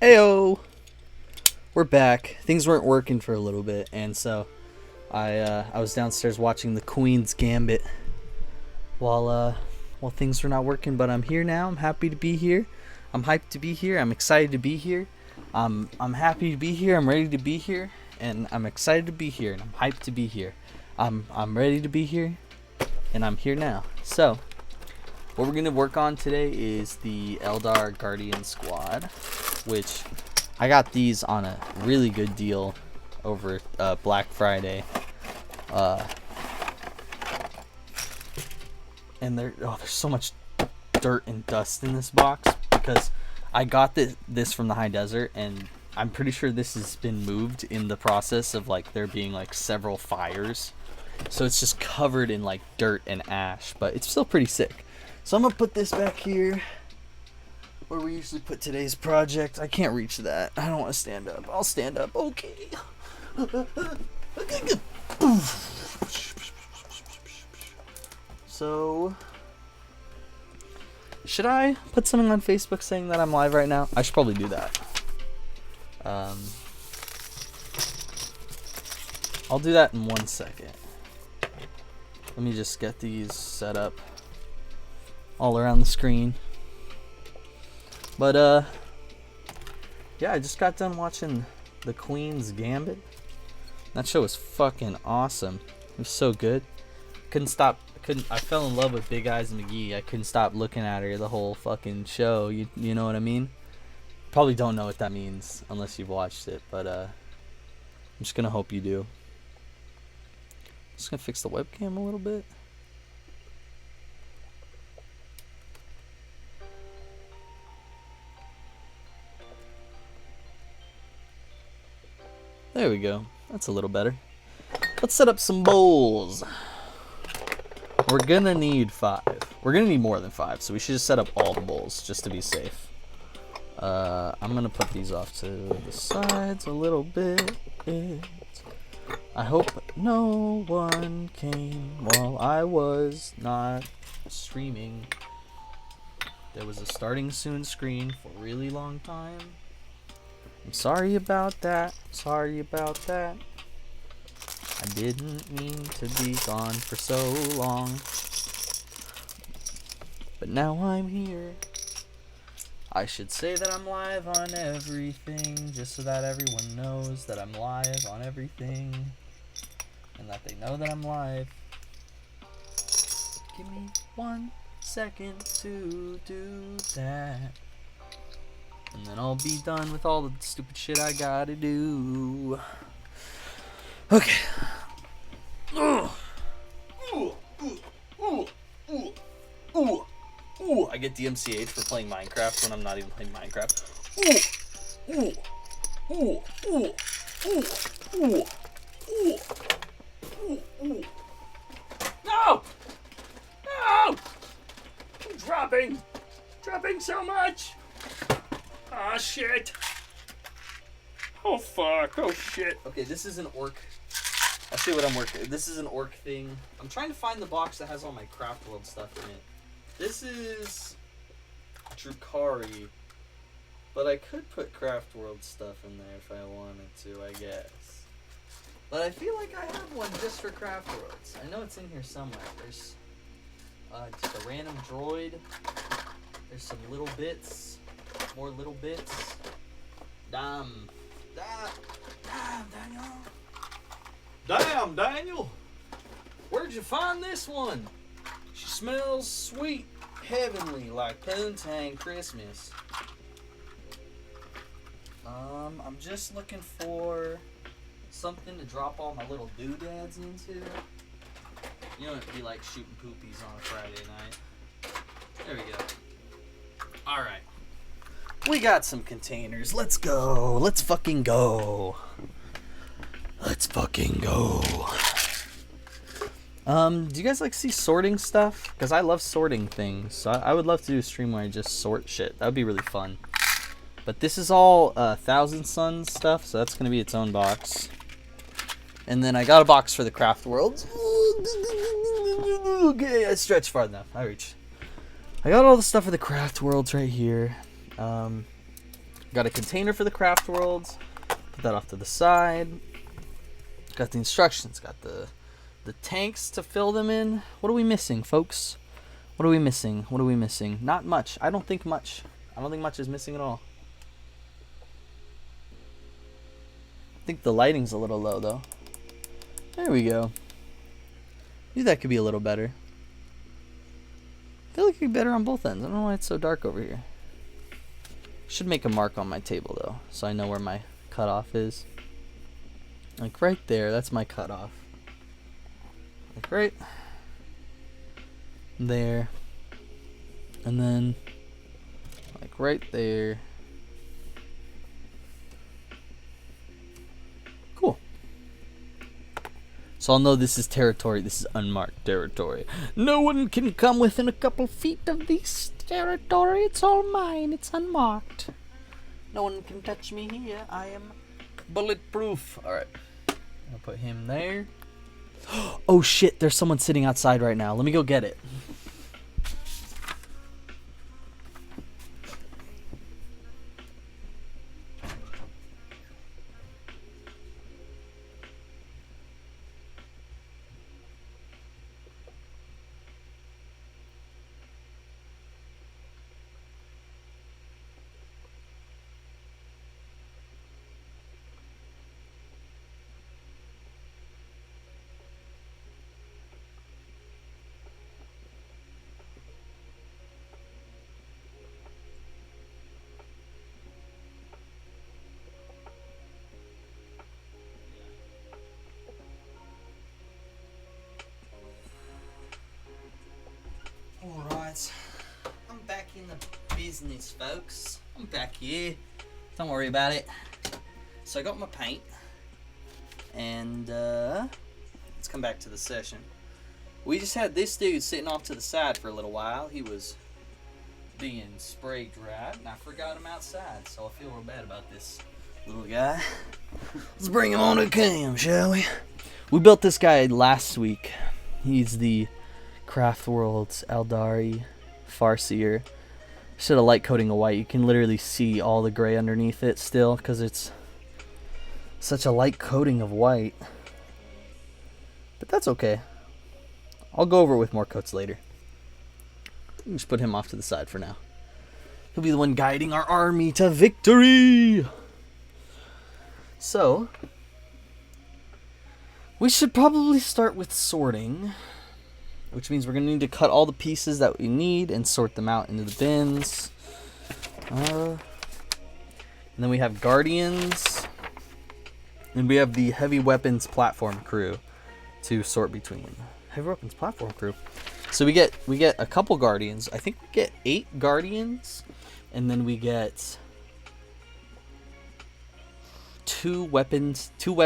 Heyo, we're back. Things weren't working for a little bit, and so I was downstairs watching the Queen's Gambit while things were not working. But I'm here now. I'm happy to be here. I'm hyped to be here. I'm excited to be here. I'm happy to be here. I'm ready to be here, and I'm excited to be here, and I'm hyped to be here. I'm ready to be here, and I'm here now. So, what we're gonna work on today is the Eldar Guardian Squad, which I got these on a really good deal over Black Friday. And there's so much dirt and dust in this box because I got this from the high desert, and I'm pretty sure this has been moved in the process of like there being like several fires. So it's just covered in like dirt and ash, but it's still pretty sick. So I'm gonna put this back here where we usually put today's project. I can't reach that. I don't want to stand up. I'll stand up. Okay. So, should I put something on Facebook saying that I'm live right now? I should probably do that. I'll do that in 1 second. Let me just get these set up all around the screen. But yeah, I just got done watching The Queen's Gambit. That show was fucking awesome. It was so good. I fell in love with Big Eyes McGee. I couldn't stop looking at her the whole fucking show. You know what I mean? Probably don't know what that means unless you've watched it, but I'm just gonna hope you do. Just gonna fix the webcam a little bit. There we go. That's a little better. Let's set up some bowls. We're gonna need 5. We're gonna need more than 5, so we should just set up all the bowls just to be safe. I'm gonna put these off to the sides a little bit. I hope no one came while I was not streaming. There was a starting soon screen for a really long time. I'm sorry about that. Sorry about that. I didn't mean to be gone for so long. But now I'm here. I should say that I'm live on everything, just so that everyone knows that I'm live on everything. And that they know that I'm live. Give me 1 second to do that. And then I'll be done with all the stupid shit I gotta do. Okay. I get DMCA'd for playing Minecraft when I'm not even playing Minecraft. No! No! I'm dropping so much. Ah, shit. Oh, fuck. Oh, shit. Okay, this is an orc. I'll show you what I'm working. This is an orc thing. I'm trying to find the box that has all my Craftworlds stuff in it. This is Drukhari, but I could put Craftworld stuff in there if I wanted to, I guess. But I feel like I have one just for Craftworlds. I know it's in here somewhere. There's just a random droid. There's some little bits. More little bits. Damn, Daniel. Damn, Daniel. Where'd you find this one? She smells sweet, heavenly, like Poontang Christmas. I'm just looking for something to drop all my little doodads into. You know, it'd be like shooting poopies on a Friday night. There we go. Alright. We got some containers. Let's go. Let's fucking go. Let's fucking go. Do you guys like see sorting stuff? Because I love sorting things. So I would love to do a stream where I just sort shit. That would be really fun. But this is all Thousand Suns stuff, so that's going to be its own box. And then I got a box for the Craftworlds. Okay, I stretched far enough. I reached. I got all the stuff for the Craftworlds right here. Got a container for the Craftworlds. Put that off to the side. Got the instructions. Got the tanks to fill them in. What are we missing, folks? What are we missing? What are we missing? Not much. I don't think much. I don't think much is missing at all. I think the lighting's a little low, though. There we go. Maybe that could be a little better. I feel like it could be better on both ends. I don't know why it's so dark over here. Should make a mark on my table, though, so I know where my cutoff is. Like right there, that's my cutoff. Like right there. And then like right there. Cool. So I'll know this is territory. This is unmarked territory. No one can come within a couple feet of this territory. It's all mine. It's unmarked. No one can touch me here. I am bulletproof. Alright. I'll put him there. Oh shit, there's someone sitting outside right now. Let me go get it. Alright, I'm back in the business, folks. I'm back here. Don't worry about it. So I got my paint, and let's come back to the session. We just had this dude sitting off to the side for a little while. He was being spray dried, and I forgot him outside, so I feel real bad about this little guy. Let's bring him on to cam, shall we? We built this guy last week. He's the Craftworlds Eldari Farseer. Instead of light coating a white, you can literally see all the gray underneath it still because it's such a light coating of white. But that's okay. I'll go over it with more coats later. Just put him off to the side for now. He'll be the one guiding our army to victory. So, we should probably start with sorting. Which means we're going to need to cut all the pieces that we need and sort them out into the bins. And then we have Guardians. And we have the Heavy Weapons Platform crew to sort between. Heavy Weapons Platform crew. So we get a couple Guardians. I think we get 8 Guardians. And then we get 2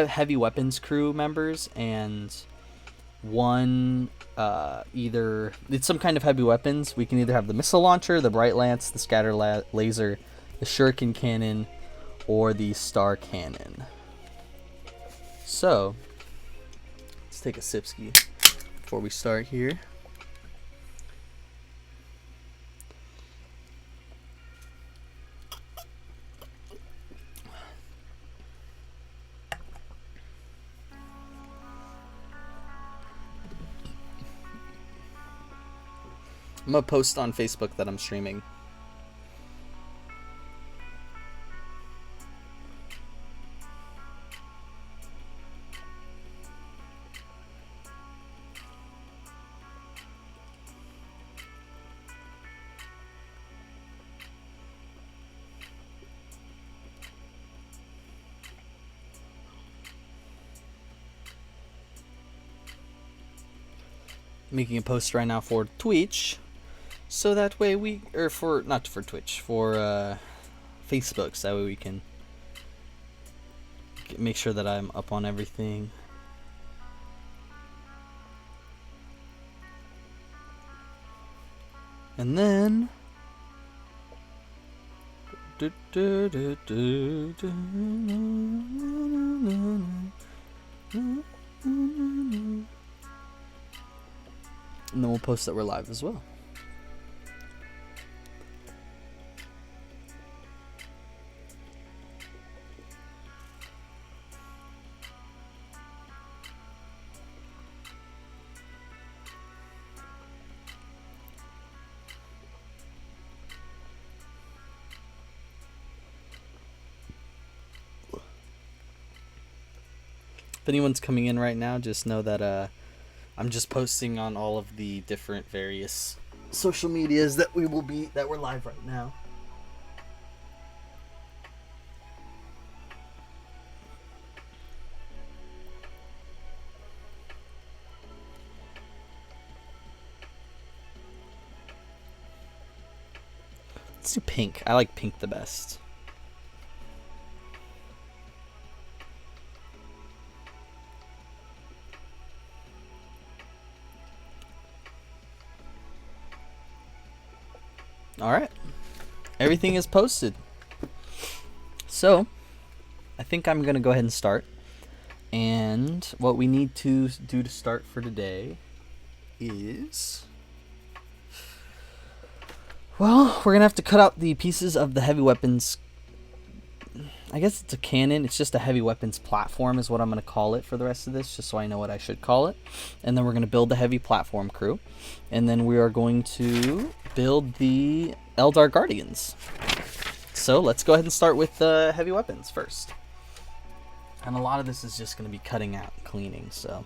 Heavy Weapons crew members and 1 either it's some kind of heavy weapons. We can either have the missile launcher, the bright lance, the scatter laser, the shuriken cannon, or the star cannon. So let's take a sipski before we start here. I'm going to post on Facebook that I'm streaming. Making a post right now for Twitch. So that way not for Twitch, for Facebook, so that way we can make sure that I'm up on everything. And then and then we'll post that we're live as well. If anyone's coming in right now, just know that I'm just posting on all of the different various social medias that we're live right now. Let's do pink. I like pink the best. Alright. Everything is posted. So, I think I'm going to go ahead and start. And what we need to do to start for today is... well, we're going to have to cut out the pieces of the heavy weapons. I guess it's a cannon. It's just a heavy weapons platform is what I'm going to call it for the rest of this, just so I know what I should call it. And then we're going to build the heavy platform crew. And then we are going to build the Eldar Guardians. So let's go ahead and start with the heavy weapons first. And a lot of this is just going to be cutting out and cleaning, so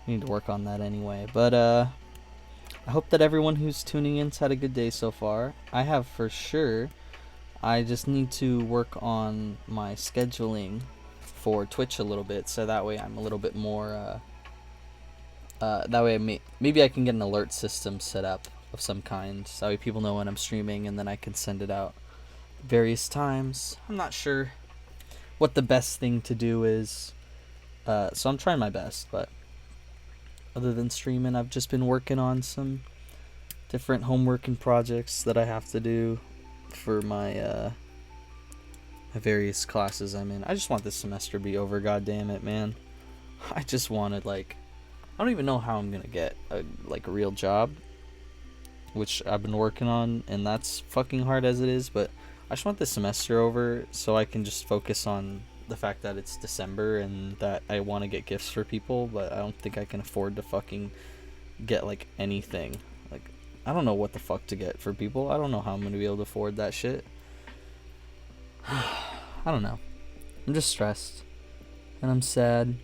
we need to work on that anyway. But I hope that everyone who's tuning in's had a good day so far. I have for sure. I just need to work on my scheduling for Twitch a little bit, so that way I'm a little bit more, that way maybe I can get an alert system set up of some kind, so that way people know when I'm streaming, and then I can send it out various times. I'm not sure what the best thing to do is, so I'm trying my best, but other than streaming, I've just been working on some different homework and projects that I have to do for my various classes I'm in. I just want this semester to be over, god damn it, man. I just wanted, like, I don't even know how I'm gonna get a real job, which I've been working on, and that's fucking hard as it is, but I just want this semester over so I can just focus on the fact that it's December and that I want to get gifts for people, but I don't think I can afford to fucking get, like, anything. Like, I don't know what the fuck to get for people. I don't know how I'm gonna be able to afford that shit. I don't know. I'm just stressed. And I'm sad.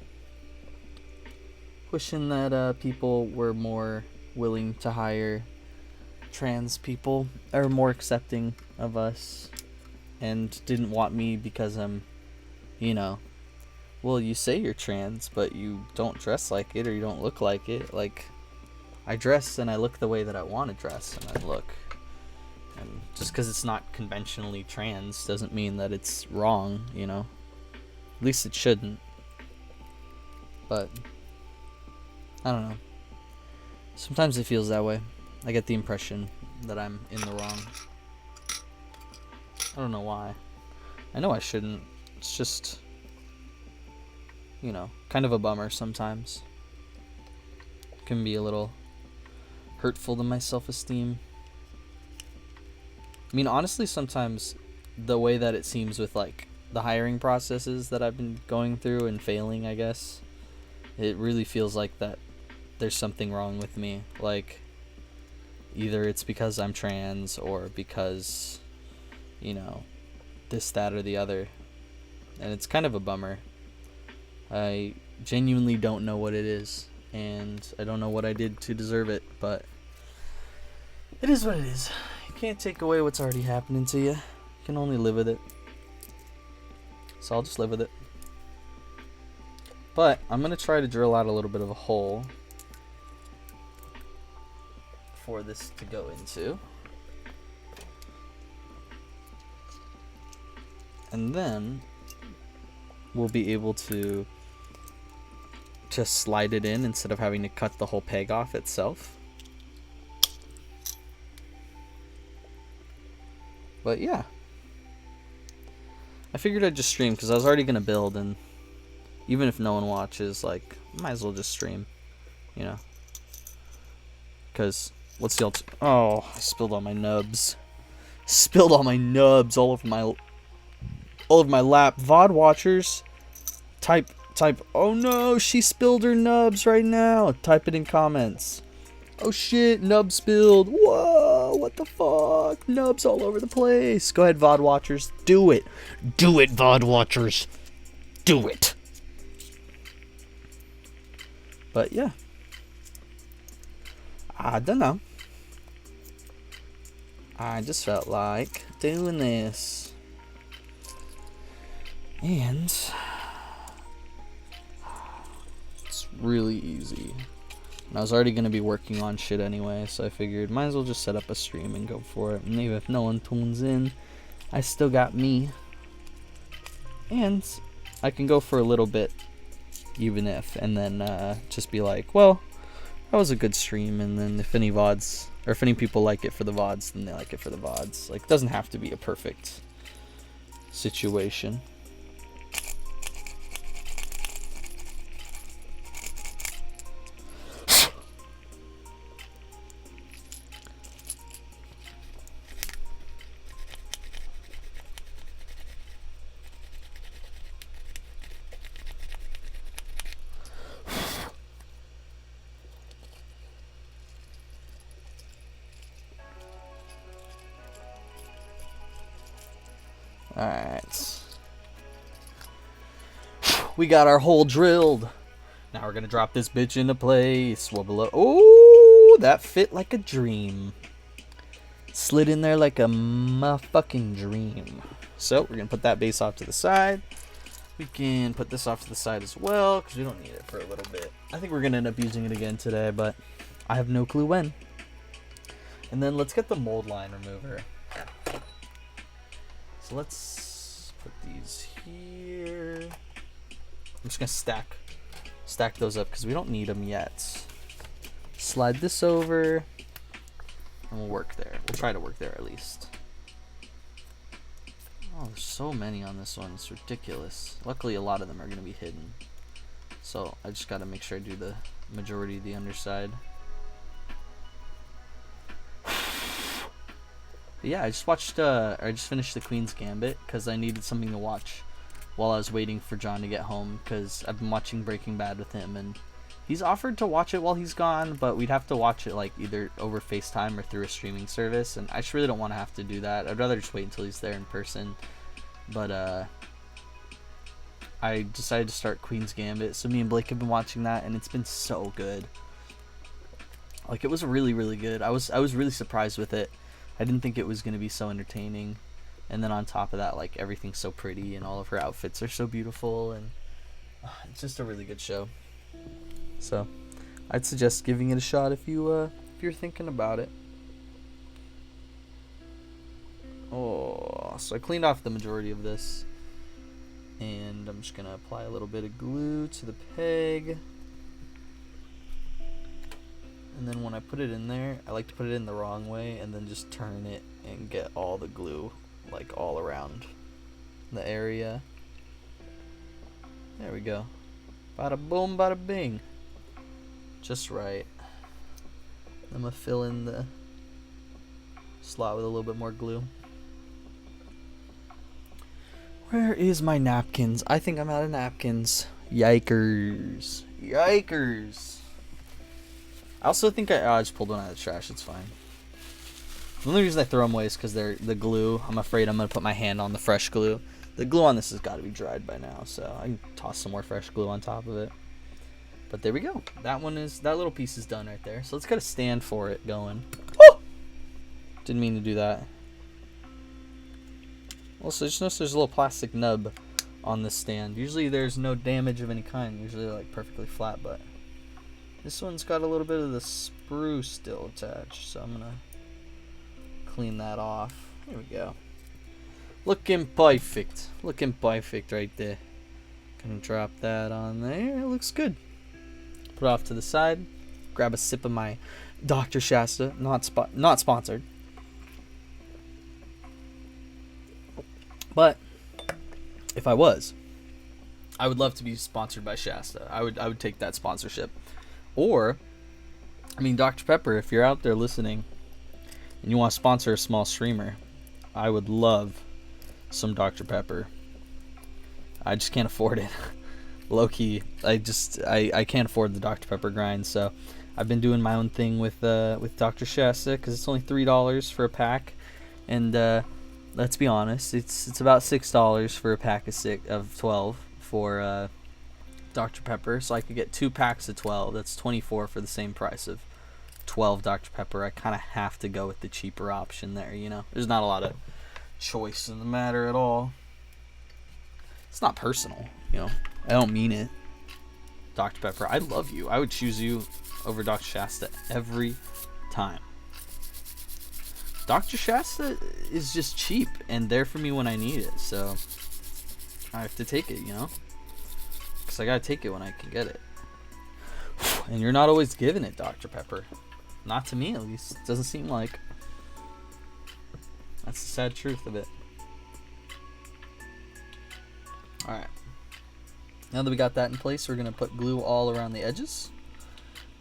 Wishing that people were more willing to hire trans people, or more accepting of us, and didn't want me because I'm, you know, well, you say you're trans, but you don't dress like it, or you don't look like it. Like, I dress and I look the way that I want to dress and I look. And just because it's not conventionally trans doesn't mean that it's wrong, you know? At least it shouldn't. But, I don't know. Sometimes it feels that way. I get the impression that I'm in the wrong. I don't know why. I know I shouldn't. It's just, you know, kind of a bummer sometimes. It can be a little hurtful to my self-esteem. I mean, honestly, sometimes the way that it seems with, like, the hiring processes that I've been going through and failing, I guess, it really feels like that there's something wrong with me. Like, either it's because I'm trans or because, you know, this, that, or the other. And it's kind of a bummer. I genuinely don't know what it is, and I don't know what I did to deserve it, but it is what it is. You can't take away what's already happening to you. You can only live with it. So I'll just live with it. But I'm going to try to drill out a little bit of a hole for this to go into. And then we'll be able to just slide it in instead of having to cut the whole peg off itself. But yeah, I figured I'd just stream because I was already gonna build, and even if no one watches, like, might as well just stream, you know. Because what's the oh, I spilled all my nubs. Spilled all my nubs all over my lap. VOD watchers, type. Oh no, she spilled her nubs right now. Type it in comments. Oh shit, nub spilled. Whoa, what the fuck? Nubs all over the place. Go ahead, VOD watchers. Do it. Do it, VOD watchers. Do it. But yeah, I don't know. I just felt like doing this. And it's really easy. And I was already going to be working on shit anyway, so I figured might as well just set up a stream and go for it. And maybe if no one tunes in, I still got me. And I can go for a little bit, even if, and then just be like, well, that was a good stream. And then if any VODs, or if any people like it for the VODs, then they like it for the VODs. Like, it doesn't have to be a perfect situation. Alright. We got our hole drilled. Now we're gonna drop this bitch into place. Wobble. Oh, that fit like a dream. Slid in there like a motherfucking dream. So we're gonna put that base off to the side. We can put this off to the side as well, because we don't need it for a little bit. I think we're gonna end up using it again today, but I have no clue when. And then let's get the mold line remover. So let's put these here. I'm just gonna stack those up because we don't need them yet. Slide this over, and we'll work there. We'll try to work there at least. Oh, there's so many on this one. It's ridiculous. Luckily, a lot of them are gonna be hidden. So I just gotta make sure I do the majority of the underside. But yeah, I just finished the Queen's Gambit because I needed something to watch while I was waiting for John to get home, because I've been watching Breaking Bad with him, and he's offered to watch it while he's gone, but we'd have to watch it like either over FaceTime or through a streaming service, and I just really don't want to have to do that. I'd rather just wait until he's there in person. But I decided to start Queen's Gambit, so me and Blake have been watching that, and it's been so good. Like, it was really, really good. I was really surprised with it. I didn't think it was going to be so entertaining. And then on top of that, like, everything's so pretty and all of her outfits are so beautiful, and it's just a really good show. So I'd suggest giving it a shot if you're thinking about it. Oh, so I cleaned off the majority of this, and I'm just going to apply a little bit of glue to the peg. And then when I put it in there, I like to put it in the wrong way and then just turn it and get all the glue like all around the area. There we go. Bada boom, bada bing. Just right. I'm gonna fill in the slot with a little bit more glue. Where is my napkins? I think I'm out of napkins. Yikers. Yikers. I also think I just pulled one out of the trash. It's fine. The only reason I throw them away is because they're the glue. I'm afraid I'm going to put my hand on the fresh glue. The glue on this has got to be dried by now, so I can toss some more fresh glue on top of it. But there we go. That little piece is done right there. So let's get a stand for it going. Oh! Didn't mean to do that. Also, just notice there's a little plastic nub on this stand. Usually there's no damage of any kind. Usually they're like perfectly flat, but this one's got a little bit of the sprue still attached, so I'm gonna clean that off. There we go. Looking perfect. Looking perfect right there. Gonna drop that on there. It looks good. Put it off to the side. Grab a sip of my Dr. Shasta. Not sponsored. But if I was, I would love to be sponsored by Shasta. I would take that sponsorship. Or, I mean, Dr. Pepper, if you're out there listening and you want to sponsor a small streamer, I would love some Dr. Pepper. I just can't afford it. Low-key, I can't afford the Dr. Pepper grind, so I've been doing my own thing with Dr. Shasta, because it's only $3 for a pack, and let's be honest, it's about $6 for a pack of 12 for Dr. Pepper, so I could get 2 packs of 12. That's 24 for the same price of 12 Dr. Pepper. I kind of have to go with the cheaper option there, you know? There's not a lot of choice in the matter at all. It's not personal, you know? I don't mean it. Dr. Pepper, I love you. I would choose you over Dr. Shasta every time. Dr. Shasta is just cheap and there for me when I need it, so I have to take it, you know? Because I gotta take it when I can get it. And you're not always giving it, Dr. Pepper. Not to me, at least. It doesn't seem like. That's the sad truth of it. Alright. Now that we got that in place, we're gonna put glue all around the edges.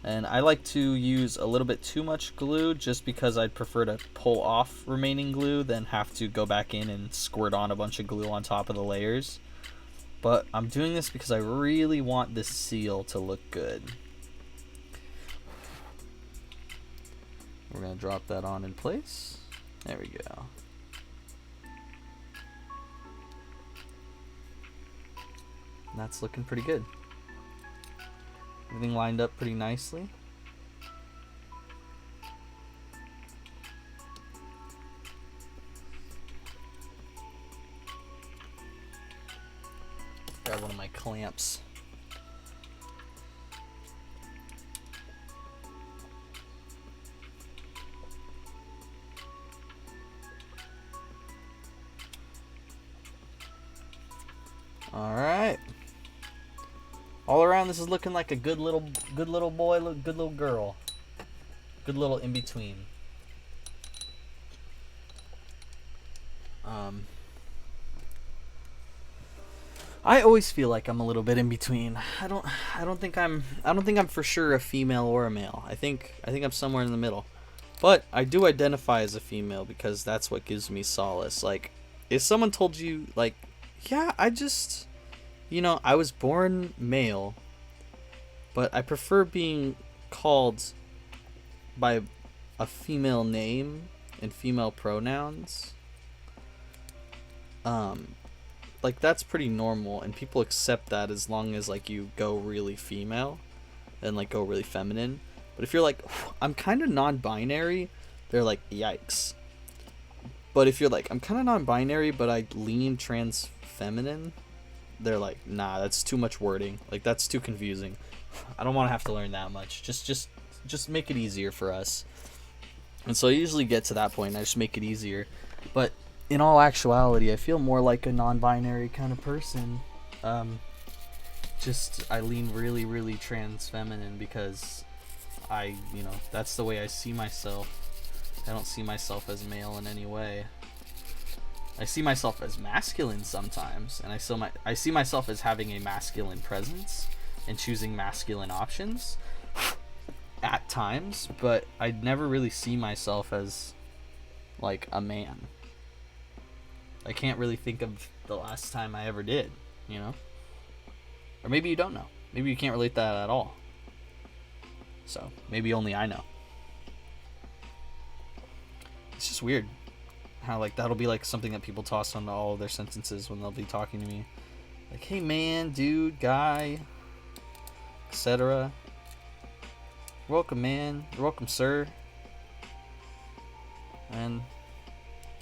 And I like to use a little bit too much glue just because I'd prefer to pull off remaining glue than have to go back in and squirt on a bunch of glue on top of the layers. But I'm doing this because I really want this seal to look good. We're going to drop that on in place. There we go. And that's looking pretty good. Everything lined up pretty nicely. Grab one of my clamps. All right. All around, this is looking like a good little boy, good little girl, good little in between. I always feel like I'm a little bit in between. I don't think I'm for sure a female or a male. I think I'm somewhere in the middle. But I do identify as a female because that's what gives me solace. Like, if someone told you, like, yeah, I just, you know, I was born male, but I prefer being called by a female name and female pronouns. Like, that's pretty normal, and people accept that as long as, like, you go really female and, like, go really feminine. But if you're like, I'm kind of non-binary, they're like, yikes. But if you're like, I'm kind of non-binary, but I lean trans-feminine, they're like, nah, that's too much wording. Like, that's too confusing. I don't want to have to learn that much. Just make it easier for us. And so I usually get to that point, and I just make it easier. But in all actuality, I feel more like a non-binary kind of person. I lean really, really trans-feminine because you know, that's the way I see myself. I don't see myself as male in any way. I see myself as masculine sometimes, and I see myself as having a masculine presence and choosing masculine options at times, but I never really see myself as like a man. I can't really think of the last time I ever did, you know? Or maybe you don't know. Maybe you can't relate that at all. So, maybe only I know. It's just weird how, like, that'll be, like, something that people toss onto all of their sentences when they'll be talking to me. Like, hey, man, dude, guy, etc. You're welcome, man. You're welcome, sir. And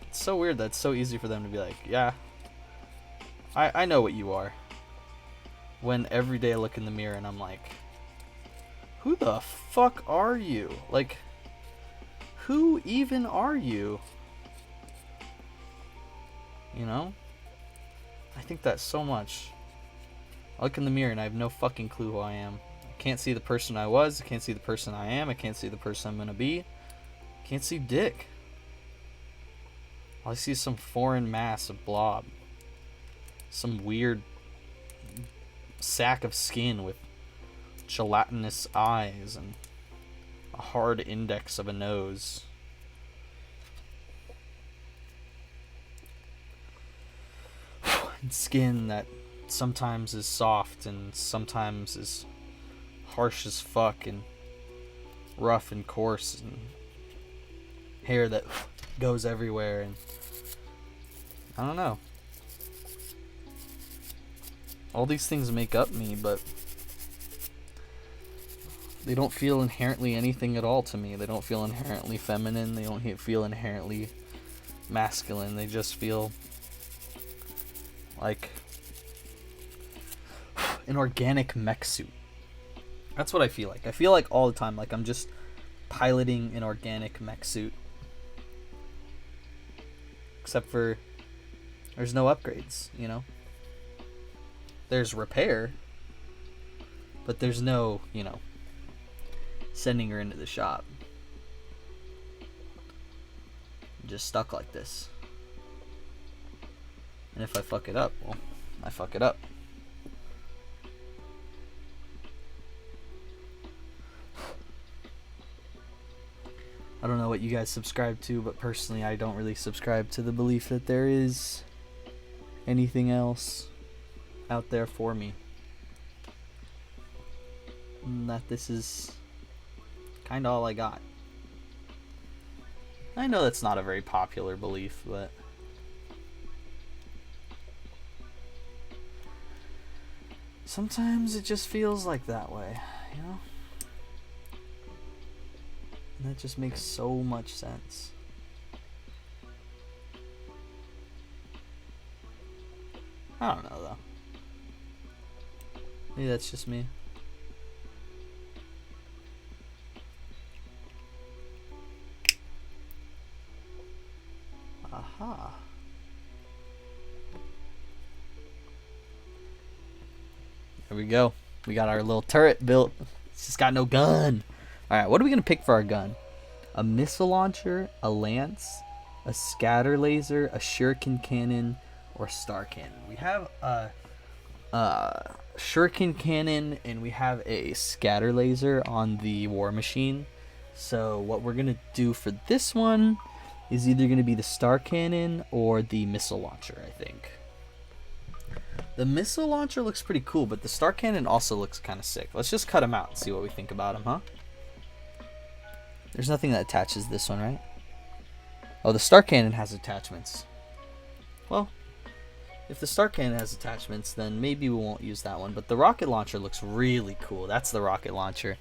it's so weird that it's so easy for them to be like, yeah, I know what you are. When every day I look in the mirror and I'm like, who the fuck are you? Like, who even are you? You know? I think that so much. I look in the mirror and I have no fucking clue who I am. I can't see the person I was. I can't see the person I am. I can't see the person I'm gonna be. I can't see dick. All I see is some foreign mass of blob. Some weird sack of skin with gelatinous eyes and a hard index of a nose. And skin that sometimes is soft and sometimes is harsh as fuck and rough and coarse, and hair that goes everywhere, and I don't know. All these things make up me, but They don't feel inherently anything at all to me. They don't feel inherently feminine. They don't feel inherently masculine. They just feel like an organic mech suit. That's what I feel like. I feel like all the time like I'm just piloting an organic mech suit. Except for there's no upgrades, you know? There's repair, but there's no, you know, sending her into the shop. I'm just stuck like this. And if I fuck it up, well, I fuck it up. I don't know what you guys subscribe to, but personally I don't really subscribe to the belief that there is anything else out there for me. And that this is kind of all I got. I know that's not a very popular belief, but sometimes it just feels like that way, you know? And that just makes so much sense. I don't know though. Maybe that's just me. Aha. There we go. We got our little turret built. It's just got no gun. Alright, what are we going to pick for our gun? A missile launcher, a lance, a scatter laser, a shuriken cannon, or a star cannon. We have a shuriken cannon and we have a scatter laser on the war machine. So what we're going to do for this one is either going to be the star cannon or the missile launcher, I think. The missile launcher looks pretty cool, but the star cannon also looks kind of sick. Let's just cut him out and see what we think about him, huh? There's nothing that attaches this one, right? Oh, the star cannon has attachments. Well, if the star cannon has attachments, then maybe we won't use that one. But the rocket launcher looks really cool. That's the rocket launcher.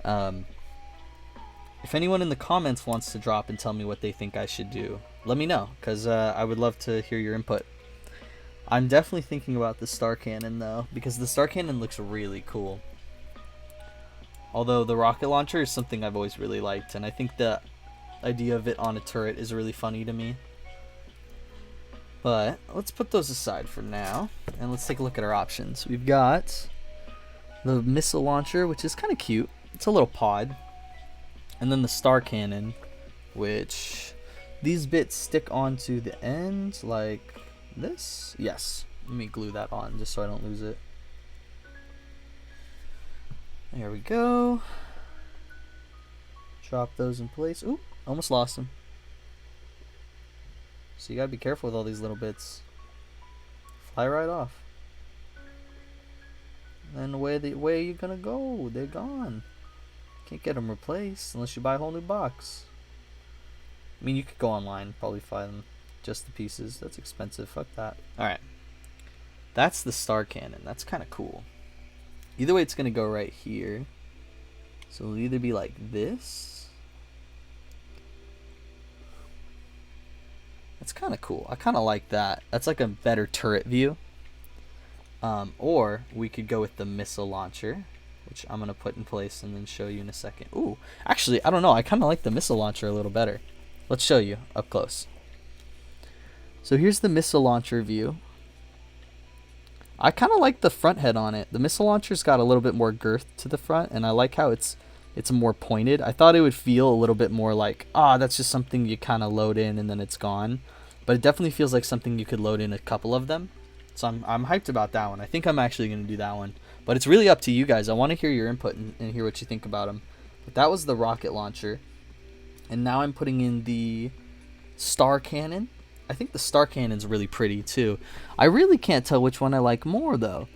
If anyone in the comments wants to drop and tell me what they think I should do, let me know, because I would love to hear your input. I'm definitely thinking about the star cannon, though, because the star cannon looks really cool. Although the rocket launcher is something I've always really liked, and I think the idea of it on a turret is really funny to me. But let's put those aside for now, and let's take a look at our options. We've got the missile launcher, which is kind of cute. It's a little pod. And then the star cannon, which these bits stick onto the end like this. Yes. Let me glue that on just so I don't lose it. There we go. Drop those in place. Ooh, almost lost them. So you gotta be careful with all these little bits. Fly right off. And where are you gonna go? They're gone. Can't get them replaced unless you buy a whole new box. I mean, you could go online and probably find them, just the pieces. That's expensive. Fuck that. Alright. That's the star cannon. That's kind of cool. Either way, it's going to go right here. So it'll either be like this. That's kind of cool. I kind of like that. That's like a better turret view. Or we could go with the missile launcher, which I'm going to put in place and then show you in a second. Ooh, actually, I don't know. I kind of like the missile launcher a little better. Let's show you up close. So here's the missile launcher view. I kind of like the front head on it. The missile launcher's got a little bit more girth to the front, and I like how it's more pointed. I thought it would feel a little bit more like, that's just something you kind of load in and then it's gone. But it definitely feels like something you could load in a couple of them. So I'm hyped about that one. I think I'm actually going to do that one. But it's really up to you guys. I want to hear your input and hear what you think about them. But that was the rocket launcher. And now I'm putting in the star cannon. I think the star cannon's really pretty too. I really can't tell which one I like more though,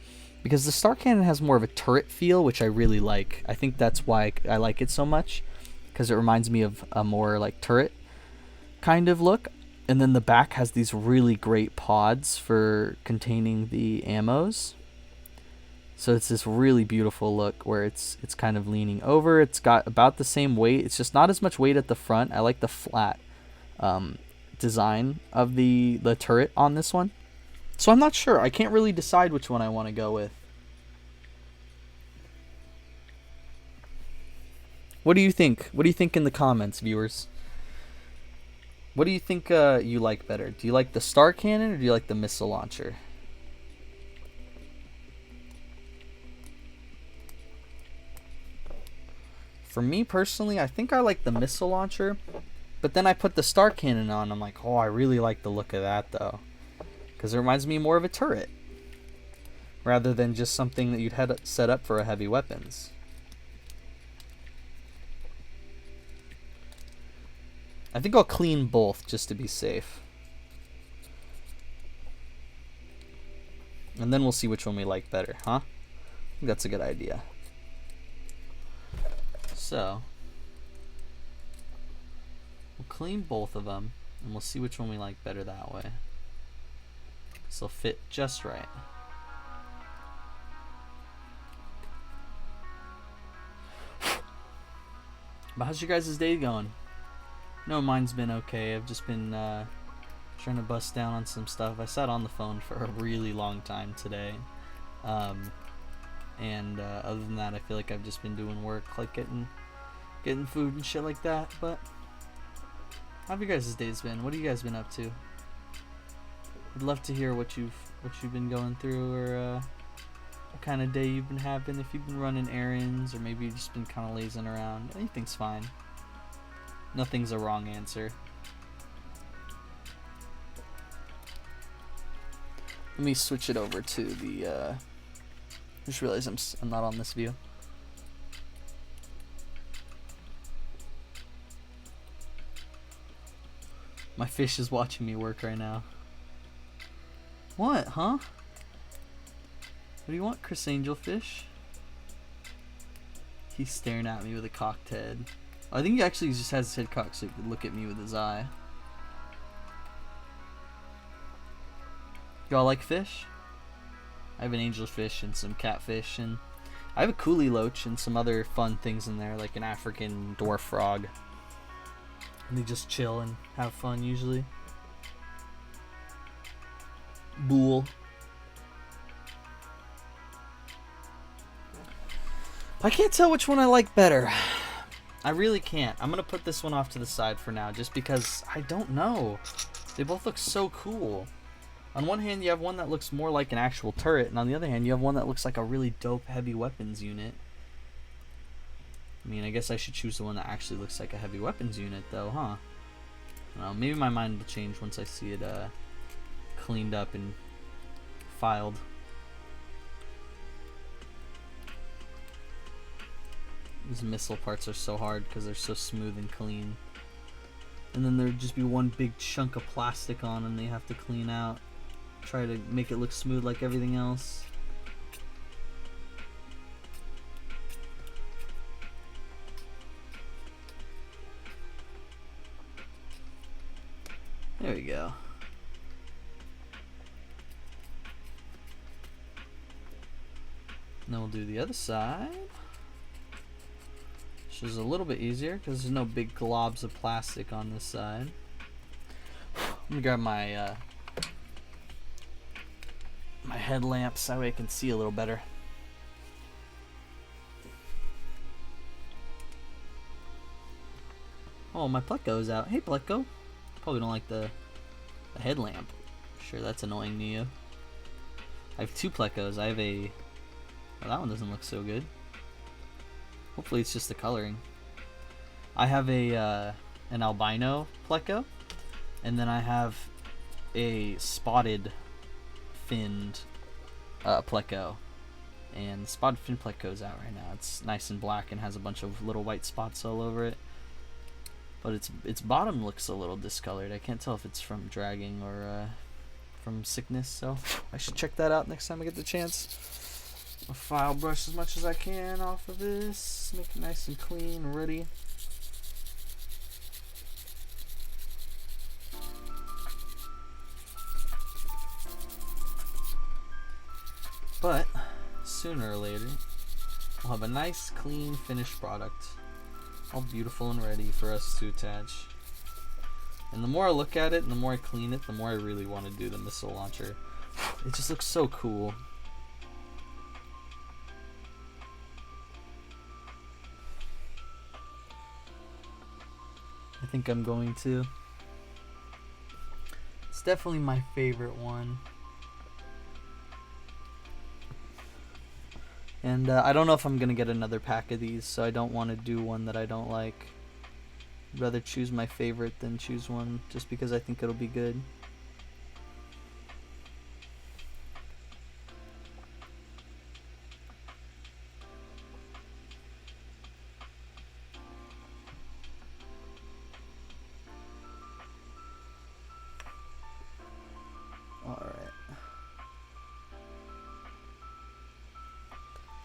because the star cannon has more of a turret feel, which I really like. I think that's why I like it so much, because it reminds me of a more like turret kind of look. And then the back has these really great pods for containing the ammos. So it's this really beautiful look where it's kind of leaning over. It's got about the same weight. It's just not as much weight at the front. I like the flat design of the turret on this one. So I'm not sure. I can't really decide which one I want to go with. What do you think? What do you think in the comments, viewers? What do you think you like better? Do you like the star cannon or do you like the missile launcher? For me personally, I think I like the missile launcher, but then I put the star cannon on. I'm like, oh, I really like the look of that though, because it reminds me more of a turret rather than just something that you'd had set up for a heavy weapons. I think I'll clean both just to be safe. And then we'll see which one we like better, huh? I think that's a good idea. So, we'll clean both of them, and we'll see which one we like better that way. This will fit just right. But how's your guys' day going? No, mine's been okay. I've just been trying to bust down on some stuff. I sat on the phone for a really long time today. And other than that, I feel like I've just been doing work, like getting food and shit like that. But how have you guys' days been? What have you guys been up to? I'd love to hear what you've been going through, or what kind of day you've been having. If you've been running errands, or maybe you've just been kind of lazing around. Anything's fine. Nothing's a wrong answer. Let me switch it over to the. I just realized I'm not on this view. My fish is watching me work right now. What, huh? What do you want, Chris Angel Fish? He's staring at me with a cocked head. I think he actually just has his head cocked so he could look at me with his eye. Y'all like fish? I have an angelfish and some catfish, and I have a coolie loach and some other fun things in there, like an African dwarf frog. And they just chill and have fun usually. Bool. I can't tell which one I like better. I really can't. I'm gonna put this one off to the side for now, just because I don't know. They both look so cool. On one hand, you have one that looks more like an actual turret, and on the other hand, you have one that looks like a really dope heavy weapons unit. I mean, I guess I should choose the one that actually looks like a heavy weapons unit, though, huh? I don't know, maybe my mind will change once I see it cleaned up and filed. These missile parts are so hard because they're so smooth and clean. And then there'd just be one big chunk of plastic on them they have to clean out. Try to make it look smooth like everything else. There we go. And then we'll do the other side. Which is a little bit easier because there's no big globs of plastic on this side. Let me grab my my headlamp so that way I can see a little better. Oh, my Pleco's out. Hey, Pleco. Probably don't like the headlamp. Sure, that's annoying to you. I have two Plecos. I have a... Well, that one doesn't look so good. Hopefully it's just the coloring. I have a an albino Pleco, and then I have a spotted finned Pleco. And the spotted fin Pleco's out right now. It's nice and black and has a bunch of little white spots all over it. But its bottom looks a little discolored. I can't tell if it's from dragging or from sickness, so I should check that out next time I get the chance. I'll file brush as much as I can off of this, make it nice and clean and ready. But as sooner or later, we'll have a nice, clean, finished product, all beautiful and ready for us to attach. And the more I look at it and the more I clean it, the more I really want to do the missile launcher. It just looks so cool. I think I'm going to. It's definitely my favorite one. And I don't know if I'm going to get another pack of these, so I don't want to do one that I don't like. I'd rather choose my favorite than choose one just because I think it'll be good.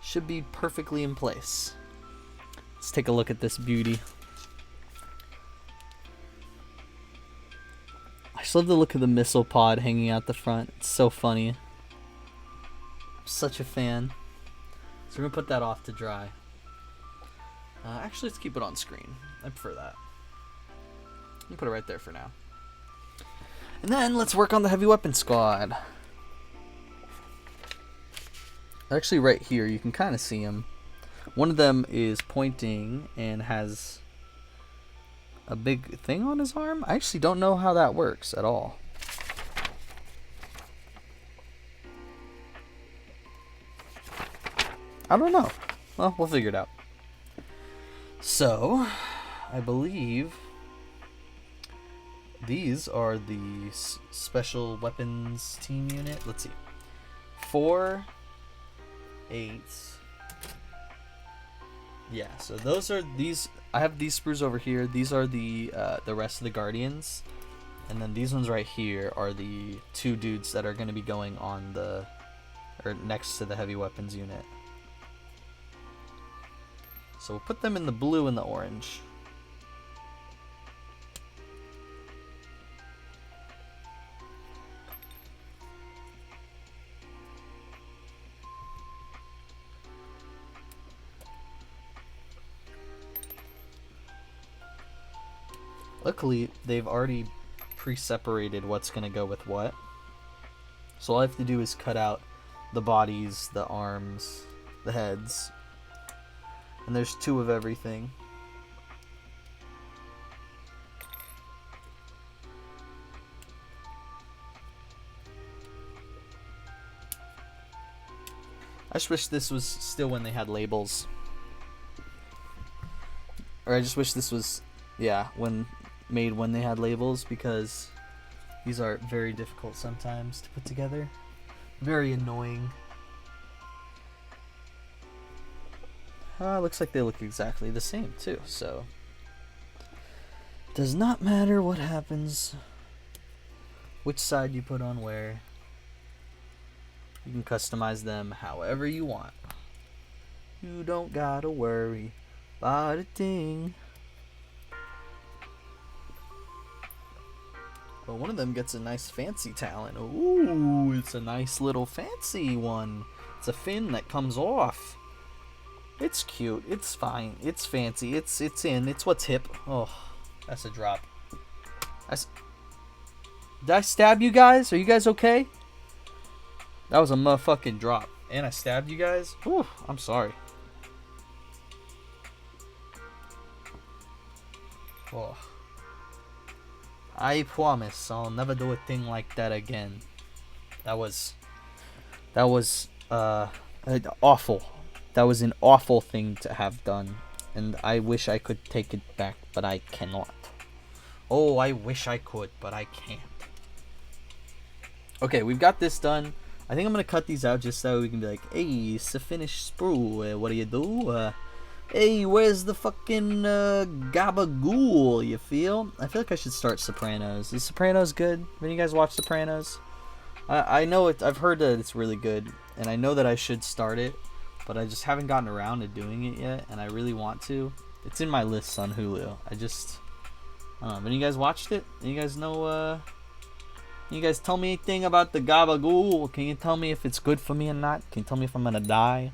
Should be perfectly in place. Let's take a look at this beauty. I just love the look of the missile pod hanging out the front. It's so funny. I'm such a fan. So we're gonna put that off to dry. Actually, let's keep it on screen. I prefer that. I'm gonna put it right there for now. And then let's work on the heavy weapon squad. Actually, right here, you can kind of see them. One of them is pointing and has a big thing on his arm. I actually don't know how that works at all. I don't know. Well, we'll figure it out. So, I believe these are the special weapons team unit. Let's see. 4, 8. Yeah, so those are these. I have these sprues over here. These are the rest of the Guardians, and then these ones right here are the 2 dudes that are going to be going on the or next to the heavy weapons unit. So we'll put them in the blue and the orange. Luckily, they've already pre-separated what's going to go with what. So all I have to do is cut out the bodies, the arms, the heads. And there's 2 of everything. I just wish this was still when they had labels. Or I just wish this was, yeah, when they had labels, because these are very difficult sometimes to put together. Very annoying. Looks like they look exactly the same too, so does not matter what happens, which side you put on where. You can customize them however you want. You don't gotta worry about a thing. Well, one of them gets a nice fancy talent. Ooh, it's a nice little fancy one. It's a fin that comes off. It's cute. It's fine. It's fancy. It's in. It's what's hip. Oh, that's a drop. Did I stab you guys? Are you guys okay? That was a motherfucking drop. And I stabbed you guys? Whew, I'm sorry. Oh. I promise I'll never do a thing like that again. That was awful. That was an awful thing to have done. And I wish I could take it back, but I cannot. Oh, I wish I could, but I can't. Okay, we've got this done. I think I'm going to cut these out just so we can be like, hey, it's a finished sprue. What do you do? Hey, where's the fucking gabagool, you feel? I feel like I should start Sopranos. Is Sopranos good? Have any of you guys watched Sopranos? I know it. I've heard that it's really good, and I know that I should start it, but I just haven't gotten around to doing it yet, and I really want to. It's in my list on Hulu. I don't know. Have any of you guys watched it? You guys know Can you guys tell me anything about the gabagool? Can you tell me if it's good for me or not? Can you tell me if I'm gonna die?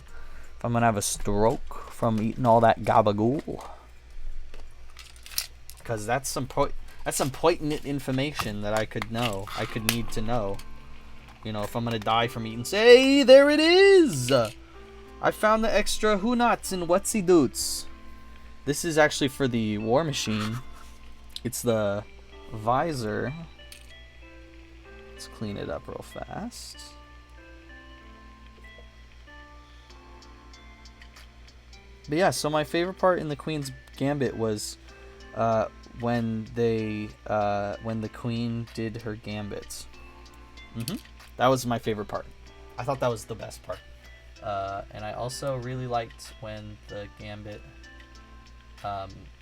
If I'm gonna have a stroke from eating all that gabagool? Because that's some poignant information that I could know. I could need to know. You know, if I'm gonna die from eating. Say, there it is! I found the extra who nots and whatsy doots. This is actually for the War Machine. It's the visor. Let's clean it up real fast. But yeah, so my favorite part in the Queen's Gambit was when the Queen did her gambits. That was my favorite part. I thought that was the best part. And I also really liked when the gambit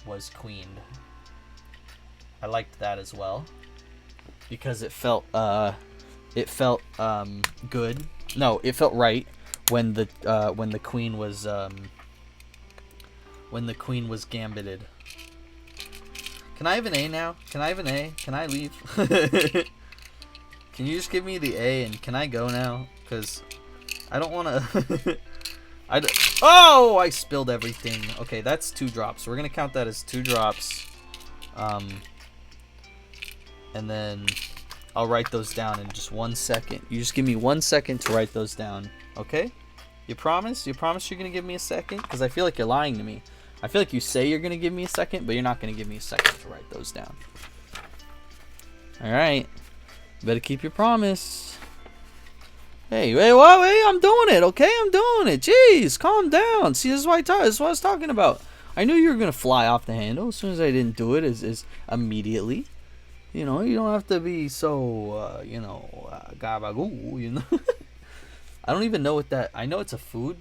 was queened. I liked that as well because it felt good. No, it felt right when the queen was gambited. Can I have an A now? Can I have an A? Can I leave? Can you just give me the A and can I go now? Because I don't want to... Oh! I spilled everything. Okay, that's 2 drops. We're going to count that as 2 drops. And then I'll write those down in just 1 second. You just give me 1 second to write those down. Okay? You promise? You promise you're going to give me a second? Because I feel like you're lying to me. I feel like you say you're going to give me a second, but you're not going to give me a second to write those down. Alright. Better keep your promise. Hey, what? Hey, I'm doing it, okay? I'm doing it. Jeez, calm down. See, this is what I was talking about. I knew you were going to fly off the handle as soon as I didn't do it as immediately. You know, you don't have to be so, gabagoo, you know? I don't even know what that... I know it's a food.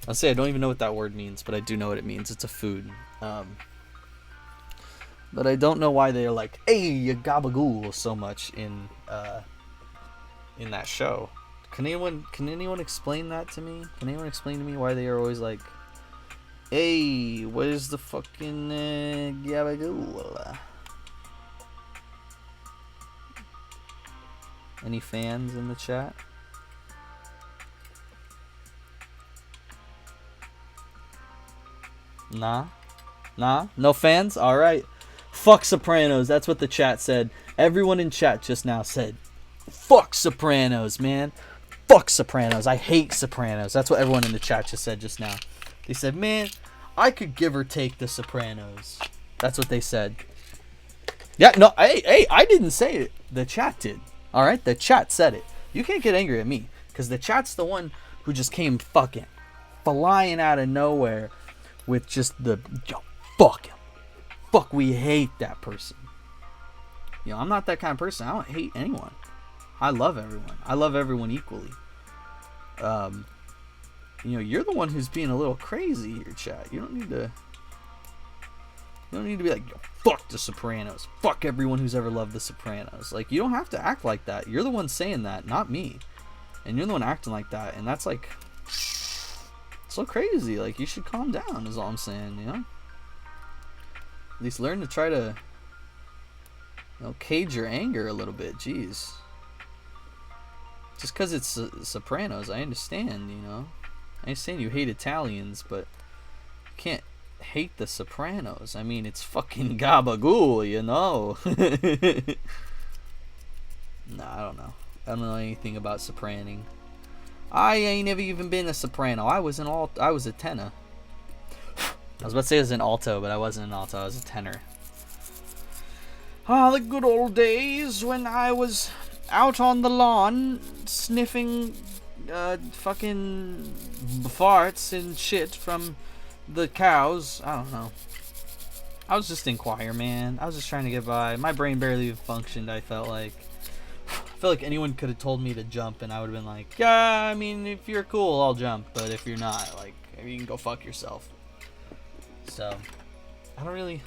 I'll say I don't even know what that word means, but I do know what it means. It's a food. But I don't know why they're like, hey, you gabagool so much in that show. Can anyone explain that to me? Can anyone explain to me why they are always like, hey, what is the fucking gabagool? Any fans in the chat? Nah? No fans? Alright. Fuck Sopranos. That's what the chat said. Everyone in chat just now said, fuck Sopranos, man. Fuck Sopranos. I hate Sopranos. That's what everyone in the chat just said just now. They said, man, I could give or take the Sopranos. That's what they said. Yeah, no, hey, I didn't say it. The chat did. Alright? The chat said it. You can't get angry at me. Because the chat's the one who just came fucking flying out of nowhere with just the, yo, fuck him. Fuck, we hate that person. You know, I'm not that kind of person. I don't hate anyone. I love everyone. I love everyone equally. You know, you're the one who's being a little crazy here, chat. You don't need to be like, yo, fuck the Sopranos. Fuck everyone who's ever loved the Sopranos. Like, you don't have to act like that. You're the one saying that, not me. And you're the one acting like that. And that's like so crazy. Like, you should calm down is all I'm saying, you know? At least learn to try to, you know, cage your anger a little bit. Jeez. Just because it's Sopranos, I understand, you know? I understand you hate Italians, but you can't hate the Sopranos. I mean, it's fucking gabagool, you know? Nah, I don't know. I don't know anything about sopraning. I ain't never even been a soprano. I was a tenor. I was about to say I was an alto, but I wasn't an alto. I was a tenor. Ah, the good old days when I was out on the lawn sniffing fucking farts and shit from the cows. I don't know. I was just in choir, man. I was just trying to get by. My brain barely even functioned, I felt like. I feel like anyone could have told me to jump and I would have been like, yeah, I mean, if you're cool, I'll jump. But if you're not, like, you can go fuck yourself. So, I don't really...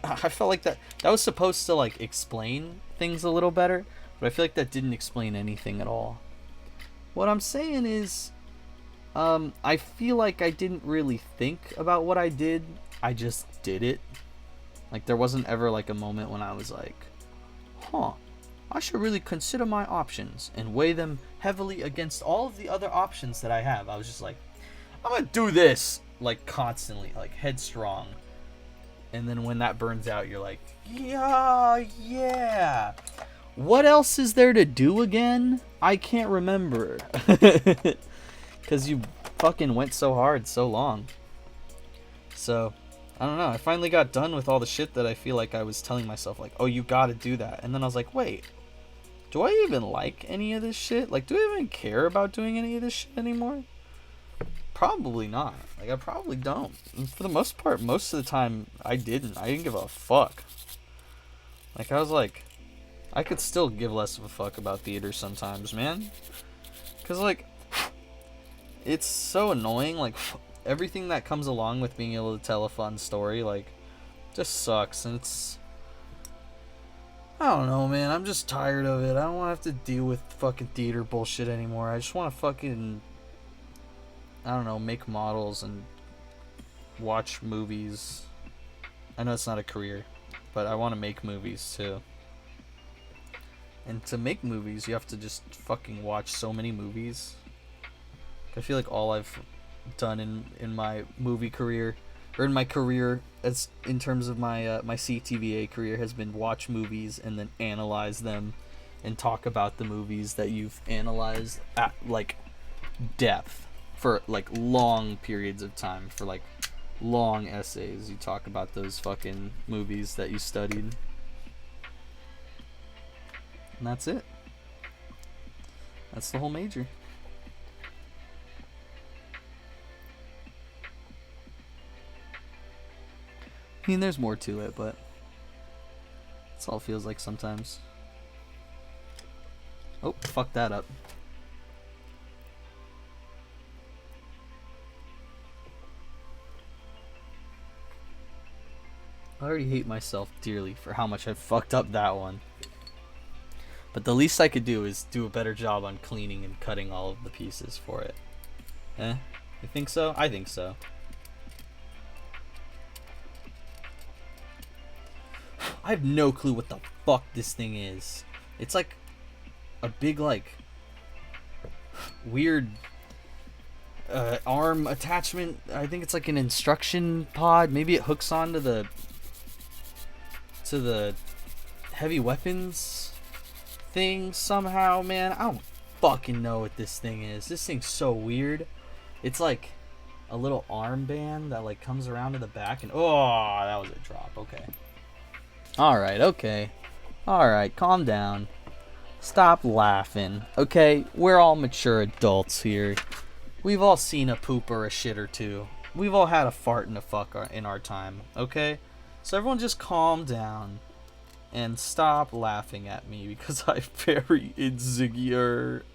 I felt like that was supposed to, like, explain things a little better. But I feel like that didn't explain anything at all. What I'm saying is, I feel like I didn't really think about what I did. I just did it. Like, there wasn't ever, like, a moment when I was like, huh, I should really consider my options and weigh them heavily against all of the other options that I have. I was just like, I'm gonna do this, like, constantly, like, headstrong. And then when that burns out, you're like, yeah. What else is there to do again? I can't remember. Because you fucking went so hard so long. So, I don't know. I finally got done with all the shit that I feel like I was telling myself, like, oh, you gotta do that. And then I was like, wait, do I even like any of this shit? Like, do I even care about doing any of this shit anymore? Probably not. Like, I probably don't. And for the most part, most of the time, I didn't give a fuck. Like, I was like, I could still give less of a fuck about theater sometimes, man. Because, like, it's so annoying. Like, everything that comes along with being able to tell a fun story, like, just sucks. And it's, I don't know, man. I'm just tired of it. I don't want to have to deal with fucking theater bullshit anymore. I just want to fucking, I don't know, make models and watch movies. I know it's not a career, but I want to make movies too. And to make movies, you have to just fucking watch so many movies. I feel like all I've done in my movie career, or in my career as in terms of my my CTVA career, has been watch movies and then analyze them and talk about the movies that you've analyzed at, like, depth for, like, long periods of time, for, like, long essays. You talk about those fucking movies that you studied. And that's it. That's the whole major. I mean, there's more to it, but that's all it feels like sometimes. Oh, fuck that up. I already hate myself dearly for how much I fucked up that one. But the least I could do is do a better job on cleaning and cutting all of the pieces for it. Eh? You think so? I think so. I have no clue what the fuck this thing is. It's like a big, like, weird arm attachment. I think it's like an instruction pod. Maybe it hooks onto the heavy weapons thing somehow, man. I don't fucking know what this thing is. This thing's so weird. It's like a little armband that, like, comes around to the back and, oh, that was a drop. Okay. Alright, okay. Alright, calm down. Stop laughing. Okay, we're all mature adults here. We've all seen a poop or a shit or two. We've all had a fart and a fuck in our time, okay? So everyone just calm down and stop laughing at me because I'm very insecure.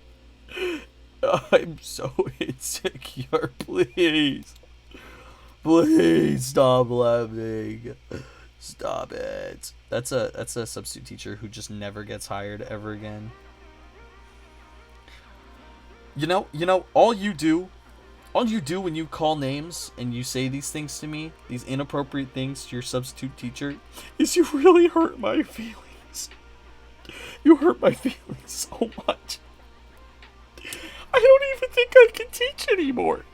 I'm so insecure, please. Please stop laughing. Stop it. That's a substitute teacher who just never gets hired ever again. You know, all you do when you call names and you say these things to me, these inappropriate things to your substitute teacher, is you really hurt my feelings. You hurt my feelings so much. I don't even think I can teach anymore.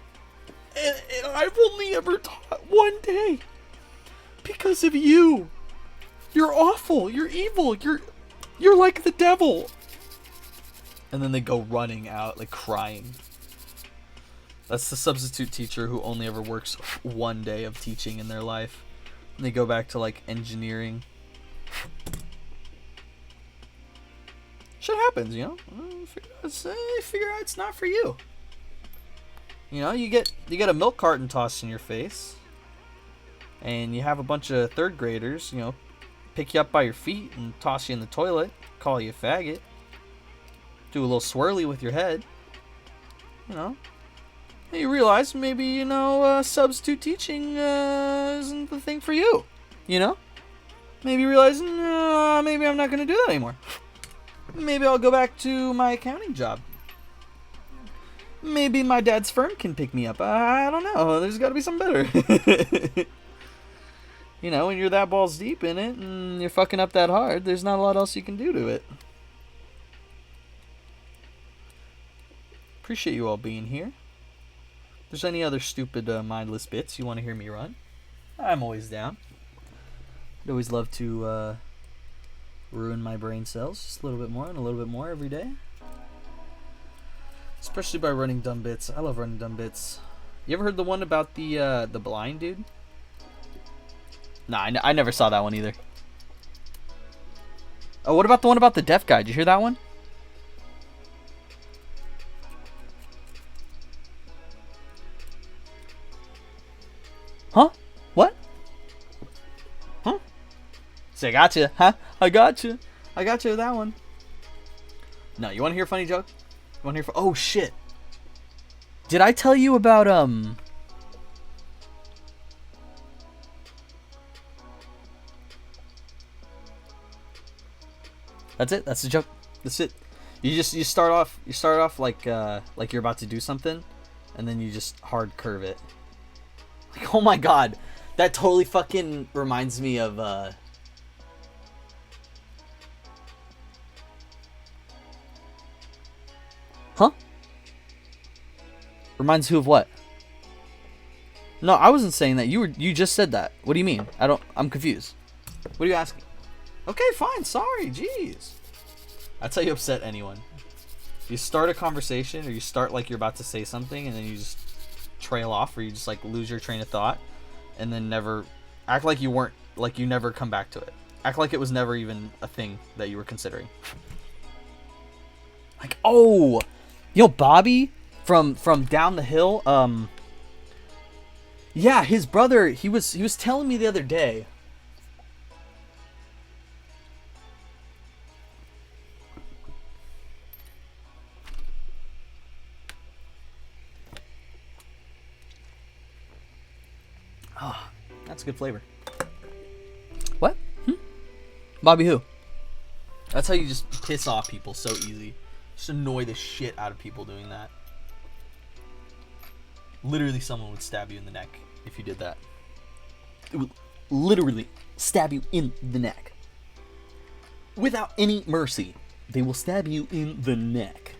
And I've only ever taught one day. Because of you. You're awful. You're evil. You're like the devil. And then they go running out, like, crying. That's the substitute teacher who only ever works one day of teaching in their life. And they go back to, like, engineering. Shit happens, you know? Figure out it's not for you. You know, you get a milk carton tossed in your face. And you have a bunch of third graders, you know, pick you up by your feet and toss you in the toilet, call you a faggot, do a little swirly with your head, you know. And you realize maybe, you know, substitute teaching isn't the thing for you, you know. Maybe you realize, maybe I'm not going to do that anymore. Maybe I'll go back to my accounting job. Maybe my dad's firm can pick me up. I don't know. There's got to be something better. You know, when you're that balls deep in it and you're fucking up that hard, there's not a lot else you can do to it. Appreciate you all being here. If there's any other stupid, mindless bits you want to hear me run, I'm always down. I'd always love to ruin my brain cells just a little bit more and a little bit more every day. Especially by running dumb bits. I love running dumb bits. You ever heard the one about the blind dude? Nah, I never saw that one either. Oh, what about the one about the deaf guy? Did you hear that one? Huh? What? Huh? Say, I gotcha, huh? I gotcha. I gotcha with that one. No, you want to hear a funny joke? You want to hear? Oh shit! Did I tell you about That's it. That's the joke. That's it. You start off like you're about to do something, and then you just hard curve it. Like, oh my god, that totally fucking reminds me of Huh? Reminds who of what? No, I wasn't saying that. You just said that. What do you mean? I'm confused. What are you asking? Okay, fine. Sorry. Jeez. That's how you upset anyone. You start a conversation, or you start like you're about to say something, and then you just trail off, or you just like lose your train of thought, and then never act like you never come back to it. Act like it was never even a thing that you were considering. Like, oh, Bobby from down the hill. Yeah, his brother. He was telling me the other day. Oh, that's a good flavor. What? Bobby who? That's how you just piss off people so easy. Just annoy the shit out of people doing that. Literally, someone would stab you in the neck if you did that. It would literally stab you in the neck. Without any mercy. They will stab you in the neck.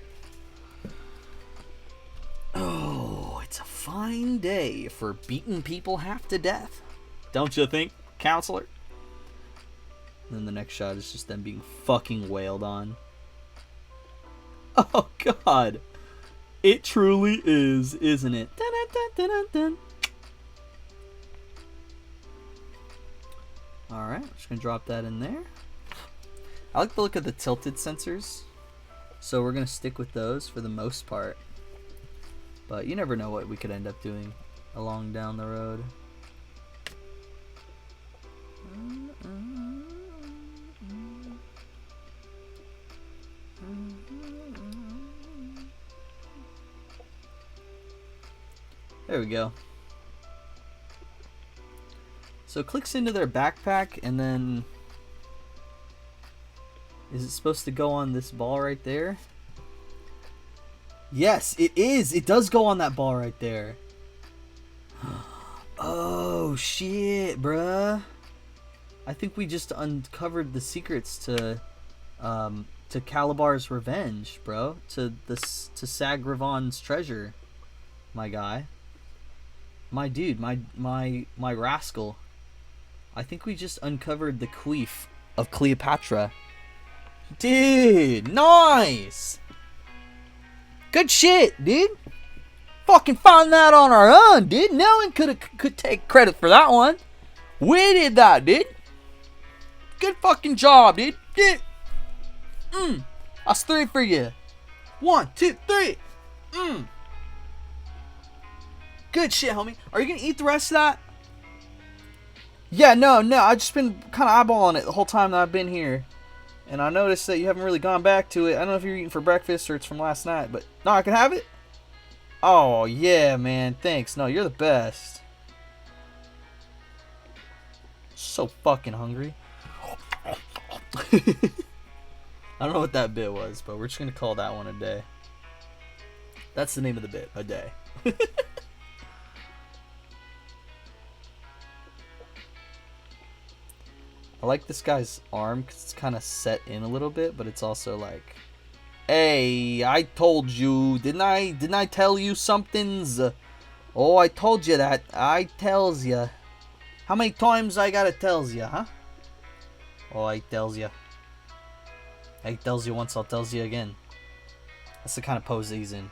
Oh, it's a fine day for beating people half to death. Don't you think, counselor? And then the next shot is just them being fucking wailed on. Oh, God. It truly is, isn't it? Dun, dun, dun, dun, dun. Alright, I'm just going to drop that in there. I like the look of the tilted sensors. So we're going to stick with those for the most part. But you never know what we could end up doing along down the road. There we go. So it clicks into their backpack, and then is it supposed to go on this ball right there? Yes, it is. It does go on that ball right there. Oh shit, bruh. I think we just uncovered the secrets to Calabar's revenge, bro. To Sagravon's treasure, my guy. My dude, my rascal. I think we just uncovered the queef of Cleopatra. Dude, nice! Good shit, dude! Fucking found that on our own, dude! No one could take credit for that one. We did that, dude! Good fucking job, dude! Dude! That's 3 for you. 1, 2, 3! Good shit, homie. Are you gonna eat the rest of that? Yeah, no. I've just been kind of eyeballing it the whole time that I've been here. And I noticed that you haven't really gone back to it. I don't know if you're eating for breakfast or it's from last night, but no, I can have it? Oh, yeah, man. Thanks. No, you're the best. So fucking hungry. I don't know what that bit was, but we're just gonna call that one a day. That's the name of the bit, a day. I like this guy's arm because it's kind of set in a little bit, but it's also like Hey, I told you. Didn't I tell you somethings? Oh, I told you that. I tells you. How many times I gotta tells you, huh? Oh, I tells you. I tells you once, I'll tells you again. That's the kind of pose that he's in.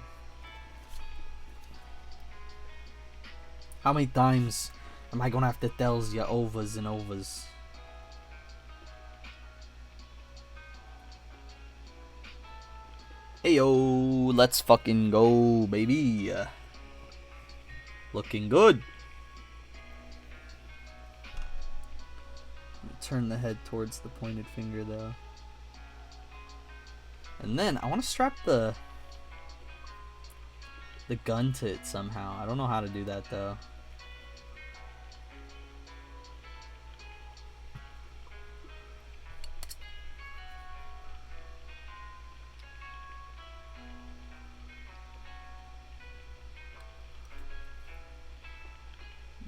How many times am I gonna have to tells you overs and overs? Hey yo, let's fucking go, baby. Looking good. Turn the head towards the pointed finger though. And then I want to strap the gun to it somehow. I don't know how to do that though.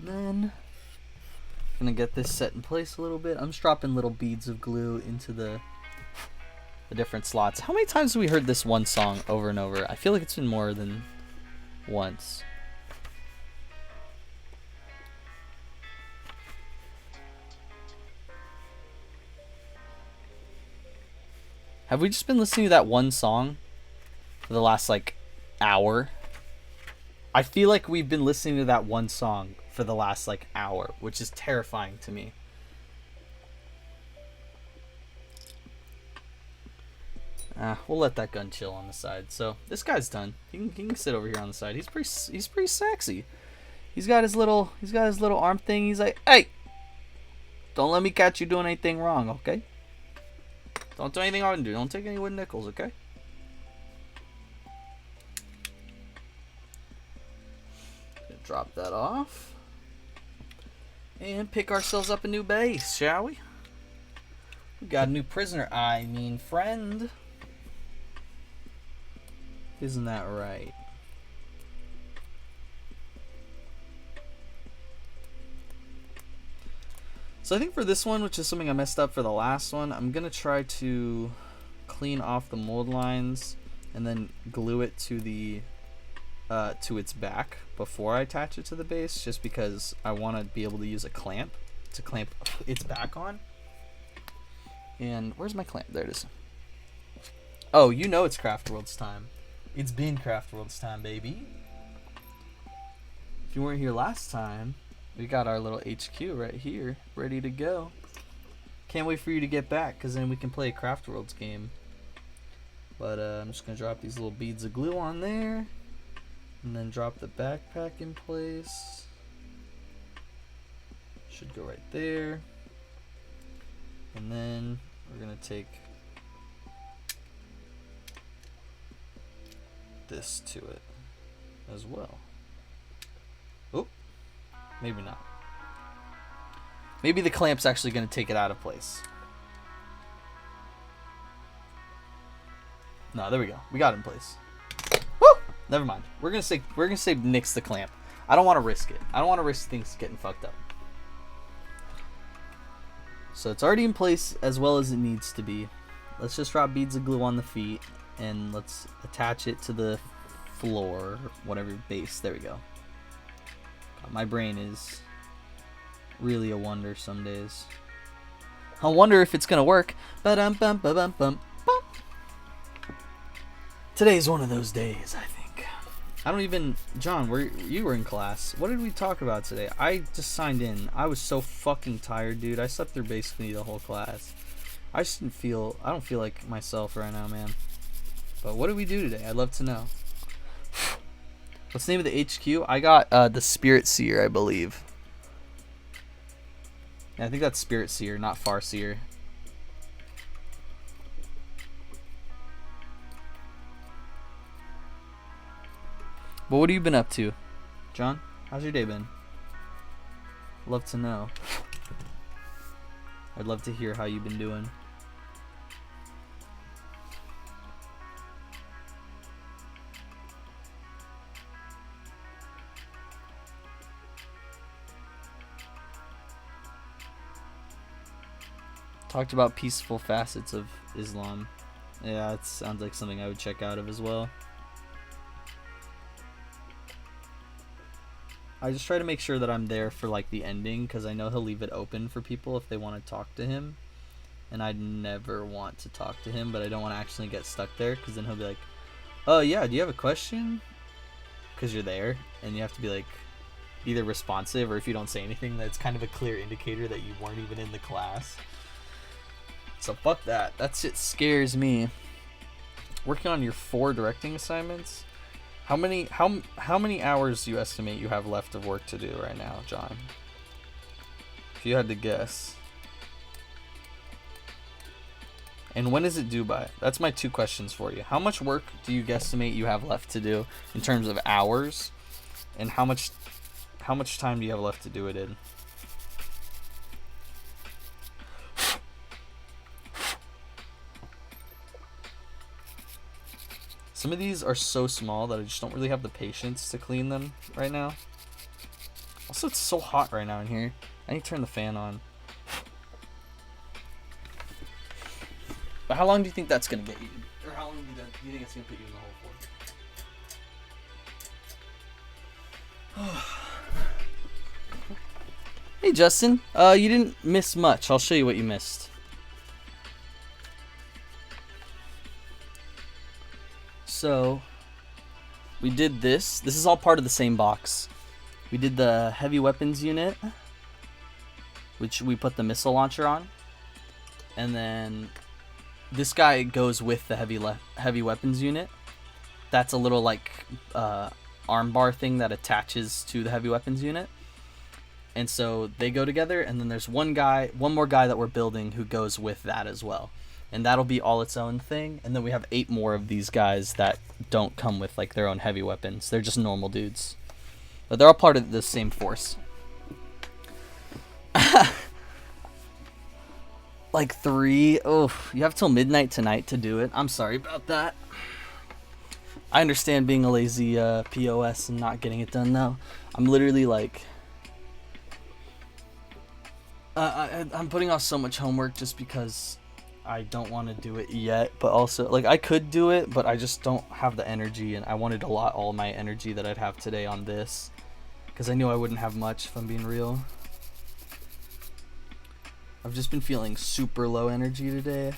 Then gonna get this set in place a little bit. I'm just dropping little beads of glue into the different slots. How many times have we heard this one song over and over? I feel like it's been more than once. Have we just been listening to that one song for the last like hour? I feel like we've been listening to that one song for the last like hour, which is terrifying to me. We'll let that gun chill on the side. So this guy's done. He can sit over here on the side. He's pretty sexy. He's got his little arm thing. He's like, hey, don't let me catch you doing anything wrong, okay? Don't do anything I wouldn't do. Don't take any wooden nickels, okay? Drop that off. And pick ourselves up a new base, shall we? We got a new prisoner. I mean, friend. Isn't that right? So I think for this one, which is something I messed up for the last one, I'm going to try to clean off the mold lines and then glue it to the to its back before I attach it to the base, just because I want to be able to use a clamp to clamp its back on. And where's my clamp? There it is. Oh, you know it's Craftworlds time. It's been Craftworlds time, baby. If you weren't here last time, we got our little HQ right here, ready to go. Can't wait for you to get back, because then we can play a Craftworlds game. But I'm just going to drop these little beads of glue on there. And then drop the backpack in place. Should go right there. And then we're going to take this to it as well. Oop. Maybe not. Maybe the clamp's actually going to take it out of place. No, there we go. We got it in place. Woo! Never mind. We're gonna say nix the clamp. I don't want to risk it. I don't want to risk things getting fucked up. So it's already in place as well as it needs to be. Let's just drop beads of glue on the feet and let's attach it to the floor, whatever base. There we go. God, my brain is really a wonder some days. I wonder if it's gonna work. Ba-dum-bum-ba-bum-bum. Today's one of those days, I think. I don't even... John, you were in class. What did we talk about today? I just signed in. I was so fucking tired, dude. I slept through basically the whole class. I just didn't feel... I don't feel like myself right now, man. But what did we do today? I'd love to know. What's the name of the HQ? I got the Spirit Seer, I believe. Yeah, I think that's Spirit Seer, not Farseer. But what have you been up to, John? How's your day been? Love to know. I'd love to hear how you've been doing. Talked about peaceful facets of Islam Yeah, it sounds like something I would check out of as well. I just try to make sure that I'm there for like the ending, because I know he'll leave it open for people if they want to talk to him. And I'd never want to talk to him, but I don't want to actually get stuck there, because then he'll be like, oh yeah, do you have a question? Because you're there, and you have to be like either responsive, or if you don't say anything, that's kind of a clear indicator that you weren't even in the class. So fuck that. That shit scares me. Working on your 4 directing assignments. How many hours do you estimate you have left of work to do right now, John? If you had to guess. And when is it due by? That's my 2 questions for you. How much work do you guesstimate you have left to do in terms of hours? And how much time do you have left to do it in? Some of these are so small that I just don't really have the patience to clean them right now. Also, it's so hot right now in here. I need to turn the fan on. But how long do you think that's going to get you? Or how long do you think it's going to put you in the hole for? Hey, Justin. You didn't miss much. I'll show you what you missed. So, we did this. This is all part of the same box. We did the heavy weapons unit, which we put the missile launcher on. And then this guy goes with the heavy weapons unit. That's a little like armbar thing that attaches to the heavy weapons unit. And so they go together, and then there's one more guy that we're building who goes with that as well. And that'll be all its own thing. And then we have 8 more of these guys that don't come with like their own heavy weapons. They're just normal dudes. But they're all part of the same force. Like 3. Oh, you have till midnight tonight to do it. I'm sorry about that. I understand being a lazy POS and not getting it done though. I'm literally like... I'm putting off so much homework just because I don't want to do it yet, but also, like, I could do it, but I just don't have the energy, and I wanted to allot all my energy that I'd have today on this, because I knew I wouldn't have much, if I'm being real. I've just been feeling super low energy today.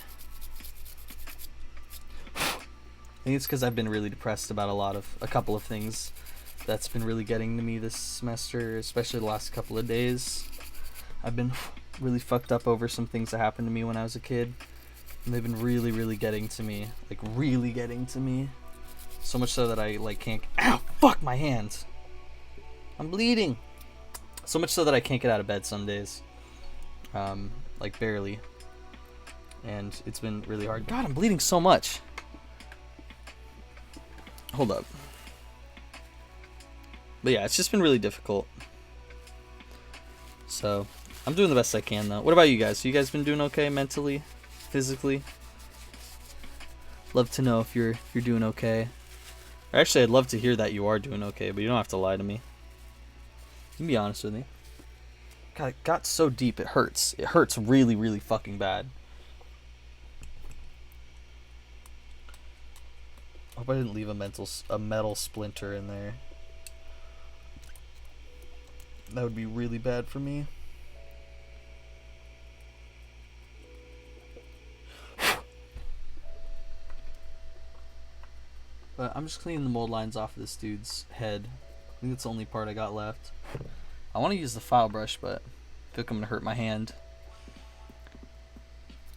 I think it's because I've been really depressed about a couple of things that's been really getting to me this semester, especially the last couple of days. I've been really fucked up over some things that happened to me when I was a kid. And they've been really, really getting to me. Like, really getting to me. So much so that I, like, can't... Ow! Fuck my hands! I'm bleeding! So much so that I can't get out of bed some days. Like, barely. And it's been really hard. God, I'm bleeding so much! Hold up. But yeah, it's just been really difficult. So, I'm doing the best I can, though. What about you guys? You guys been doing okay mentally? Physically? Love to know if you're doing okay. Actually, I'd love to hear that you are doing okay, but you don't have to lie to me. You can be honest with me. God, it got so deep, it hurts. It hurts really, really fucking bad. I hope I didn't leave a metal splinter in there. That would be really bad for me. But I'm just cleaning the mold lines off of this dude's head. I think that's the only part I got left. I want to use the file brush, but I feel like I'm going to hurt my hand.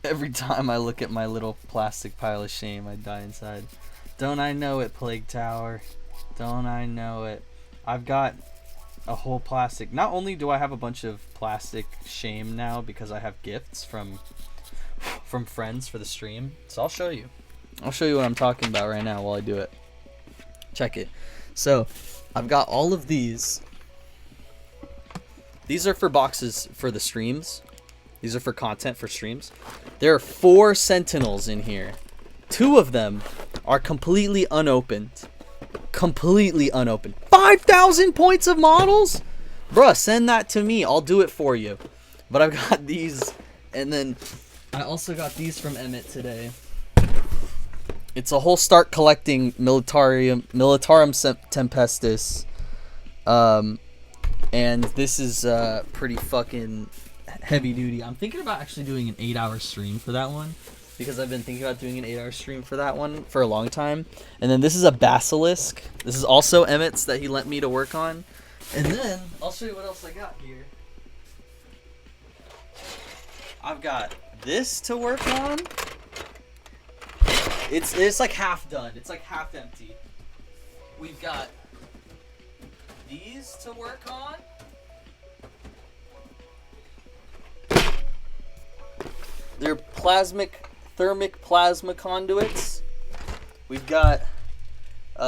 Every time I look at my little plastic pile of shame, I die inside. Don't I know it, Plague Tower? Don't I know it? I've got a whole plastic. Not only do I have a bunch of plastic shame now because I have gifts from friends for the stream. So I'll show you. I'll show you what I'm talking about right now while I do it. Check it. So, I've got all of these. These are for boxes for the streams. These are for content for streams. There are 4 sentinels in here. 2 of them are completely unopened. Completely unopened. 5,000 points of models? Bruh, send that to me. I'll do it for you. But I've got these. And then I also got these from Emmett today. It's a whole start collecting Militarum Tempestus. And this is pretty fucking heavy duty. I'm thinking about actually doing an 8-hour stream for that one, because I've been thinking about doing an 8-hour stream for that one for a long time. And then this is a Basilisk. This is also Emmett's that he lent me to work on. And then I'll show you what else I got here. I've got this to work on. It's like half done. It's like half empty. We've got these to work on. They're thermic plasma conduits. We've got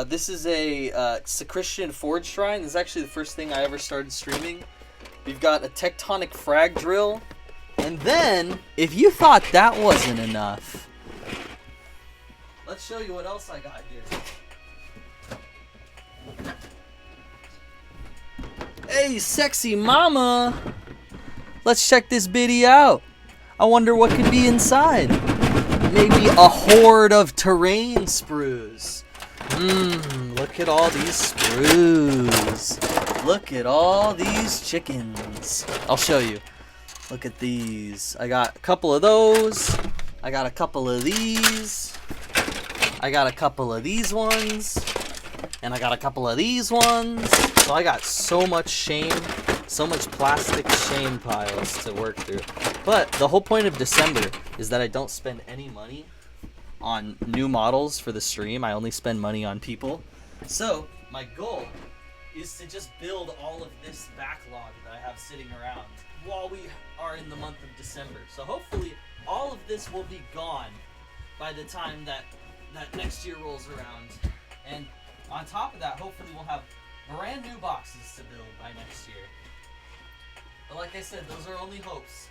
this is a Sacristian Forge Shrine. This is actually the first thing I ever started streaming. We've got a tectonic frag drill. And then, if you thought that wasn't enough, let's show you what else I got here. Hey, sexy mama! Let's check this bitty out. I wonder what could be inside. Maybe a horde of terrain sprues. Look at all these sprues. Look at all these chickens. I'll show you. Look at these. I got a couple of those. I got a couple of these. I got a couple of these ones. And I got a couple of these ones. So I got so much shame, so much plastic shame piles to work through. But the whole point of December is that I don't spend any money on new models for the stream. I only spend money on people. So my goal is to just build all of this backlog that I have sitting around while we are in the month of December. So hopefully all of this will be gone by the time that next year rolls around. And on top of that, hopefully we'll have brand new boxes to build by next year. But like I said, those are only hopes.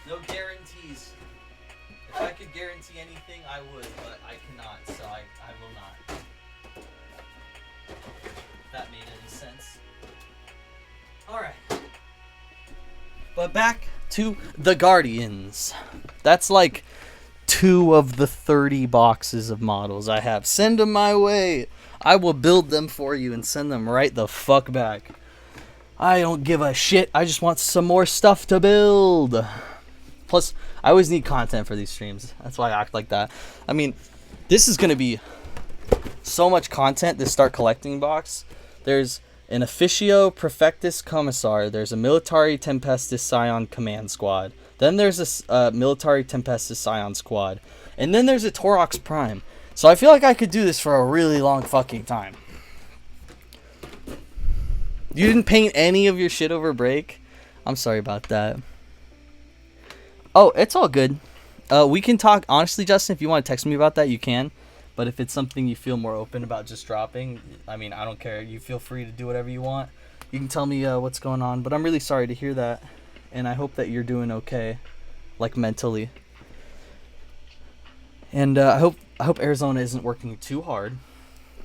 No guarantees. If I could guarantee anything, I would, but I cannot, so I will not. If that made any sense. Alright. But back to the Guardians. That's like 2 of the 30 boxes of models I have. Send them my way. I will build them for you and send them right the fuck back. I don't give a shit. I just want some more stuff to build. Plus, I always need content for these streams. That's why I act like that. I mean, this is going to be so much content, this start collecting box. There's an Officio Perfectus Commissar. There's a Military Tempestus Scion Command Squad. Then there's a Military Tempestus Scion Squad. And then there's a Torox Prime. So I feel like I could do this for a really long fucking time. You didn't paint any of your shit over break? I'm sorry about that. Oh, it's all good. We can talk. Honestly, Justin, if you want to text me about that, you can. But if it's something you feel more open about just dropping, I mean, I don't care. You feel free to do whatever you want. You can tell me what's going on. But I'm really sorry to hear that. And I hope that you're doing okay, like mentally. And I hope Arizona isn't working too hard,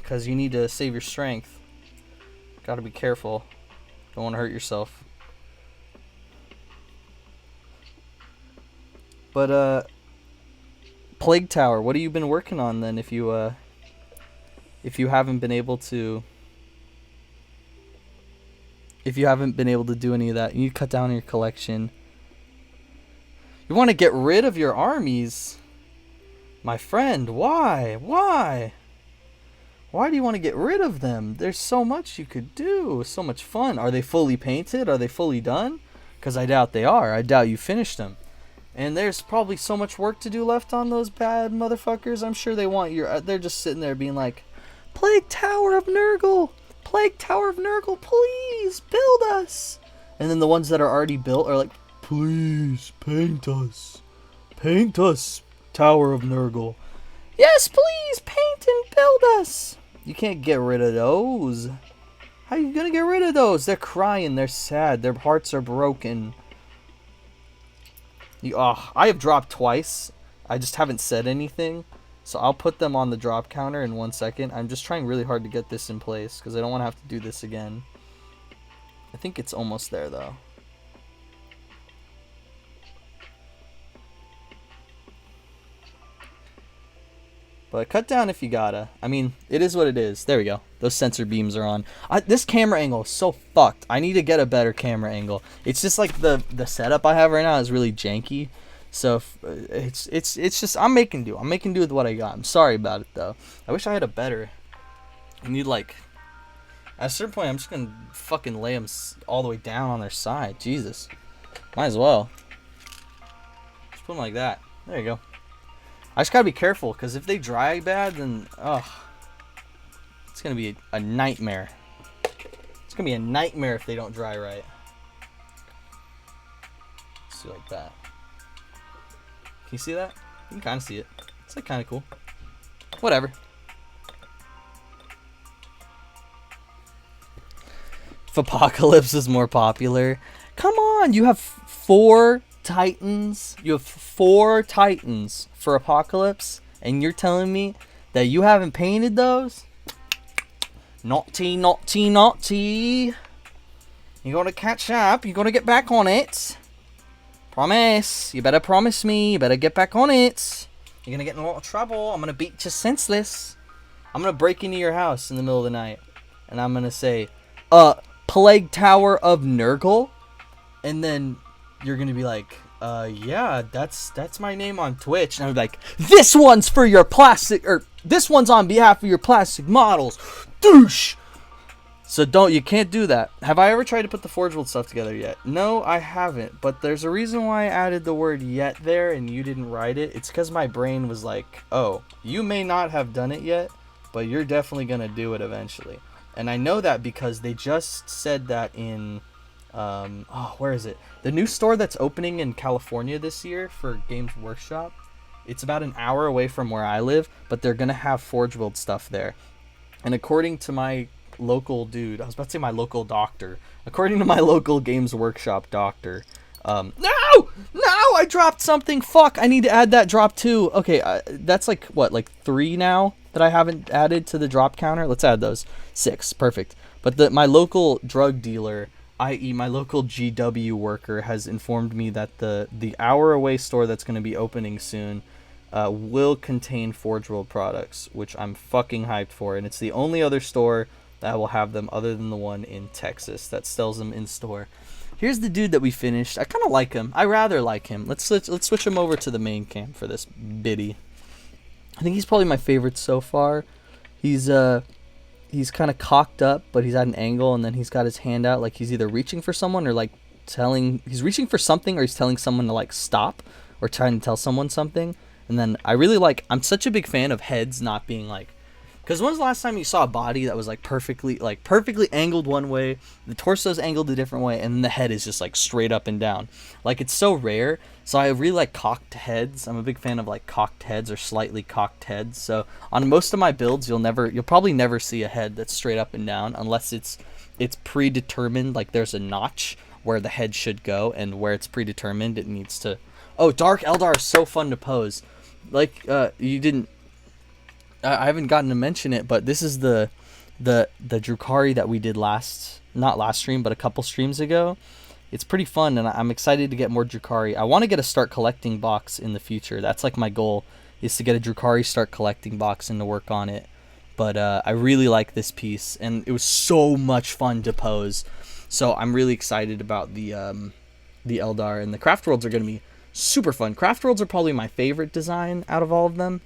because you need to save your strength. Got to be careful. Don't want to hurt yourself. But Plague Tower, what have you been working on then? If you haven't been able to do any of that, you cut down your collection. You want to get rid of your armies, my friend. Why? Why do you want to get rid of them? There's so much you could do. So much fun. Are they fully painted? Are they fully done? Because I doubt they are. I doubt you finished them. And there's probably so much work to do left on those bad motherfuckers. I'm sure they want your... They're just sitting there being like, Plague Tower of Nurgle! Plague Tower of Nurgle, please, build us! And then the ones that are already built are like, please, paint us. Paint us, Tower of Nurgle. Yes, please, paint and build us! You can't get rid of those. How are you gonna get rid of those? They're crying, they're sad, their hearts are broken. I have dropped twice. I just haven't said anything. So I'll put them on the drop counter in 1 second. I'm just trying really hard to get this in place because I don't want to have to do this again. I think it's almost there though. But cut down if you gotta. I mean, it is what it is. There we go. Those sensor beams are on. This camera angle is so fucked. I need to get a better camera angle. It's just like the setup I have right now is really janky. So it's just I'm making do. I'm making do with what I got. I'm sorry about it though. I wish I had a better. I need like at a certain point I'm just gonna fucking lay them all the way down on their side. Jesus, might as well. Just put them like that. There you go. I just gotta be careful because if they dry bad, then it's gonna be a nightmare. It's gonna be a nightmare if they don't dry right. Let's do like that. Can you see that? You can kind of see it. It's like kind of cool. Whatever. If Apocalypse is more popular, come on! You have 4 Titans. You have 4 Titans for Apocalypse, and you're telling me that you haven't painted those? Naughty, naughty, naughty. You're gonna catch up. You're gonna get back on it. Promise. You better promise me. You better get back on it. You're gonna get in a lot of trouble. I'm gonna beat you senseless. I'm gonna break into your house in the middle of the night, and I'm gonna say, Plague Tower of Nurgle, and then you're gonna be like, yeah, that's my name on Twitch, and I'm like, this one's for your plastic, or this one's on behalf of your plastic models, douche. So you can't do that. Have I ever tried to put the Forge World stuff together yet? No, I haven't, but there's a reason why I added the word yet there and you didn't write it. It's because my brain was like, oh, you may not have done it yet, but you're definitely gonna do it eventually. And I know that because they just said that in, where is it? The new store that's opening in California this year for Games Workshop. It's about an hour away from where I live, but they're gonna have Forge World stuff there. And according to my local dude, I was about to say my local doctor. According to my local Games Workshop doctor, no, I dropped something. Fuck, I need to add that drop too. Okay, that's like what, like 3 now that I haven't added to the drop counter. Let's add those. 6, perfect. But my local drug dealer, i.e. my local GW worker, has informed me that the hour away store that's going to be opening soon will contain Forge World products, which I'm fucking hyped for, and it's the only other store that will have them other than the one in Texas that sells them in store. Here's the dude that we finished. I kind of like him. I rather like him. Let's switch him over to the main cam for this biddy. I think he's probably my favorite so far. He's kind of cocked up, but he's at an angle, and then he's got his hand out like he's either reaching for someone or like he's reaching for something, or he's telling someone to like stop, or trying to tell someone something. And then I'm such a big fan of heads not being like, because when's the last time you saw a body that was like perfectly angled one way, the torso's angled a different way, and then the head is just like straight up and down? Like, it's so rare. So I really like cocked heads. I'm a big fan of like cocked heads or slightly cocked heads. So on most of my builds, you'll probably never see a head that's straight up and down unless it's predetermined. Like, there's a notch where the head should go, and where it's predetermined, it needs to. Oh, Dark Eldar is so fun to pose. Like, you didn't. I haven't gotten to mention it, but this is the Drukhari that we did not last stream, but a couple streams ago. It's pretty fun, and I'm excited to get more Drukhari. I want to get a start collecting box in the future. That's like my goal, is to get a Drukhari start collecting box and to work on it. But I really like this piece, and it was so much fun to pose. So I'm really excited about the Eldar, and the Craftworlds are going to be super fun. Craftworlds are probably my favorite design out of all of them.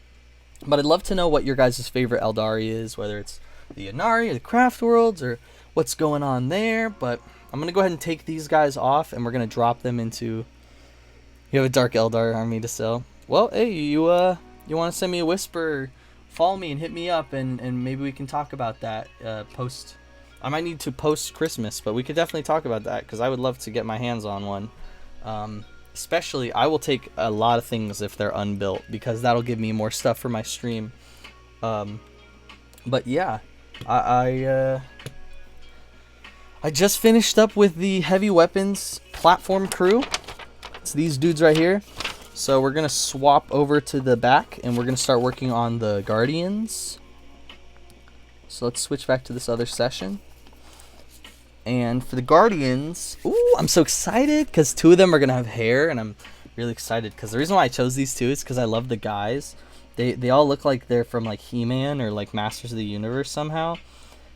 But I'd love to know what your guys' favorite Eldari is, whether it's the Inari or the Craftworlds or what's going on there. But I'm going to go ahead and take these guys off, and we're going to drop them into... You have a Dark Eldar army to sell. Well, hey, you want to send me a whisper, follow me and hit me up, and maybe we can talk about that post... I might need to post Christmas, but we could definitely talk about that, because I would love to get my hands on one. Especially, I will take a lot of things if they're unbuilt, because that'll give me more stuff for my stream. But yeah, I just finished up with the heavy weapons platform crew. It's these dudes right here. So we're gonna swap over to the back, and we're gonna start working on the Guardians. So let's switch back to this other session. And for the Guardians, ooh, I'm so excited because 2 of them are going to have hair, and I'm really excited because the reason why I chose these 2 is because I love the guys. They all look like they're from like He-Man or like Masters of the Universe somehow.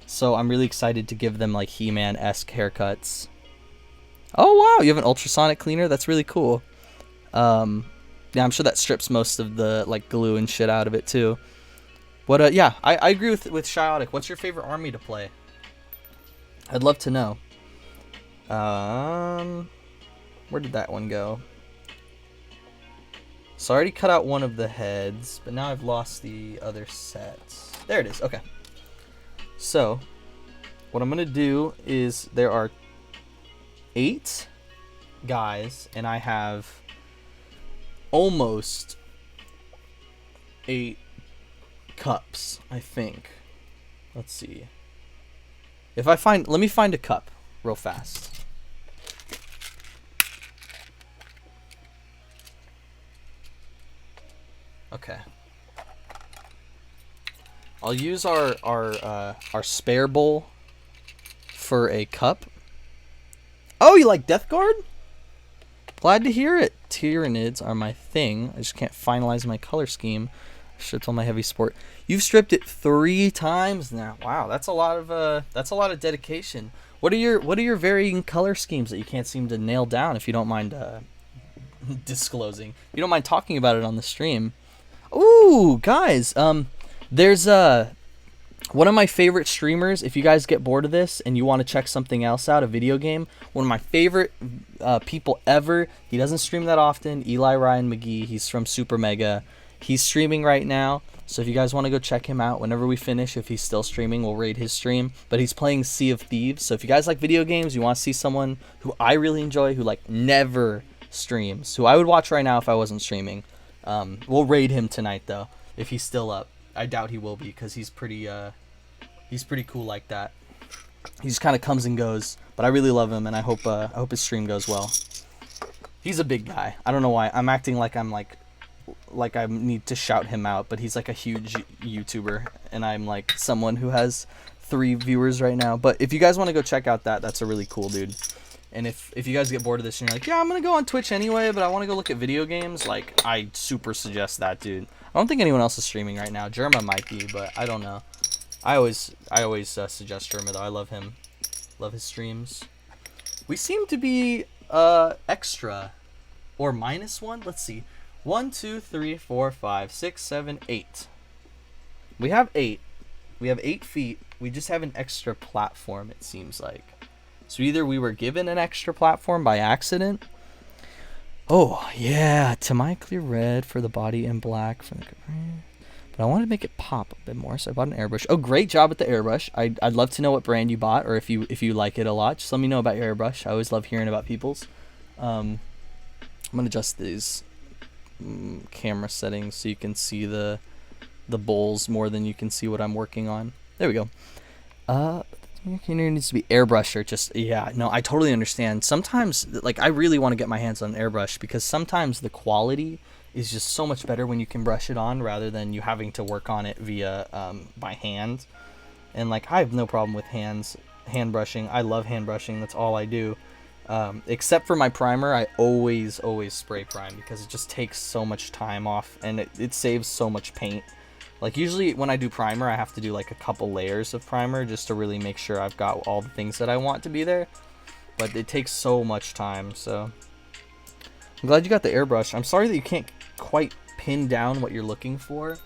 So I'm really excited to give them like He-Man-esque haircuts. Oh wow, you have an ultrasonic cleaner? That's really cool. Yeah, I'm sure that strips most of the like glue and shit out of it too. But yeah, I agree with Shiotic. What's your favorite army to play? I'd love to know. Where did that one go? So I already cut out one of the heads, but now I've lost the other sets. There it is. Okay. So what I'm gonna do is there are 8 guys, and I have almost 8 cups, I think. Let's see. Let me find a cup real fast. Okay. I'll use our spare bowl for a cup. Oh, you like Death Guard? Glad to hear it. Tyranids are my thing. I just can't finalize my color scheme. I should have told my heavy sport. You've stripped it 3 times now. Wow, that's a lot of dedication. What are your varying color schemes that you can't seem to nail down? If you don't mind disclosing, if you don't mind talking about it on the stream. Ooh, guys, there's one of my favorite streamers. If you guys get bored of this and you want to check something else out, a video game, one of my favorite people ever. He doesn't stream that often. Eli Ryan McGee. He's from Super Mega. He's streaming right now. So if you guys want to go check him out, whenever we finish, if he's still streaming, we'll raid his stream. But he's playing Sea of Thieves. So if you guys like video games, you want to see someone who I really enjoy, who like never streams, who I would watch right now if I wasn't streaming. We'll raid him tonight though, if he's still up. I doubt he will be, because he's pretty cool like that. He just kind of comes and goes, but I really love him, and I hope his stream goes well. He's a big guy. I don't know why I'm acting like I need to shout him out, but he's like a huge YouTuber, and I'm like someone who has 3 viewers right now. But if you guys want to go check out that's a really cool dude. And if you guys get bored of this and you're like, yeah, I'm gonna go on Twitch anyway, but I want to go look at video games, like, I super suggest that dude. I don't think anyone else is streaming right now. Jerma might be, but I don't know. I always suggest Jerma though. I love him. Love his streams. We seem to be extra or -1. Let's see. 1, 2, 3, 4, 5, 6, 7, 8. We have 8. We have 8 feet. We just have an extra platform, it seems like. So either we were given an extra platform by accident. Oh, yeah. Tamai clear red for the body and black for the... But I wanted to make it pop a bit more, so I bought an airbrush. Oh, great job with the airbrush. I'd love to know what brand you bought, or if you like it a lot. Just let me know about your airbrush. I always love hearing about people's. I'm going to adjust these camera settings so you can see the bowls more than you can see what I'm working on. There we go. It needs to be airbrush or just, yeah, no, I totally understand. Sometimes, like, I really want to get my hands on an airbrush, because sometimes the quality is just so much better when you can brush it on rather than you having to work on it via by hand. And like, I have no problem with hand brushing. I love hand brushing. That's all I do. Except for my primer, I always spray prime, because it just takes so much time off, and it saves so much paint. Like, usually when I do primer, I have to do like a couple layers of primer just to really make sure I've got all the things that I want to be there. But it takes so much time, so I'm glad you got the airbrush. I'm sorry that you can't quite pin down what you're looking for.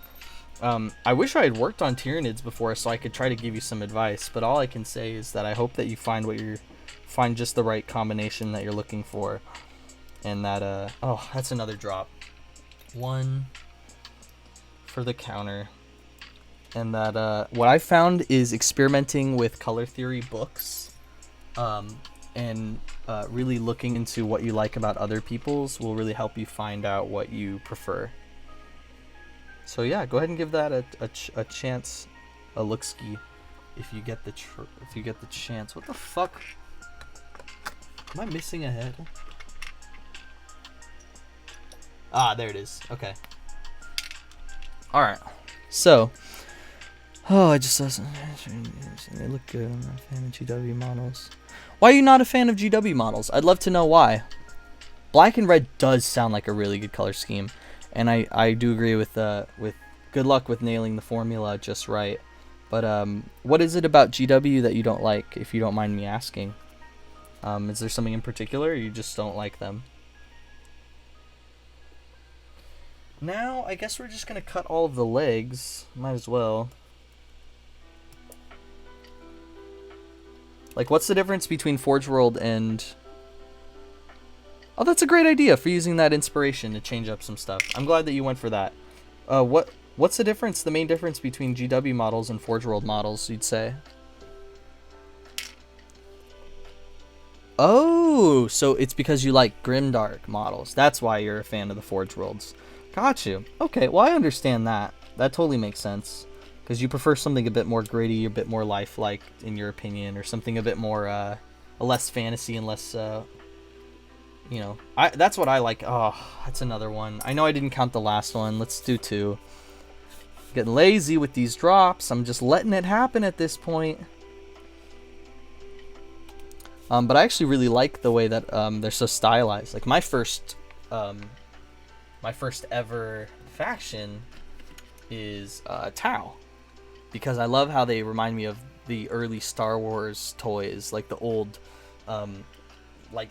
I wish I had worked on Tyranids before so I could try to give you some advice, but all I can say is that I hope that you find just the right combination that you're looking for. And that, oh, that's another drop. 1 for the counter. And that, what I found is experimenting with color theory books, and really looking into what you like about other people's will really help you find out what you prefer. So yeah, go ahead and give that a chance, a look-ski, if you get the chance. What the fuck? Am I missing a head? Ah, there it is. Okay. Alright. So, oh, I just saw some. They look good. I'm not a fan of GW models. Why are you not a fan of GW models? I'd love to know why. Black and red does sound like a really good color scheme, and I do agree with good luck with nailing the formula just right. But what is it about GW that you don't like, if you don't mind me asking? Is there something in particular, or you just don't like them? Now, I guess we're just going to cut all of the legs. Might as well. Like, what's the difference between Forge World and... Oh, that's a great idea for using that inspiration to change up some stuff. I'm glad that you went for that. What's the difference, the main difference between GW models and Forge World models, you'd say? Oh, so it's because you like grimdark models. That's why you're a fan of the Forge Worlds. Got you. Okay, well, I understand that. That totally makes sense. Because you prefer something a bit more gritty, a bit more lifelike, in your opinion, or something a bit more, less fantasy and less, you know. That's what I like. Oh, that's another one. I know I didn't count the last one. Let's do 2. Getting lazy with these drops. I'm just letting it happen at this point. But I actually really like the way that they're so stylized. Like my first ever faction is Tau, because I love how they remind me of the early Star Wars toys, like the old, like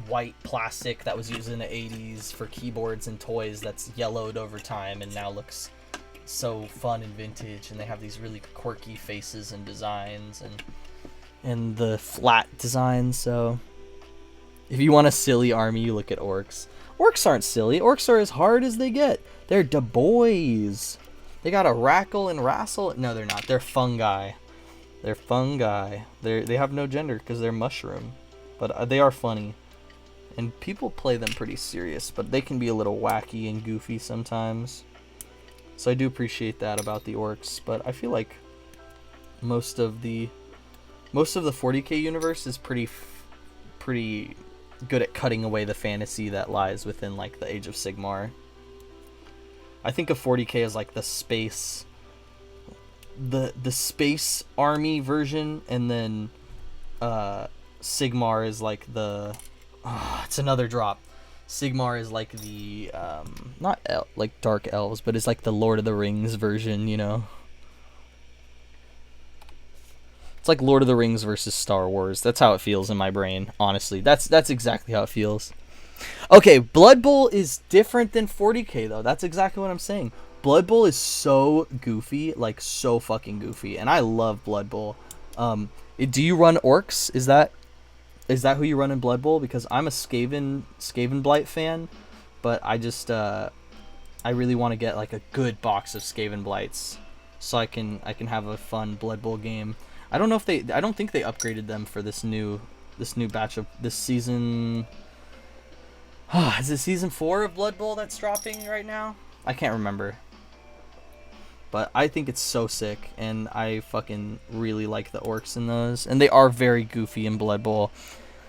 white plastic that was used in the 80s for keyboards and toys that's yellowed over time and now looks so fun and vintage, and they have these really quirky faces and designs and the flat designs. So if you want a silly army, you look at orcs. Orcs aren't silly. Orcs are as hard as they get. They're da boys. They got a rackle and wrestle. No, they're not. They're fungi. They're fungi. They have no gender because they're mushroom, but they are funny, and people play them pretty serious. But they can be a little wacky and goofy sometimes. So I do appreciate that about the orcs. But I feel like most of the 40k universe is pretty good at cutting away the fantasy that lies within like the Age of Sigmar. I think of 40k as like the space army version, and then Sigmar is like the it's another drop. Sigmar is like the not like dark elves, but it's like the Lord of the Rings version, you know. It's like Lord of the Rings versus Star Wars. That's how it feels in my brain, honestly. That's exactly how it feels. Okay, Blood Bowl is different than 40k, though. That's exactly what I'm saying. Blood Bowl is so goofy, like so fucking goofy, and I love Blood Bowl. Do you run orcs? Is that who you run in Blood Bowl? Because I'm a Skaven Blight fan, but I just I really want to get like a good box of Skaven Blights so I can have a fun Blood Bowl game. I don't think they upgraded them for this new batch of this season. Is it season 4 of Blood Bowl that's dropping right now? I can't remember. But I think it's so sick, and I fucking really like the orcs in those, and they are very goofy in Blood Bowl.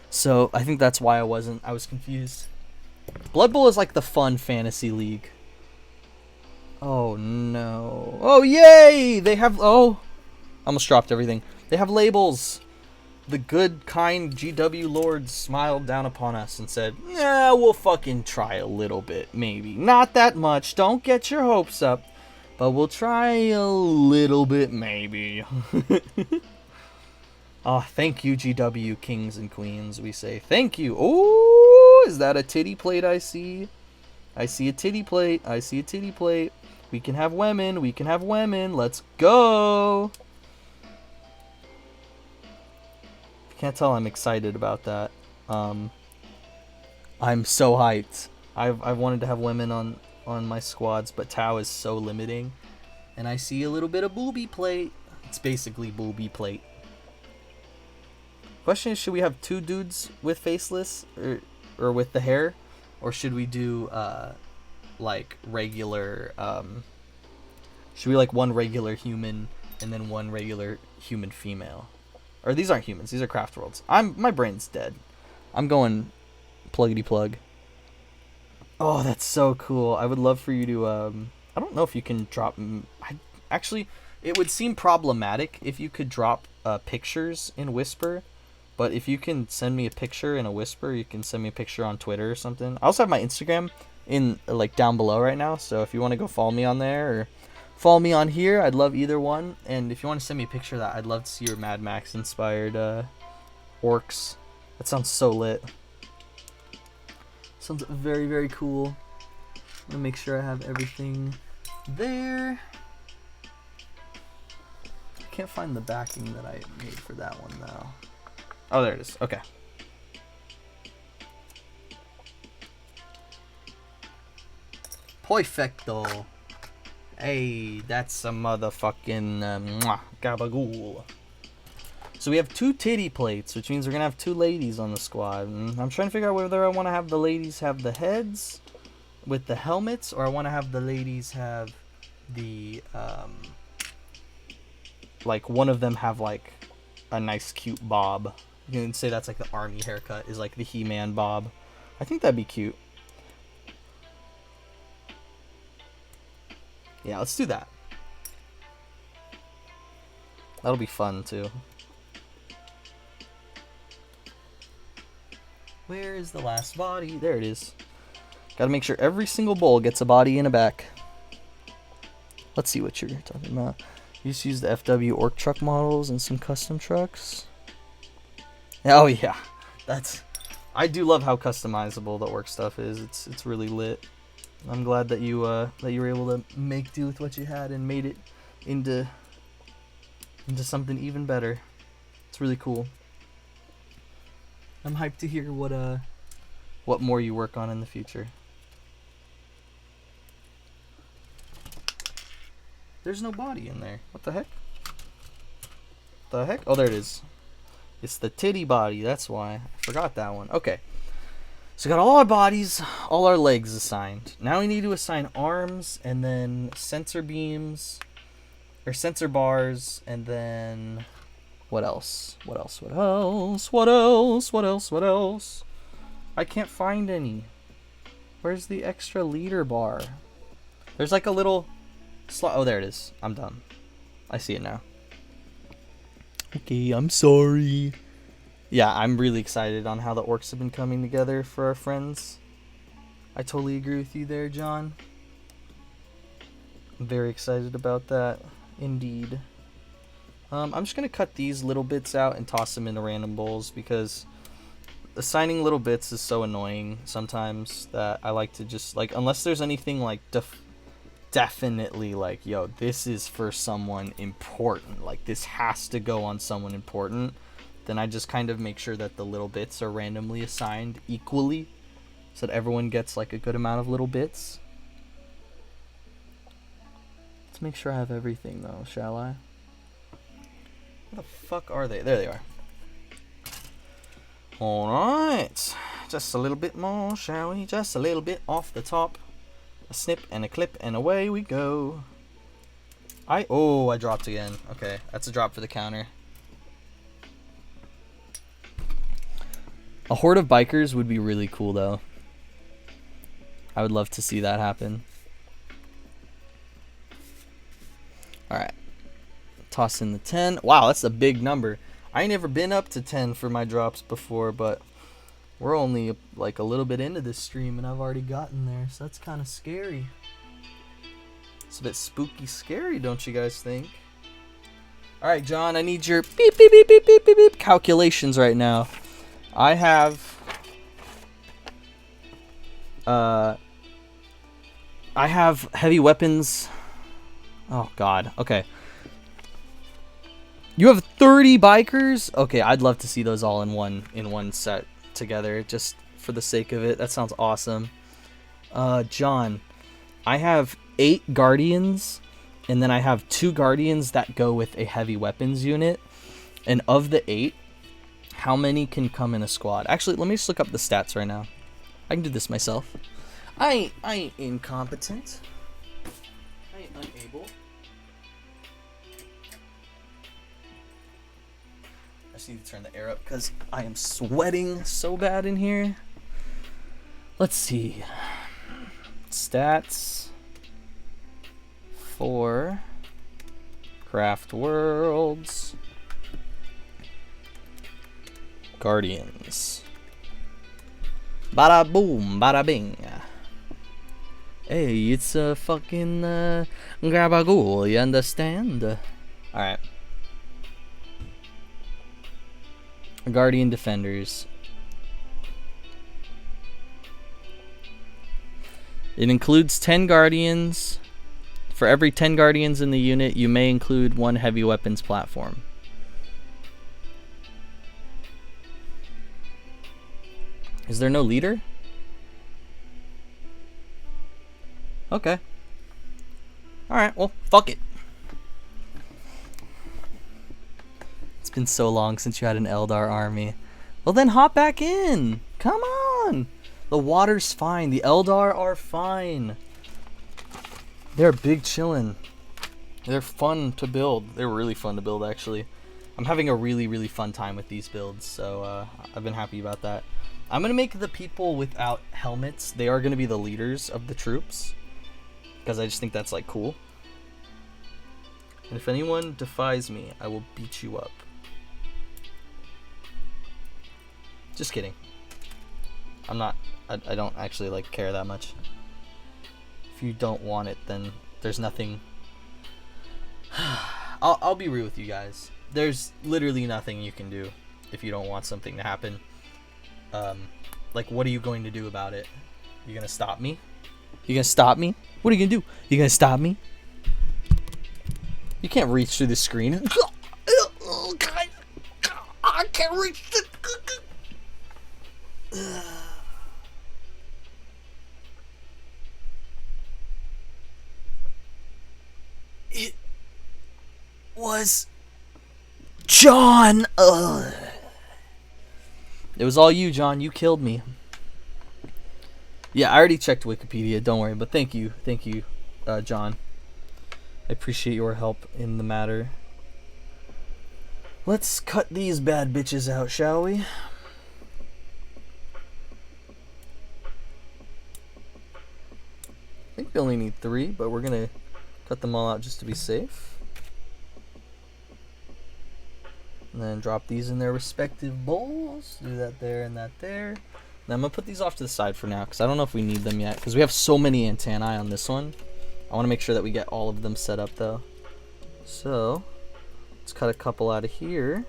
So I think that's why I was confused. Blood Bowl is like the fun fantasy league. Oh no. Oh yay! They have almost dropped everything. They have labels. The good, kind GW lords smiled down upon us and said, "Yeah, we'll fucking try a little bit, maybe. Not that much. Don't get your hopes up. But we'll try a little bit, maybe." Oh, thank you, GW kings and queens. We say thank you. Oh, is that a titty plate I see? I see a titty plate. I see a titty plate. We can have women. We can have women. Let's go. Can't tell I'm excited about that. I'm so hyped. I've wanted to have women on my squads, but Tau is so limiting. And I see a little bit of booby plate. It's basically booby plate. Question is, should we have 2 dudes with faceless or with the hair, or should we do like regular should we like one regular human and then one regular human female? Or these aren't humans, these are Craftworlds. My brain's dead. I'm going pluggity plug. Oh, that's so cool. I would love for you to I don't know if you can drop actually it would seem problematic if you could drop pictures in Whisper, but if you can send me a picture in a Whisper, you can send me a picture on Twitter or something. I also have my Instagram in like down below right now, so if you want to go follow me on there, or follow me on here. I'd love either one. And if you want to send me a picture of that, I'd love to see your Mad Max inspired orcs. That sounds so lit. Sounds very, very cool. I'm gonna make sure I have everything there. I can't find the backing that I made for that one though. Oh, there it is. Okay. Perfecto. Hey, that's a motherfucking gabagool. So we have 2 titty plates, which means we're gonna have 2 ladies on the squad. And I'm trying to figure out whether I want to have the ladies have the heads with the helmets, or I want to have the ladies have the like one of them have like a nice cute bob. You can say that's like the army haircut is like the He-Man bob. I think that'd be cute. Yeah, let's do that. That'll be fun too. Where is the last body? There it is. Gotta make sure every single bowl gets a body and a back. Let's see what you're talking about. You just use the FW orc truck models and some custom trucks. Oh yeah, I do love how customizable the orc stuff is. It's really lit. I'm glad that you were able to make do with what you had and made it into something even better. It's really cool. I'm hyped to hear what more you work on in the future. There's no body in there. What the heck? The heck? Oh, there it is. It's the titty body. That's why. I forgot that one. Okay. So we got all our bodies, all our legs assigned. Now we need to assign arms and then sensor beams, or sensor bars, and then what else? What else? What else? What else? What else? What else? I can't find any. Where's the extra leader bar? There's like a little slot. Oh, there it is. I'm done. I see it now. Okay, I'm sorry. Yeah, I'm really excited on how the orcs have been coming together for our friends. I totally agree with you there, John. I'm very excited about that, indeed. I'm just going to cut these little bits out and toss them into random bowls because assigning little bits is so annoying sometimes that I like to just, like, unless there's anything, like, definitely, like, yo, this is for someone important, like, this has to go on someone important, then I just kind of make sure that the little bits are randomly assigned equally so that everyone gets like a good amount of little bits. Let's make sure I have everything though, shall I? Where the fuck are they? There they are. Alright. Just a little bit more, shall we? Just a little bit off the top. A snip and a clip and away we go. I dropped again. Okay, that's a drop for the counter. A horde of bikers would be really cool, though. I would love to see that happen. Alright. Toss in the 10. Wow, that's a big number. I ain't never been up to 10 for my drops before, but we're only like a little bit into this stream, and I've already gotten there, so that's kind of scary. It's a bit spooky scary, don't you guys think? Alright, John, I need your beep, beep, beep, beep, beep, beep, beep calculations right now. I have heavy weapons. Oh god. Okay. You have 30 bikers? Okay, I'd love to see those all in one set together just for the sake of it. That sounds awesome. John, I have 8 guardians, and then I have 2 guardians that go with a heavy weapons unit. And of the 8, how many can come in a squad? Actually, let me just look up the stats right now. I can do this myself. I ain't incompetent. I ain't unable. I just need to turn the air up because I am sweating so bad in here. Let's see. Stats for Craftworlds. Guardians. Bada boom, bada bing. Hey, it's a fucking gabagool, you understand? Alright. Guardian Defenders. It includes 10 Guardians. For every 10 Guardians in the unit, you may include 1 heavy weapons platform. Is there no leader? Okay. Alright, well, fuck it. It's been so long since you had an Eldar army. Well then hop back in! Come on! The water's fine. The Eldar are fine. They're big chillin'. They're fun to build. They're really fun to build, actually. I'm having a really, really fun time with these builds, so I've been happy about that. I'm going to make the people without helmets, they are going to be the leaders of the troops, because I just think that's, like, cool. And if anyone defies me, I will beat you up. Just kidding. I'm not, I don't actually, like, care that much. If you don't want it, then there's nothing. I'll be real with you guys. There's literally nothing you can do if you don't want something to happen. Like, what are you going to do about it? You gonna stop me? You gonna stop me? What are you gonna do? You gonna stop me? You can't reach through the screen. I can't reach the... It was John. It was all you, John. You killed me. Yeah, I already checked Wikipedia. Don't worry. But thank you, John. I appreciate your help in the matter. Let's cut these bad bitches out, shall we? I think we only need 3, but we're gonna cut them all out just to be safe. And then drop these in their respective bowls. Do that there and that there. Then I'm going to put these off to the side for now, because I don't know if we need them yet. Because we have so many antennae on this one. I want to make sure that we get all of them set up, though. So, let's cut a couple out of here.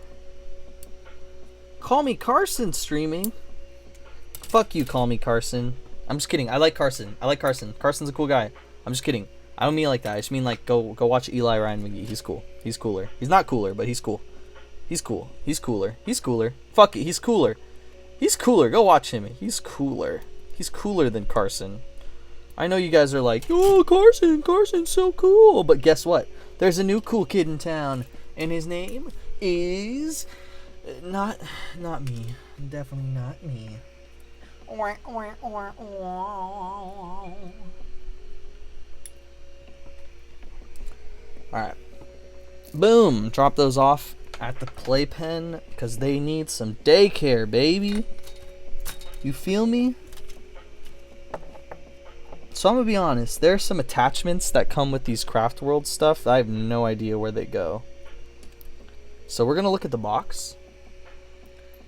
Call Me Carson streaming. Fuck you, Call Me Carson. I'm just kidding. I like Carson. Carson's a cool guy. I'm just kidding. I don't mean it like that. I just mean, like, go watch Eli Ryan McGee. He's cool. He's cooler. He's not cooler, but he's cool. He's cool. He's cooler. He's cooler. Fuck it. He's cooler. He's cooler. Go watch him. He's cooler. He's cooler than Carson. I know you guys are like, oh, Carson's so cool. But guess what? There's a new cool kid in town, and his name is not me. Definitely not me. Alright. Boom. Drop those off at the playpen, because they need some daycare, baby. You feel me? So I'm going to be honest. There are some attachments that come with these Craftworlds stuff. I have no idea where they go. So we're going to look at the box.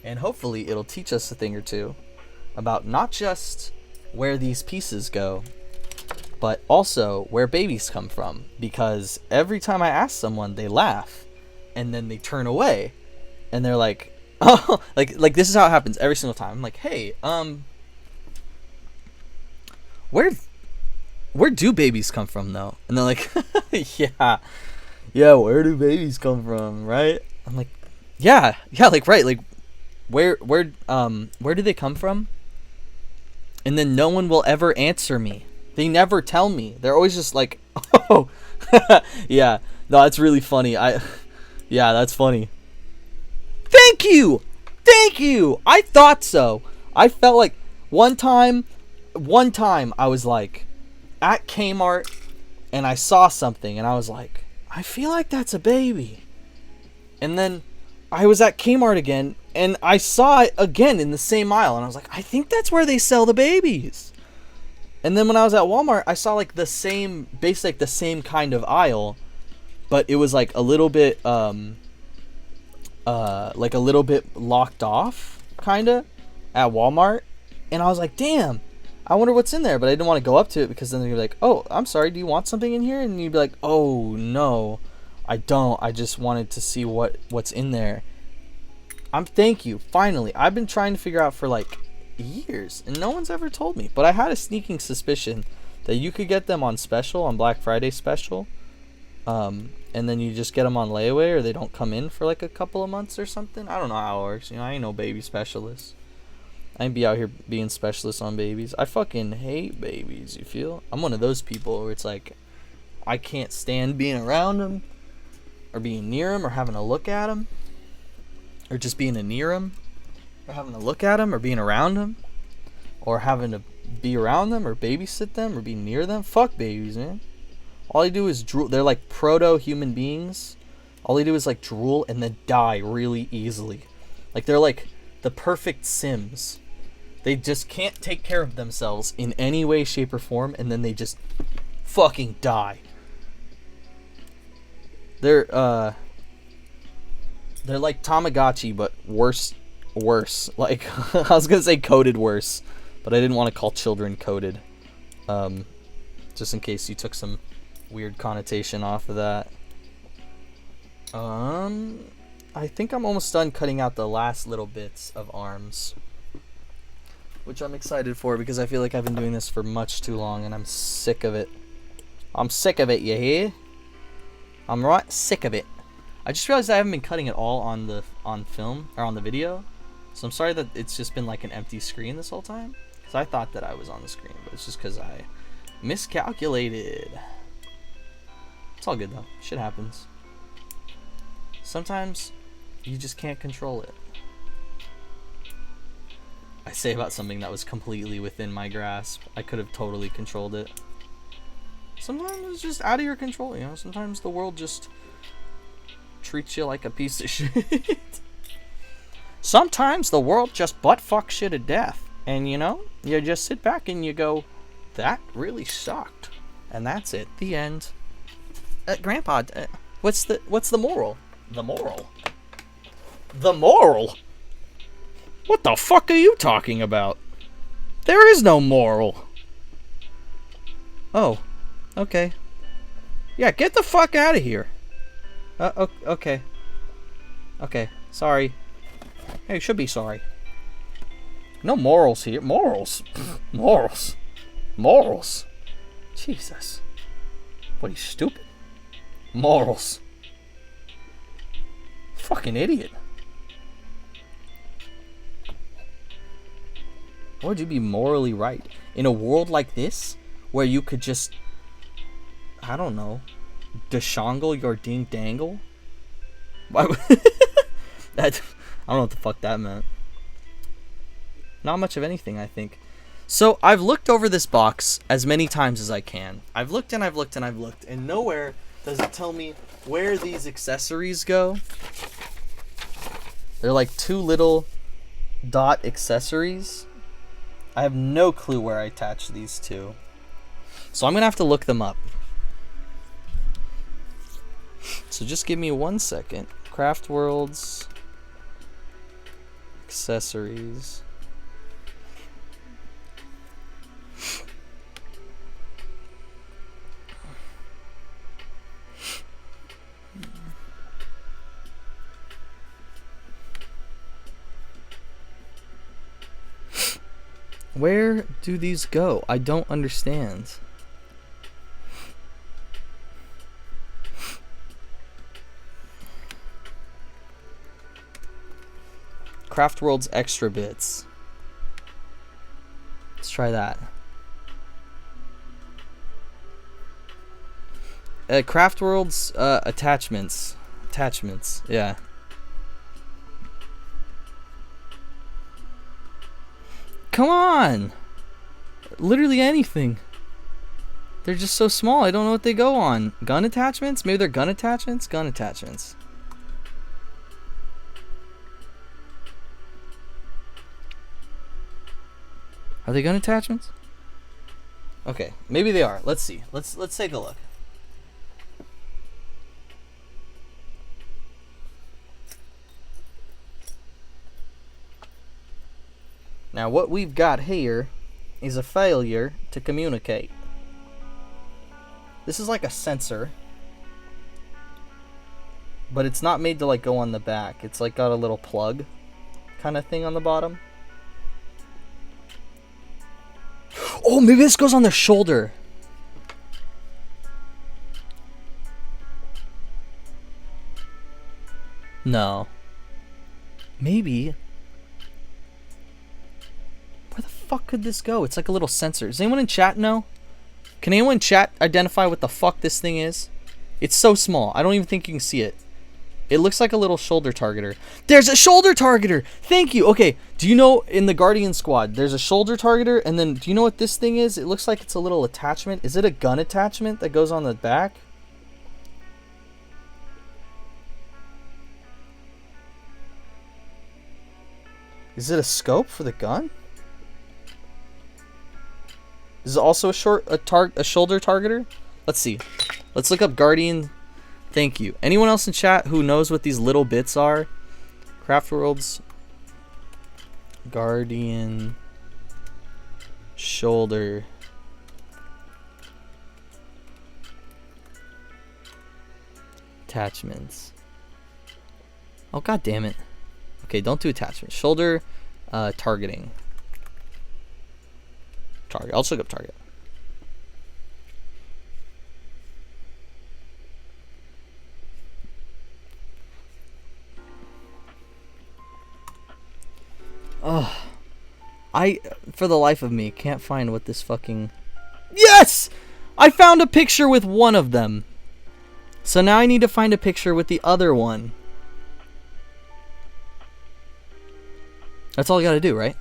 And hopefully it'll teach us a thing or two about not just where these pieces go, but also where babies come from. Because every time I ask someone, they laugh. And then they turn away. And they're like, oh, like this is how it happens every single time. I'm like, hey, where do babies come from, though? And they're like, yeah, where do babies come from, right? I'm like, yeah, like, right, like, where do they come from? And then no one will ever answer me. They never tell me. They're always just like, oh, yeah, no, that's really funny. Yeah, that's funny. Thank you! I thought so. I felt like one time I was like at Kmart and I saw something and I was like, I feel like that's a baby. And then I was at Kmart again and I saw it again in the same aisle and I was like, I think that's where they sell the babies. And then when I was at Walmart, I saw like the same kind of aisle, but it was like a little bit locked off kinda at Walmart. And I was like, damn, I wonder what's in there, but I didn't want to go up to it because then they'd be like, oh, I'm sorry, do you want something in here? And you'd be like, oh, no, I don't. I just wanted to see what's in there. Thank you, finally. I've been trying to figure out for like years, and no one's ever told me. But I had a sneaking suspicion that you could get them on special, on Black Friday special. And then you just get them on layaway, or they don't come in for like a couple of months or something. I don't know how it works. You know, I ain't no baby specialist. I ain't be out here being specialist on babies. I fucking hate babies, you feel? I'm one of those people where it's like, I can't stand being around them, or being near them, or having to look at them, or just being near them, or having to look at them, or being around them, or having to be around them, or babysit them, or be near them. Fuck babies, man. All they do is drool. They're like proto-human beings. All they do is like drool and then die really easily. Like they're like the perfect Sims. They just can't take care of themselves in any way, shape, or form, and then they just fucking die. They're like Tamagotchi, but worse. Like I was gonna say coded worse, but I didn't want to call children coded. Just in case you took some weird connotation off of that. I think I'm almost done cutting out the last little bits of arms, which I'm excited for because I feel like I've been doing this for much too long and I'm sick of it. I'm sick of it, you hear? I'm right sick of it. I just realized I haven't been cutting it all on film or on the video, so I'm sorry that it's just been like an empty screen this whole time. Because I thought that I was on the screen, but it's just because I miscalculated. It's all good though. Shit happens. Sometimes you just can't control it. I say about something that was completely within my grasp. I could have totally controlled it. Sometimes it's just out of your control, you know? Sometimes the world just treats you like a piece of shit. Sometimes the world just butt fucks you to death. And you know, you just sit back and you go, that really sucked. And that's it. The end. Grandpa, what's the moral? The moral? The moral? What the fuck are you talking about? There is no moral. Oh, okay. Yeah, get the fuck out of here. Okay. Okay, sorry. Hey, you should be sorry. No morals here. Morals? Morals? Morals? Jesus. What, are you stupid? Morals. Fucking idiot. Why would you be morally right? In a world like this, where you could just, I don't know, deshangle your ding dangle? Why would that, I don't know what the fuck that meant. Not much of anything, I think. So, I've looked over this box as many times as I can. I've looked and I've looked and I've looked, and nowhere does it tell me where these accessories go. They're like two little dot accessories. I have no clue where I attach these to. So I'm going to have to look them up. So just give me 1 second. Craftworlds accessories. Where do these go? I don't understand. Craftworlds extra bits. Let's try that. Craftworlds attachments. Attachments, yeah. Come on! Literally anything. They're just so small, I don't know what they go on. Gun attachments? Maybe they're gun attachments? Gun attachments. Are they gun attachments? Okay, maybe they are. Let's see. Let's take a look. Now what we've got here is a failure to communicate. This is like a sensor, but it's not made to like go on the back. It's like got a little plug kind of thing on the bottom. Oh, maybe this goes on the shoulder. No. Maybe. Where the fuck could this go? It's like a little sensor. Does anyone in chat know? Can anyone in chat identify what the fuck this thing is? It's so small. I don't even think you can see it. It looks like a little shoulder targeter. There's a shoulder targeter! Thank you! Okay, do you know in the Guardian Squad, there's a shoulder targeter, and then do you know what this thing is? It looks like it's a little attachment. Is it a gun attachment that goes on the back? Is it a scope for the gun? Is it also a shoulder targeter? Let's see. Let's look up Guardian. Thank you. Anyone else in chat who knows what these little bits are? Craftworlds Guardian shoulder attachments. Oh, god damn it. Okay, don't do attachment. Shoulder targeting. Target. I'll just look up target. Oh, for the life of me, can't find what this fucking... Yes! I found a picture with one of them. So now I need to find a picture with the other one. That's all I gotta do, right?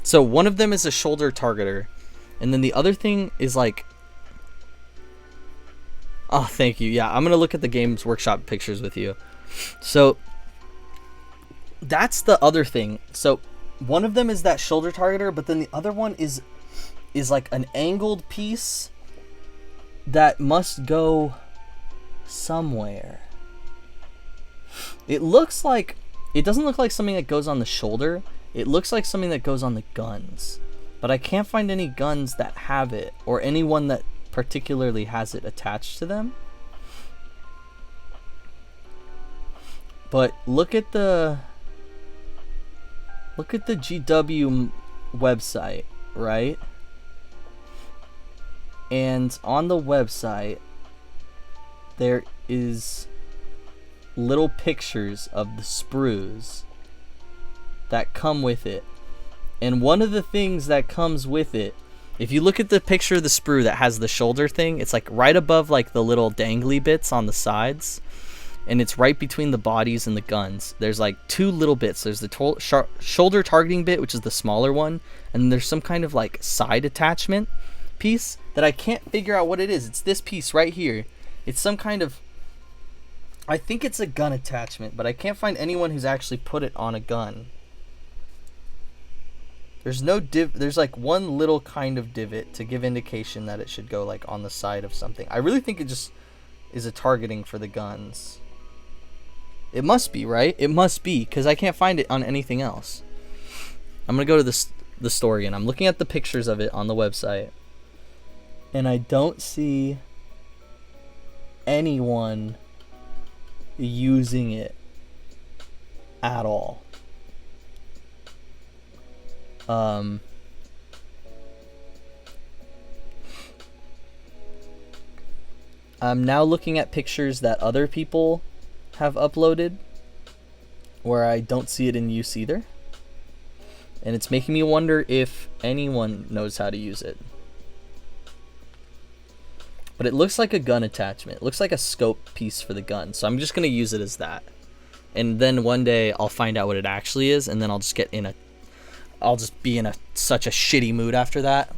So one of them is a shoulder targeter. And then the other thing is like... Oh, thank you. Yeah, I'm gonna look at the Games Workshop pictures with you. So... that's the other thing. So one of them is that shoulder targeter, but then the other one is like an angled piece that must go somewhere. It looks like, it doesn't look like something that goes on the shoulder. It looks like something that goes on the guns, but I can't find any guns that have it, or anyone that particularly has it attached to them. But look at the GW website, right? And on the website there is little pictures of the sprues that come with it. And one of the things that comes with it, if you look at the picture of the sprue that has the shoulder thing, it's like right above like the little dangly bits on the sides. And it's right between the bodies and the guns. There's like two little bits. There's the shoulder targeting bit, which is the smaller one, and there's some kind of like side attachment piece that I can't figure out what it is. It's this piece right here. It's some kind of, I think it's a gun attachment, but I can't find anyone who's actually put it on a gun. There's no there's like one little kind of divot to give indication that it should go like on the side of something. I really think it just is a targeting for the guns. It must be, right? It must be, because I can't find it on anything else. I'm going to go to the story, and I'm looking at the pictures of it on the website. And I don't see anyone using it at all. I'm now looking at pictures that other people have uploaded where I don't see it in use either, and it's making me wonder if anyone knows how to use it. But it looks like a gun attachment. It looks like a scope piece for the gun, so I'm just gonna use it as that, and then one day I'll find out what it actually is, and then I'll just be in such a shitty mood after that.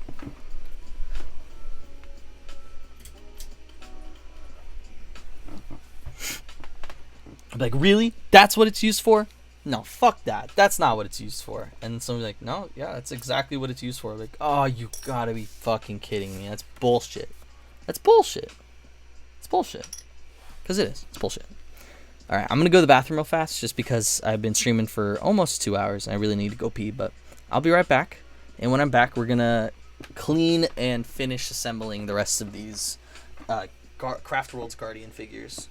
I'm like, really? That's what it's used for? No, fuck that. That's not what it's used for. And somebody's like, no, yeah, that's exactly what it's used for. I'm like, oh, you gotta be fucking kidding me. That's bullshit. That's bullshit. It's bullshit. Because it is. It's bullshit. Alright, I'm gonna go to the bathroom real fast just because I've been streaming for almost 2 hours and I really need to go pee, but I'll be right back. And when I'm back, we're gonna clean and finish assembling the rest of these Craftworlds Guardian figures.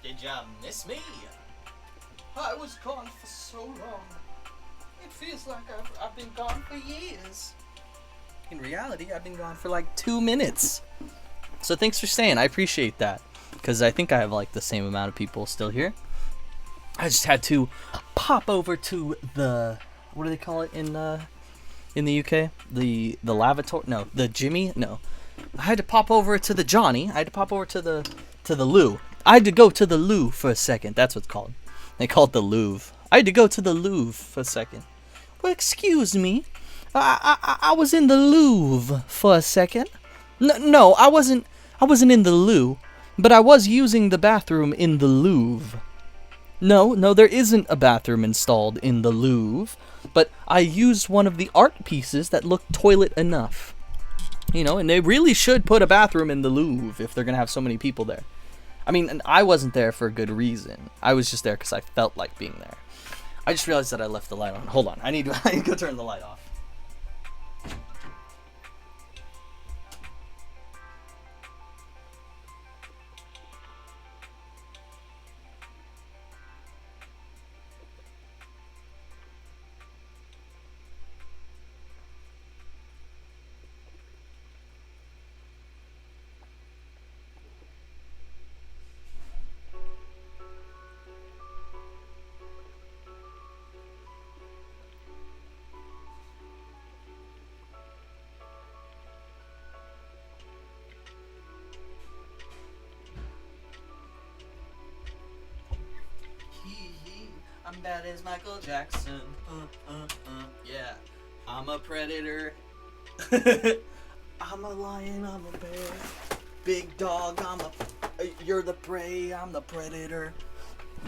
Did ya miss me? I was gone for so long. It feels like I've been gone for years. In reality, I've been gone for like 2 minutes. So thanks for staying. I appreciate that. Because I think I have like the same amount of people still here. I just had to pop over to the... What do they call it in the UK? The lavatory? No, the Jimmy? No. I had to pop over to the Johnny. I had to pop over to the loo. I had to go to the loo for a second. That's what it's called. They call it the Louvre. I had to go to the Louvre for a second. Well, excuse me. I was in the Louvre for a second. No, I wasn't in the loo, but I was using the bathroom in the Louvre. No, there isn't a bathroom installed in the Louvre, but I used one of the art pieces that looked toilet enough. You know, and they really should put a bathroom in the Louvre if they're going to have so many people there. I mean, I wasn't there for a good reason. I was just there because I felt like being there. I just realized that I left the light on. Hold on. I need to go turn the light off. I'm bad as Michael Jackson. Yeah. I'm a predator. I'm a lion, I'm a bear. Big dog, you're the prey, I'm the predator.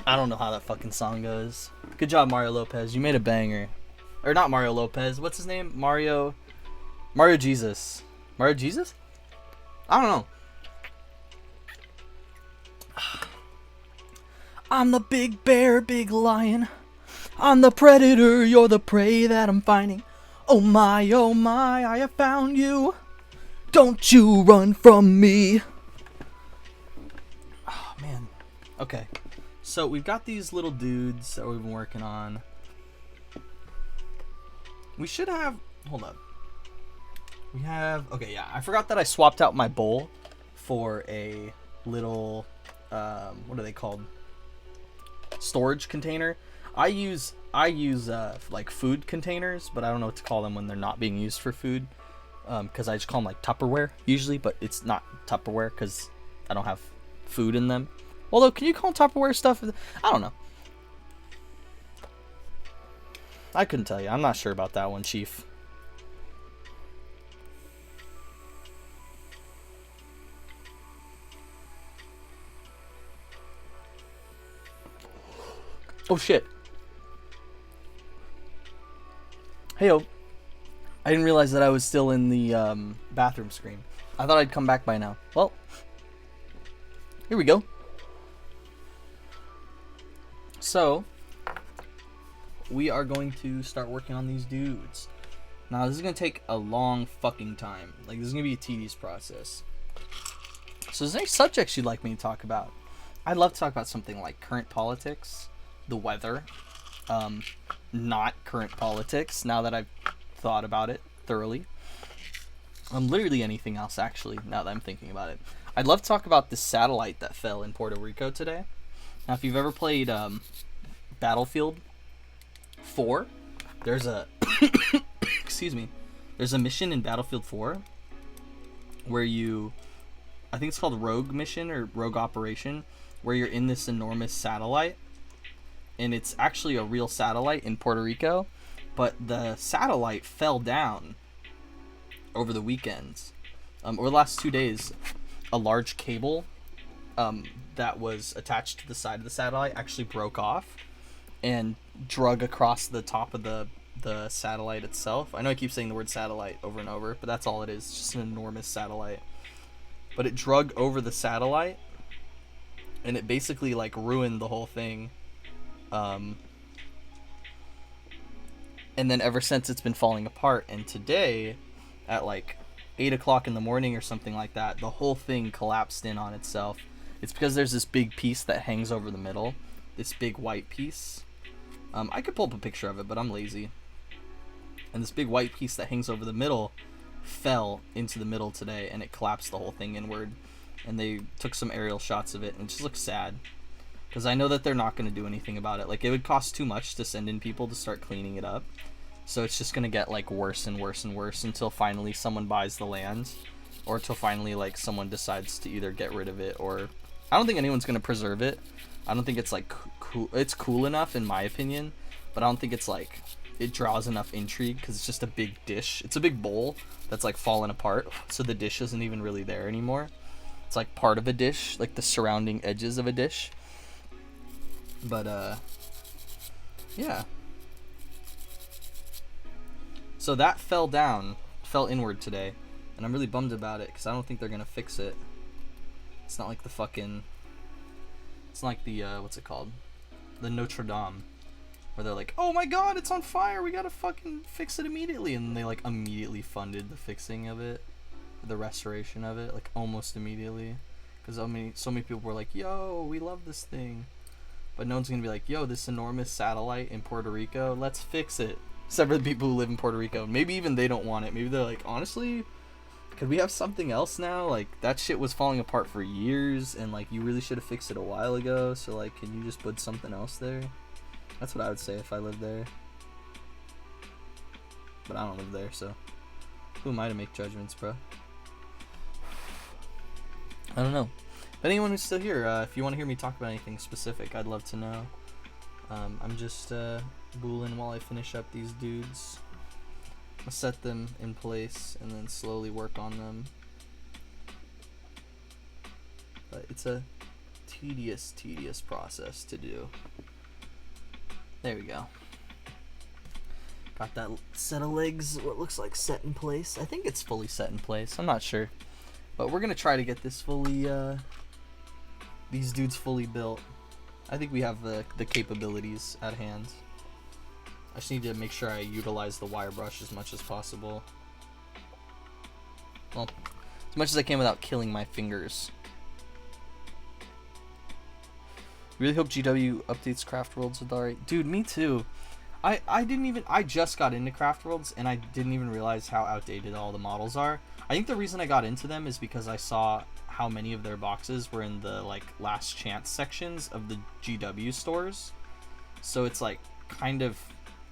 I don't know how that fucking song goes. Good job, Mario Lopez. You made a banger. Or not Mario Lopez. What's his name? Mario Jesus. Mario Jesus? I don't know. I'm the big bear, big lion. I'm the predator, you're the prey that I'm finding. Oh my, I have found you. Don't you run from me. Oh man. Okay. So we've got these little dudes that we've been working on. We should have... Hold up. We have... Okay, yeah. I forgot that I swapped out my bowl for a little... what are they called? Storage container. I use like food containers, but I don't know what to call them when they're not being used for food, because I just call them like Tupperware usually, but it's not Tupperware because I don't have food in them. Although, can you call Tupperware stuff? I don't know. I couldn't tell you. I'm not sure about that one, Chief. Oh shit. Heyo. I didn't realize that I was still in the bathroom screen. I thought I'd come back by now. Well, here we go. So, we are going to start working on these dudes. Now, this is going to take a long fucking time. Like, this is going to be a tedious process. So is there any subjects you'd like me to talk about? I'd love to talk about something like current politics, the weather, not current politics, now that I've thought about it thoroughly. Literally anything else, actually, now that I'm thinking about it. I'd love to talk about the satellite that fell in Puerto Rico today. Now, if you've ever played Battlefield 4, there's a... excuse me. There's a mission in Battlefield 4 where you... I think it's called Rogue Mission or Rogue Operation, where you're in this enormous satellite. And it's actually a real satellite in Puerto Rico, but the satellite fell down over the weekends. Over the last 2 days, a large cable that was attached to the side of the satellite actually broke off and drug across the top of the satellite itself. I know I keep saying the word satellite over and over, but that's all it is. It's just an enormous satellite. But it drug over the satellite, and it basically like ruined the whole thing. And then ever since, it's been falling apart. And today, at like 8 o'clock in the morning or something like that, the whole thing collapsed in on itself. It's because there's this big piece that hangs over the middle, this big white piece. I could pull up a picture of it, but I'm lazy. And this big white piece that hangs over the middle fell into the middle today, and it collapsed the whole thing inward. And they took some aerial shots of it, and it just looks sad. Because I know that they're not going to do anything about it. Like, it would cost too much to send in people to start cleaning it up. So it's just going to get, like, worse and worse and worse until finally someone buys the land. Or until finally, like, someone decides to either get rid of it or... I don't think anyone's going to preserve it. I don't think it's, like, cool. It's cool enough, in my opinion. But I don't think it's, like... It draws enough intrigue because it's just a big dish. It's a big bowl that's, like, fallen apart. So the dish isn't even really there anymore. It's, like, part of a dish. Like, the surrounding edges of a dish. But, yeah. So that fell inward today. And I'm really bummed about it, because I don't think they're going to fix it. It's not like the fucking... It's not like the, what's it called? The Notre Dame. Where they're like, oh my god, it's on fire, we gotta fucking fix it immediately. And they, like, immediately funded the fixing of it. The restoration of it, like, almost immediately. Because so many people were like, yo, we love this thing. But no one's gonna be like, yo, this enormous satellite in Puerto Rico, let's fix it. Except for the people who live in Puerto Rico. Maybe even they don't want it. Maybe they're like, honestly, could we have something else now? Like, that shit was falling apart for years, and, like, you really should have fixed it a while ago. So, like, can you just put something else there? That's what I would say if I lived there. But I don't live there, so who am I to make judgments, bro? I don't know. But anyone who's still here, if you want to hear me talk about anything specific, I'd love to know. I'm just booling while I finish up these dudes. I'll set them in place and then slowly work on them. But it's a tedious process to do. There we go. Got that set of legs, what looks like set in place. I think it's fully set in place. I'm not sure. But we're going to try to get this fully, these dudes fully built. I think we have the capabilities at hand. I just need to make sure I utilize the wire brush as much as possible. Well, as much as I can without killing my fingers. Really hope GW updates Craftworlds with alright. Dude, me too. I just got into Craftworlds and I didn't even realize how outdated all the models are. I think the reason I got into them is because I saw how many of their boxes were in the, like, last chance sections of the GW stores. So it's like kind of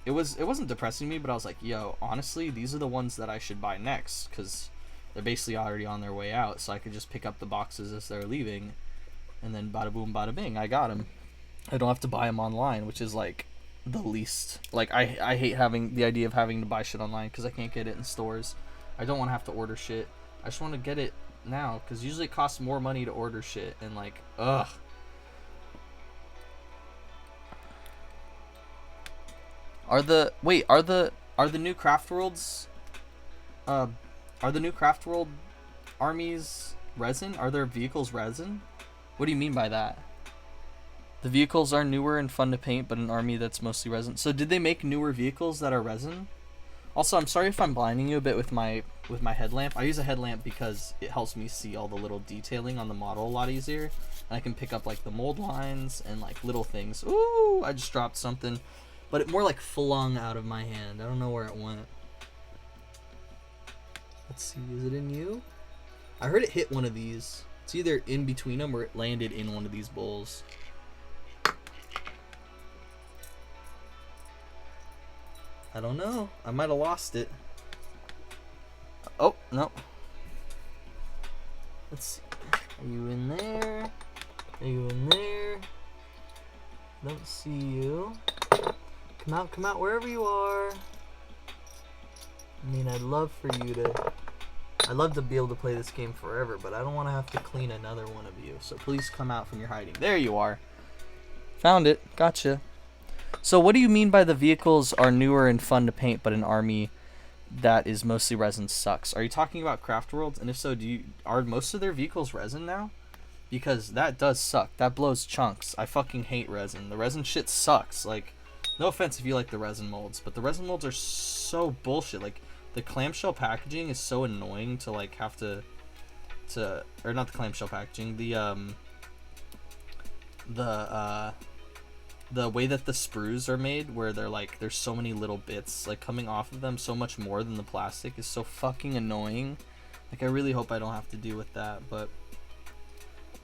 it wasn't depressing me, but I was like, yo, honestly, these are the ones that I should buy next, cuz they're basically already on their way out, so I could just pick up the boxes as they're leaving. And then bada boom, bada bing, I got them. I don't have to buy them online, which is, like, the least. Like, I hate having the idea of having to buy shit online because I can't get it in stores. I don't want to have to order shit. I just want to get it now because usually it costs more money to order shit. And, like, ugh. Are the new Craftworlds, are the new Craftworld armies resin? Are their vehicles resin? What do you mean by that? The vehicles are newer and fun to paint, but an army that's mostly resin. So did they make newer vehicles that are resin? Also, I'm sorry if I'm blinding you a bit with my headlamp. I use a headlamp because it helps me see all the little detailing on the model a lot easier. And I can pick up like the mold lines and like little things. Ooh, I just dropped something. But it more like flung out of my hand. I don't know where it went. Let's see, is it in you? I heard it hit one of these. It's either in between them or it landed in one of these bowls. I don't know. I might have lost it. Oh, no. Let's see. Are you in there? Are you in there? Don't see you. Come out wherever you are. I mean, I'd love to be able to play this game forever, but I don't want to have to clean another one of you. So please come out from your hiding. There you are. Found it. Gotcha. So what do you mean by the vehicles are newer and fun to paint, but an army that is mostly resin sucks? Are you talking about Craftworlds? And if so, are most of their vehicles resin now? Because that does suck. That blows chunks. I fucking hate resin. The resin shit sucks. Like, no offense if you like the resin molds, but the resin molds are so bullshit. Like, the clamshell packaging is so annoying to like have to or not the clamshell packaging, the way that the sprues are made, where they're like there's so many little bits like coming off of them, so much more than the plastic, is so fucking annoying. Like, I really hope I don't have to deal with that, but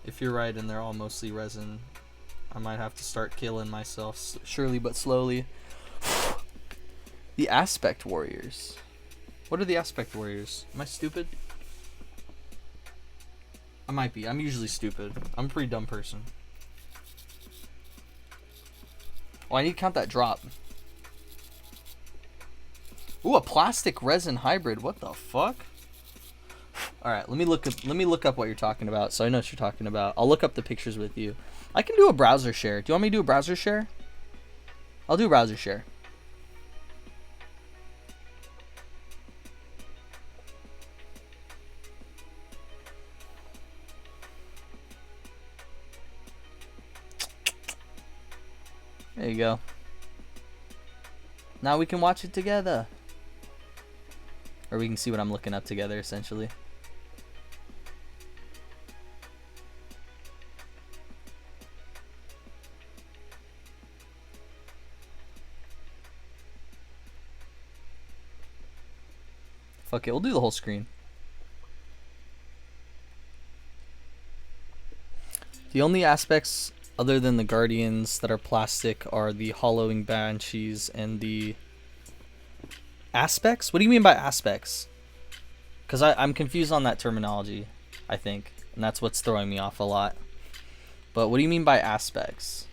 if you're right and they're all mostly resin, I might have to start killing myself surely but slowly. The Aspect Warriors. What are the Aspect Warriors? Am I stupid? I might be. I'm usually stupid. I'm a pretty dumb person. Oh, I need to count that drop. Ooh, a plastic resin hybrid. What the fuck? All right, let me look up what you're talking about, so I know what you're talking about. I'll look up the pictures with you. I can do a browser share. Do you want me to do a browser share? I'll do a browser share. There you go. Now we can watch it together. Or we can see what I'm looking up together, essentially. Fuck it, we'll do the whole screen. The only aspects other than the Guardians that are plastic are the Hollowing Banshees and the aspects? What do you mean by aspects? Because I'm confused on that terminology, I think. And that's what's throwing me off a lot. But what do you mean by aspects?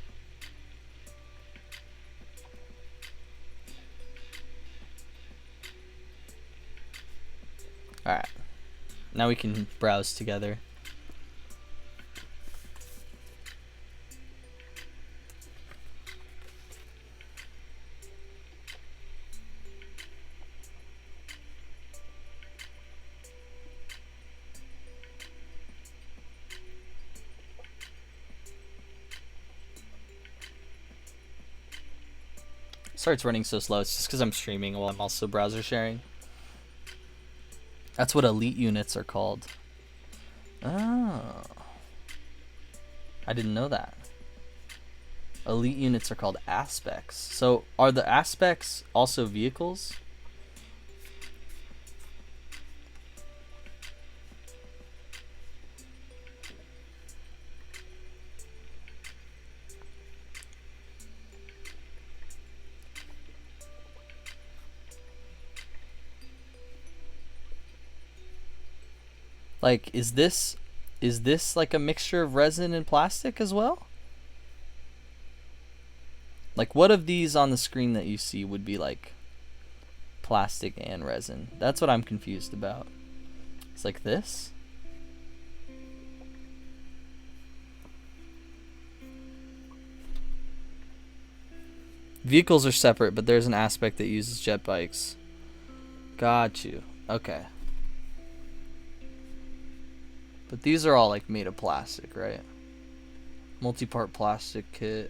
Alright. Now we can browse together. Sorry it's running so slow. It's just because I'm streaming while I'm also browser sharing. That's what elite units are called. Oh. I didn't know that. Elite units are called aspects. So are the aspects also vehicles? Like, is this like a mixture of resin and plastic as well? Like, what of these on the screen that you see would be like plastic and resin? That's what I'm confused about. It's like this? Vehicles are separate, but there's an aspect that uses jet bikes. Got you. Okay. But these are all like made of plastic, right? Multi-part plastic kit.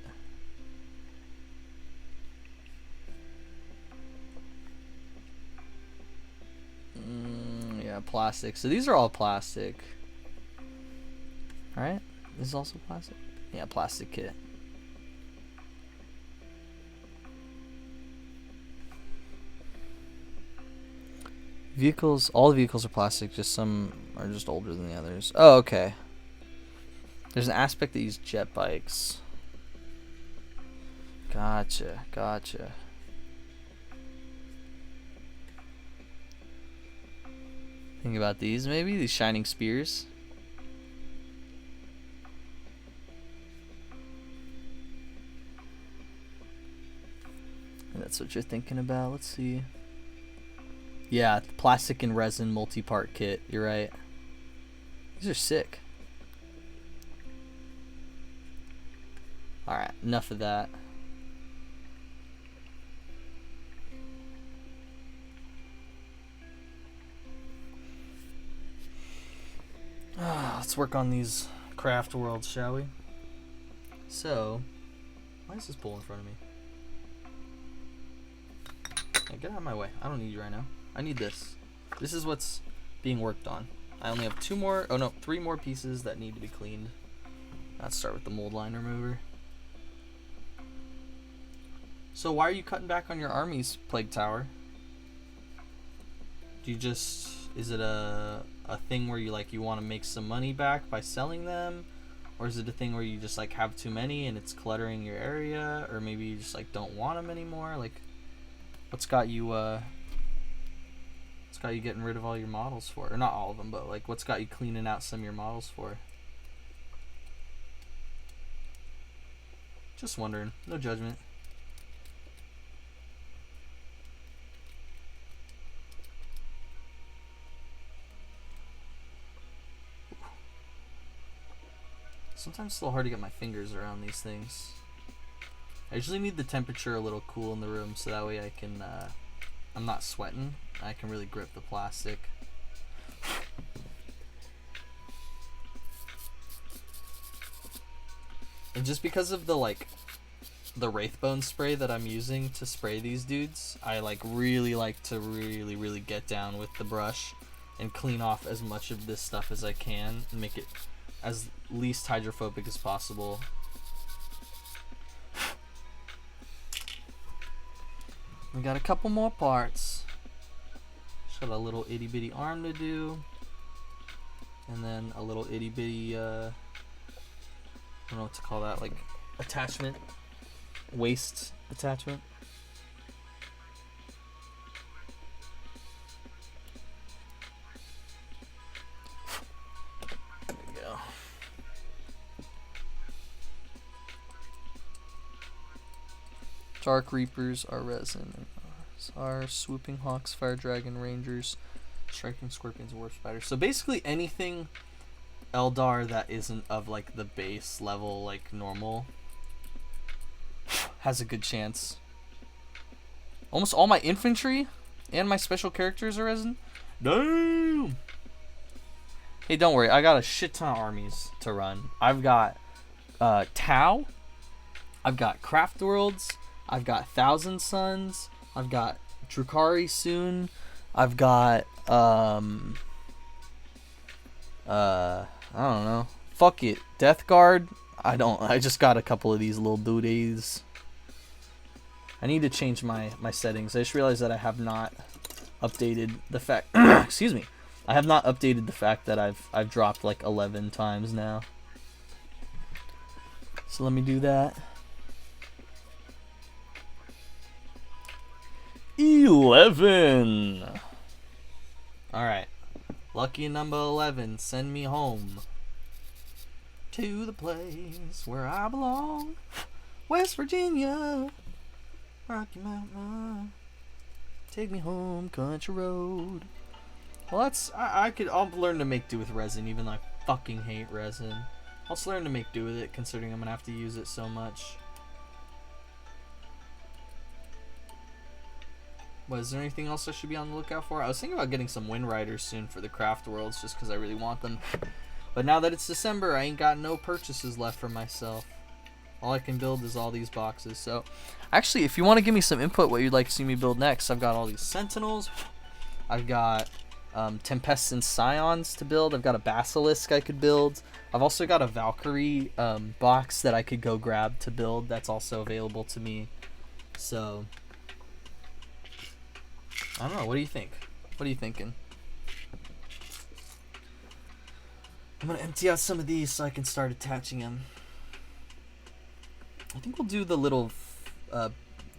Alright, plastic. So these are all plastic. Alright, this is also plastic? Yeah, plastic kit. Vehicles, all the vehicles are plastic, just some are just older than the others. Oh, okay. There's an aspect that uses jet bikes. Gotcha, gotcha. Think about these, maybe? These shining spears. That's what you're thinking about. Let's see. Yeah, plastic and resin multi-part kit. You're right. These are sick. Alright, enough of that. Let's work on these Craftworlds, shall we? So, why is this bowl in front of me? Yeah, get out of my way. I don't need you right now. I need this. This is what's being worked on. I only have 3 more pieces that need to be cleaned. Let's start with the mold line remover. So why are you cutting back on your army's plague tower? Do you just, is it a thing where you want to make some money back by selling them? Or is it a thing where you just like have too many and it's cluttering your area? Or maybe you just like don't want them anymore? Like, what's got you getting rid of all your models for? Or not all of them, but like what's got you cleaning out some of your models for? Just wondering. No judgment. Sometimes it's a little hard to get my fingers around these things. I usually need the temperature a little cool in the room so that way I can, I'm not sweating. I can really grip the plastic. And just because of the Wraithbone spray that I'm using to spray these dudes, I really like to really get down with the brush and clean off as much of this stuff as I can and make it as least hydrophobic as possible. We got a couple more parts. Just got a little itty bitty arm to do, and then a little itty bitty I don't know what to call that, like attachment, waist attachment. There we go. Dark Reapers are resin. Are swooping hawks, fire dragon, rangers, striking scorpions, warp spiders. So basically anything Eldar that isn't of like the base level, like normal, has a good chance. Almost all my infantry and my special characters are resin. Damn. Hey, don't worry. I got a shit ton of armies to run. I've got Tau. I've got Craftworlds. I've got Thousand Suns. I've got Drukhari soon. I've got I don't know. Fuck it. Death Guard. I just got a couple of these little booties. I need to change my settings. I just realized that I have not updated the fact excuse me. I have not updated the fact that I've dropped like 11 times now. So let me do that. 11. Alright. Lucky number 11. Send me home. To the place where I belong. West Virginia. Rocky Mountain. Take me home, country road. Well, that's... I'll learn to make do with resin, even though I fucking hate resin. I'll just learn to make do with it, considering I'm gonna have to use it so much. Is there anything else I should be on the lookout for? I was thinking about getting some Wind Riders soon for the Craftworlds, just because I really want them. But now that it's December, I ain't got no purchases left for myself. All I can build is all these boxes. So, actually, if you want to give me some input what you'd like to see me build next, I've got all these Sentinels. I've got Tempest Scions to build. I've got a Basilisk I could build. I've also got a Valkyrie box that I could go grab to build. That's also available to me. So, I don't know. What do you think? What are you thinking? I'm going to empty out some of these so I can start attaching them. I think we'll do the little, what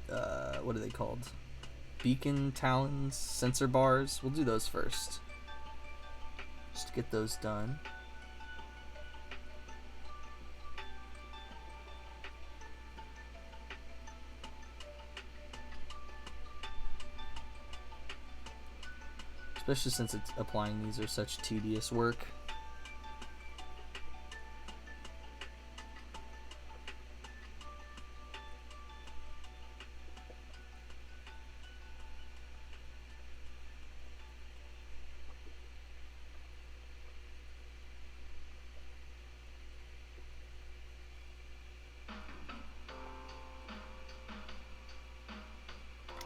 are they called? Beacon talons, sensor bars. We'll do those first. Just to get those done. Especially since applying these are such tedious work.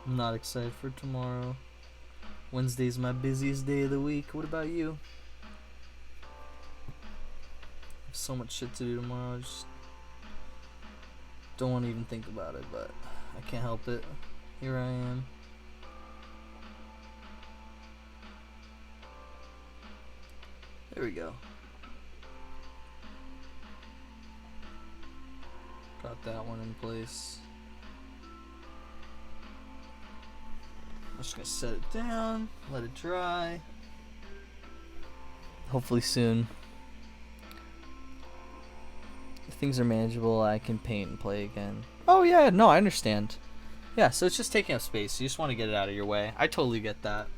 I'm not excited for tomorrow. Wednesday's my busiest day of the week. What about you? I have so much shit to do tomorrow. I just don't want to even think about it, but I can't help it. Here I am. There we go. Got that one in place. I'm just gonna set it down, let it dry. Hopefully soon, if things are manageable, I can paint and play again. Oh yeah, no, I understand. Yeah, so it's just taking up space. You just want to get it out of your way. I totally get that.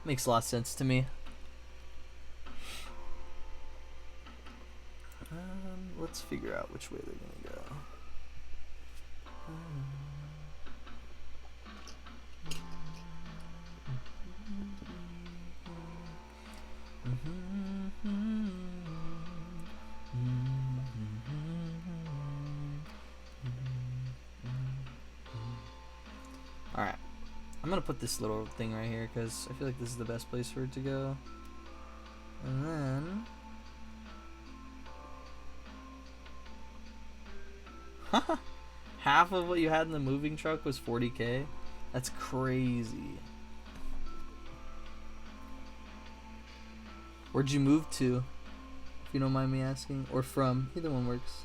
Makes a lot of sense to me. Let's figure out which way they're gonna go. Alright, I'm gonna put this little thing right here because I feel like this is the best place for it to go. And then half of what you had in the moving truck was 40K? That's crazy. Where'd you move to? If you don't mind me asking. Or from. Either one works.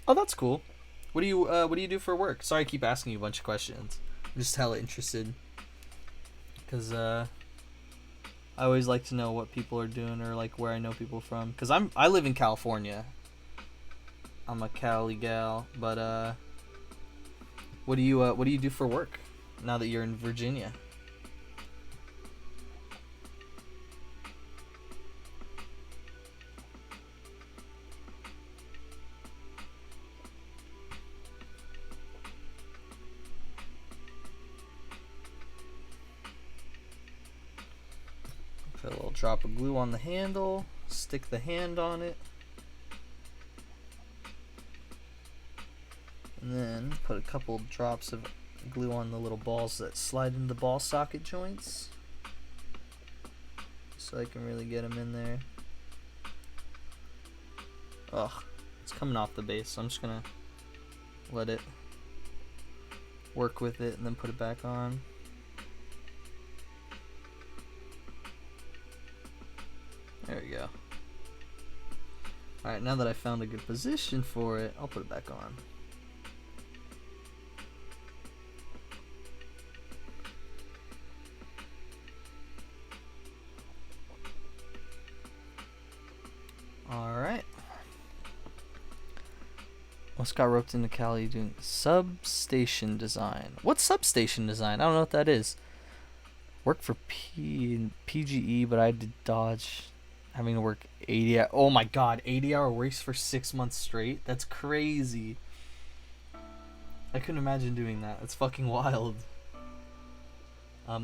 Oh, that's cool. What do you do for work? Sorry, I keep asking you a bunch of questions. I'm just hella interested. Cause I always like to know what people are doing or like where I know people from. Cause I live in California. I'm a Cali gal, but what do you do for work now that you're in Virginia? Put a little drop of glue on the handle, stick the hand on it, and then put a couple drops of glue on the little balls that slide into the ball socket joints so I can really get them in there. Ugh, it's coming off the base, so I'm just gonna let it work with it and then put it back on. There we go. Alright, now that I found a good position for it, I'll put it back on. Alright. What's got roped into Cali doing substation design? What's substation design? I don't know what that is. Worked for PGE, but I had to dodge having to work 80 oh my god, 80-hour weeks for 6 months straight. That's crazy. I couldn't imagine doing that. It's fucking wild.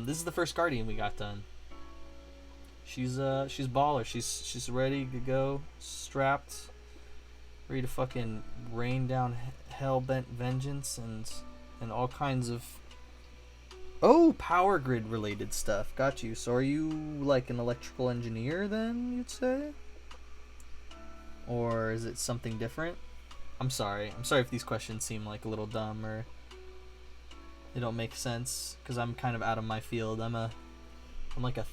This is the first Guardian we got done. She's baller. She's ready to go, strapped, ready to fucking rain down hell-bent vengeance and all kinds of power grid related stuff. Got you. So are you like an electrical engineer then, you'd say? Or is it something different? I'm sorry if these questions seem like a little dumb or they don't make sense because I'm kind of out of my field. I'm like a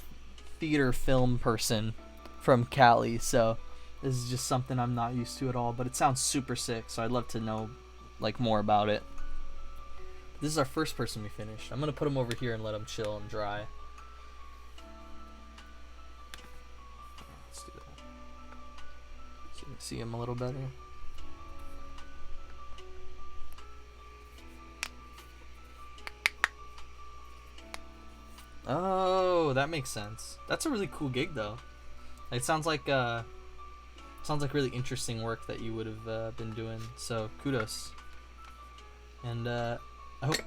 theater film person from Cali, so this is just something I'm not used to at all, but it sounds super sick, so I'd love to know like more about it. This is our first person we finished. I'm gonna put him over here and let him chill and dry. Let's do that so you can see him a little better. Oh, that makes sense. That's a really cool gig, though. It sounds like really interesting work that you would have been doing. So kudos. And I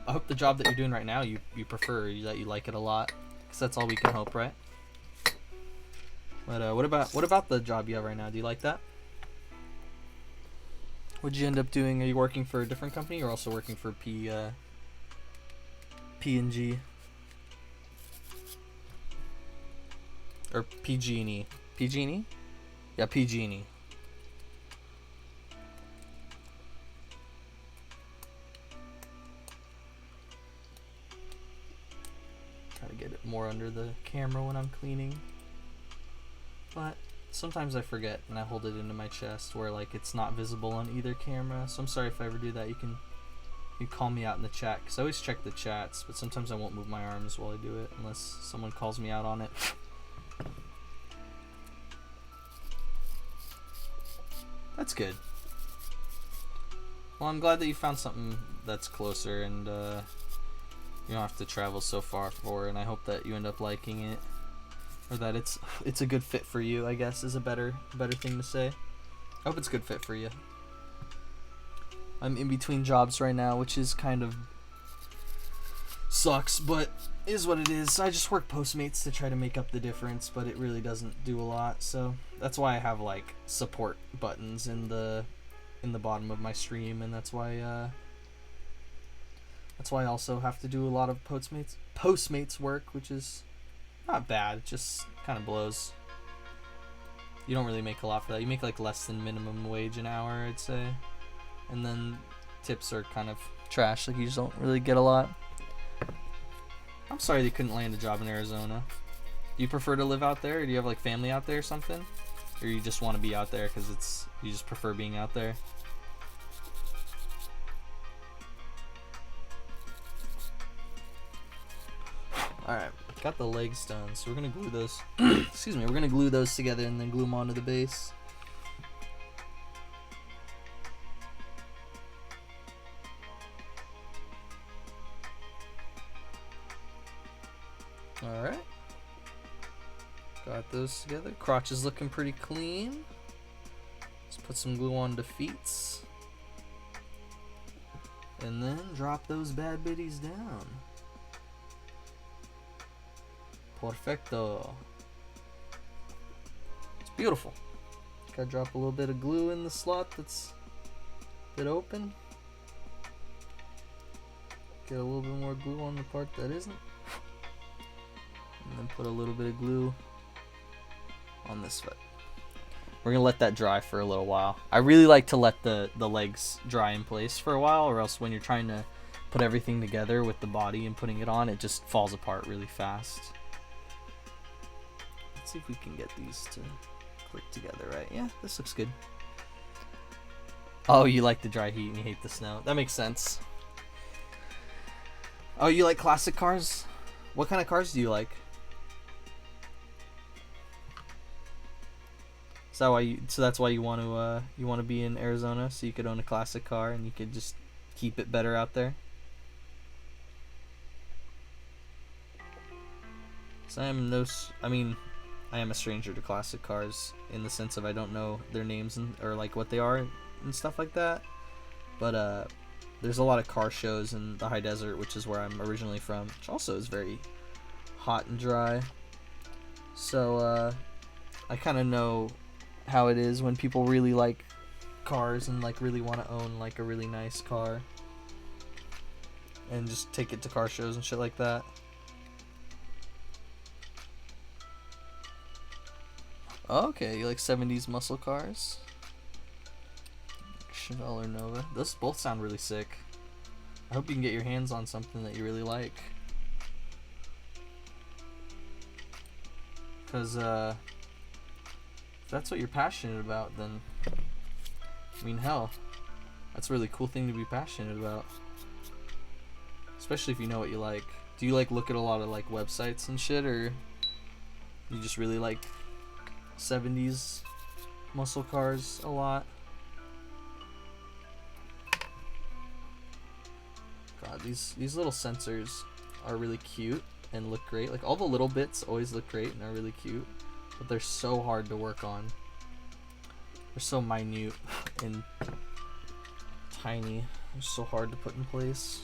hope the job that you're doing right now you prefer, that you like it a lot, because that's all we can hope, right? But what about the job you have right now? Do you like that? What'd you end up doing? Are you working for a different company or also working for P&G? Or PG&E. PG&E? Yeah, PG&E. Try to get it more under the camera when I'm cleaning. But sometimes I forget and I hold it into my chest where like it's not visible on either camera. So I'm sorry if I ever do that. You can call me out in the chat, because I always check the chats, but sometimes I won't move my arms while I do it unless someone calls me out on it. That's good. Well, I'm glad that you found something that's closer and you don't have to travel so far for it, and I hope that you end up liking it, or that it's a good fit for you, I guess is a better thing to say. I hope it's a good fit for you. I'm in between jobs right now, which is kind of sucks, but is what it is. I just work Postmates to try to make up the difference, but it really doesn't do a lot, so that's why I have like support buttons in the bottom of my stream, and that's why I also have to do a lot of Postmates work, which is not bad. It just kind of blows. You don't really make a lot for that. You make like less than minimum wage an hour, I'd say, and then tips are kind of trash. Like you just don't really get a lot. I'm sorry they couldn't land a job in Arizona. Do you prefer to live out there, or do you have like family out there or something? Or you just want to be out there because you just prefer being out there? Alright, got the legs done, so we're gonna glue those excuse me, we're gonna glue those together and then glue them onto the base. Alright. Got those together. Crotch is looking pretty clean. Let's put some glue on the feet. And then drop those bad biddies down. Perfecto. It's beautiful. Gotta drop a little bit of glue in the slot that's a bit open. Get a little bit more glue on the part that isn't. And then put a little bit of glue on this foot. We're gonna let that dry for a little while. I really like to let the legs dry in place for a while, or else when you're trying to put everything together with the body and putting it on, it just falls apart really fast. Let's see if we can get these to click together right. Yeah, this looks good. Oh, you like the dry heat and you hate the snow. That makes sense. Oh, you like classic cars? What kind of cars do you like? So that's why you want to be in Arizona, so you could own a classic car and you could just keep it better out there. So I am a stranger to classic cars in the sense of I don't know their names or like what they are and stuff like that. But there's a lot of car shows in the high desert, which is where I'm originally from, which also is very hot and dry. So I kind of know how it is when people really like cars and like really want to own like a really nice car and just take it to car shows and shit like that. Okay, you like 70s muscle cars? Chevelle or Nova. Those both sound really sick. I hope you can get your hands on something that you really like. Because, if that's what you're passionate about, then, I mean, hell, that's a really cool thing to be passionate about. Especially if you know what you like. Do you, like, look at a lot of, like, websites and shit, or you just really like 70s muscle cars a lot? God, these little sensors are really cute and look great. Like, all the little bits always look great and are really cute, but they're so hard to work on. They're so minute and tiny. They're so hard to put in place.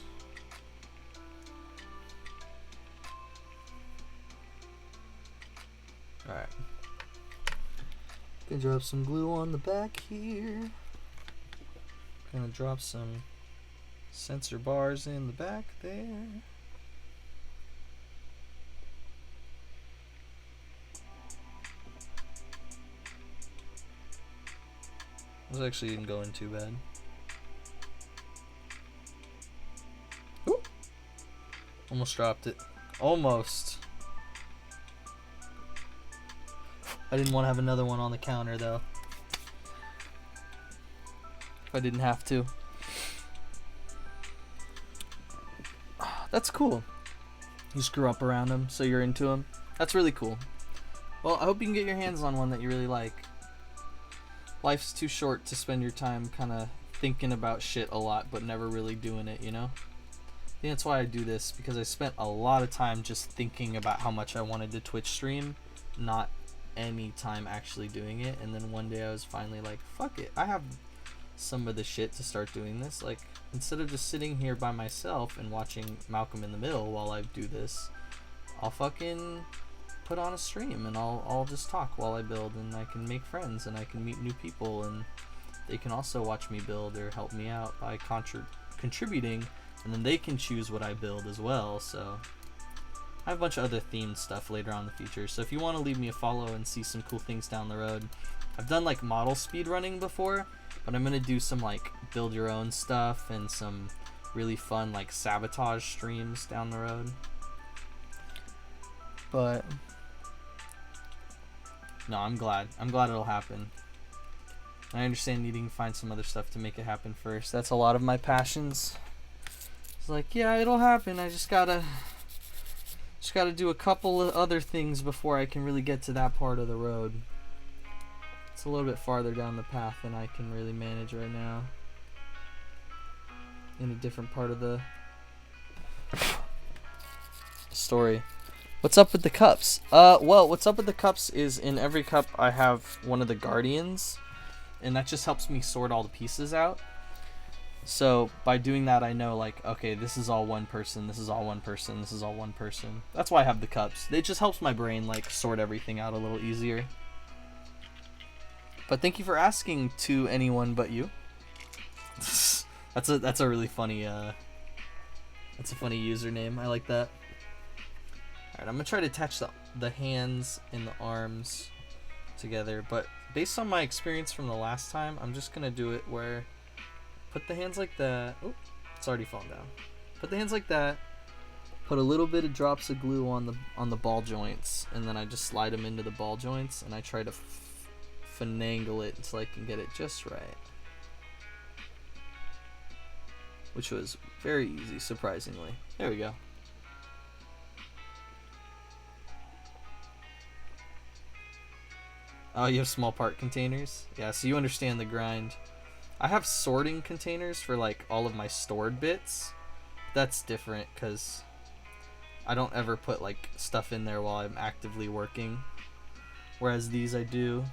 Alright. Gonna drop some glue on the back here. Gonna drop some sensor bars in the back there. This actually didn't go in too bad. Ooh. Almost dropped it. Almost. I didn't want to have another one on the counter though. If I didn't have to. That's cool. You screw up around them, so you're into them. That's really cool. Well, I hope you can get your hands on one that you really like. Life's too short to spend your time kind of thinking about shit a lot, but never really doing it, you know? I think that's why I do this, because I spent a lot of time just thinking about how much I wanted to Twitch stream, not any time actually doing it. And then one day I was finally like, fuck it, I have some of the shit to start doing this. Like, instead of just sitting here by myself and watching Malcolm in the Middle while I do this, I'll fucking put on a stream and I'll just talk while I build, and I can make friends and I can meet new people, and they can also watch me build or help me out by contributing, and then they can choose what I build as well. So I have a bunch of other themed stuff later on in the future, so if you want to leave me a follow and see some cool things down the road. I've done like model speedrunning before, but I'm gonna do some like build your own stuff and some really fun like sabotage streams down the road. But no, I'm glad it'll happen. I understand needing to find some other stuff to make it happen first. That's a lot of my passions. It's like, yeah, it'll happen. I just gotta do a couple of other things before I can really get to that part of the road. It's a little bit farther down the path than I can really manage right now. In a different part of the story. What's up with the cups? Well, what's up with the cups is in every cup I have one of the guardians, and that just helps me sort all the pieces out. So by doing that, I know like, okay, this is all one person, this is all one person, this is all one person. That's why I have the cups. It just helps my brain like sort everything out a little easier. But thank you for asking, to anyone but you. That's a really funny that's a funny username. I like that. Alright, I'm gonna try to attach the hands and the arms together, but based on my experience from the last time, I'm just gonna do it where put the hands like that. Oh, it's already fallen down. Put the hands like that. Put a little bit of drops of glue on the ball joints, and then I just slide them into the ball joints, and I try to finagle it until I can get it just right. Which was very easy, surprisingly. There we go. Oh, you have small part containers? Yeah, so you understand the grind. I have sorting containers for like all of my stored bits. That's different because I don't ever put like stuff in there while I'm actively working. Whereas these I do.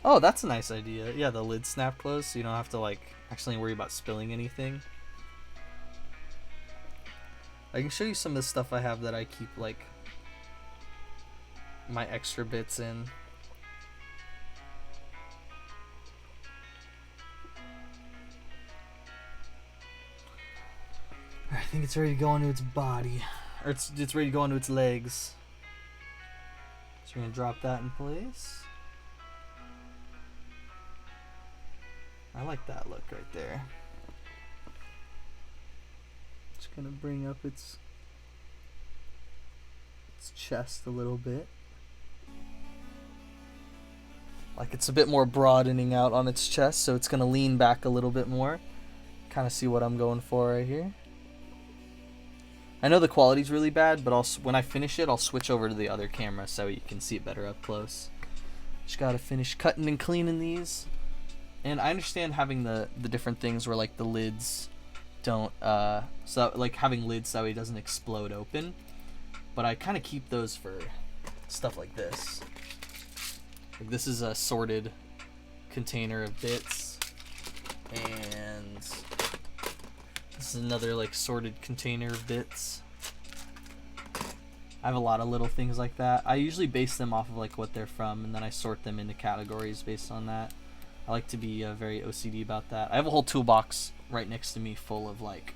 Oh, that's a nice idea. Yeah, the lid snap closed, so you don't have to like actually worry about spilling anything. I can show you some of the stuff I have that I keep like my extra bits in. I think it's ready to go into its body, or it's ready to go into its legs. So we're gonna drop that in place. I like that look right there. Just gonna bring up its chest a little bit. Like it's a bit more broadening out on its chest, so it's gonna lean back a little bit more. Kind of see what I'm going for right here. I know the quality's really bad, but when I finish it, I'll switch over to the other camera so you can see it better up close. Just gotta finish cutting and cleaning these. And I understand having the different things where like the lids don't, so like having lids that way it doesn't explode open. But I kind of keep those for stuff like this. Like this is a sorted container of bits, and this is another like sorted container of bits. I have a lot of little things like that. I usually base them off of like what they're from, and then I sort them into categories based on that. I like to be very OCD about that. I have a whole toolbox right next to me full of like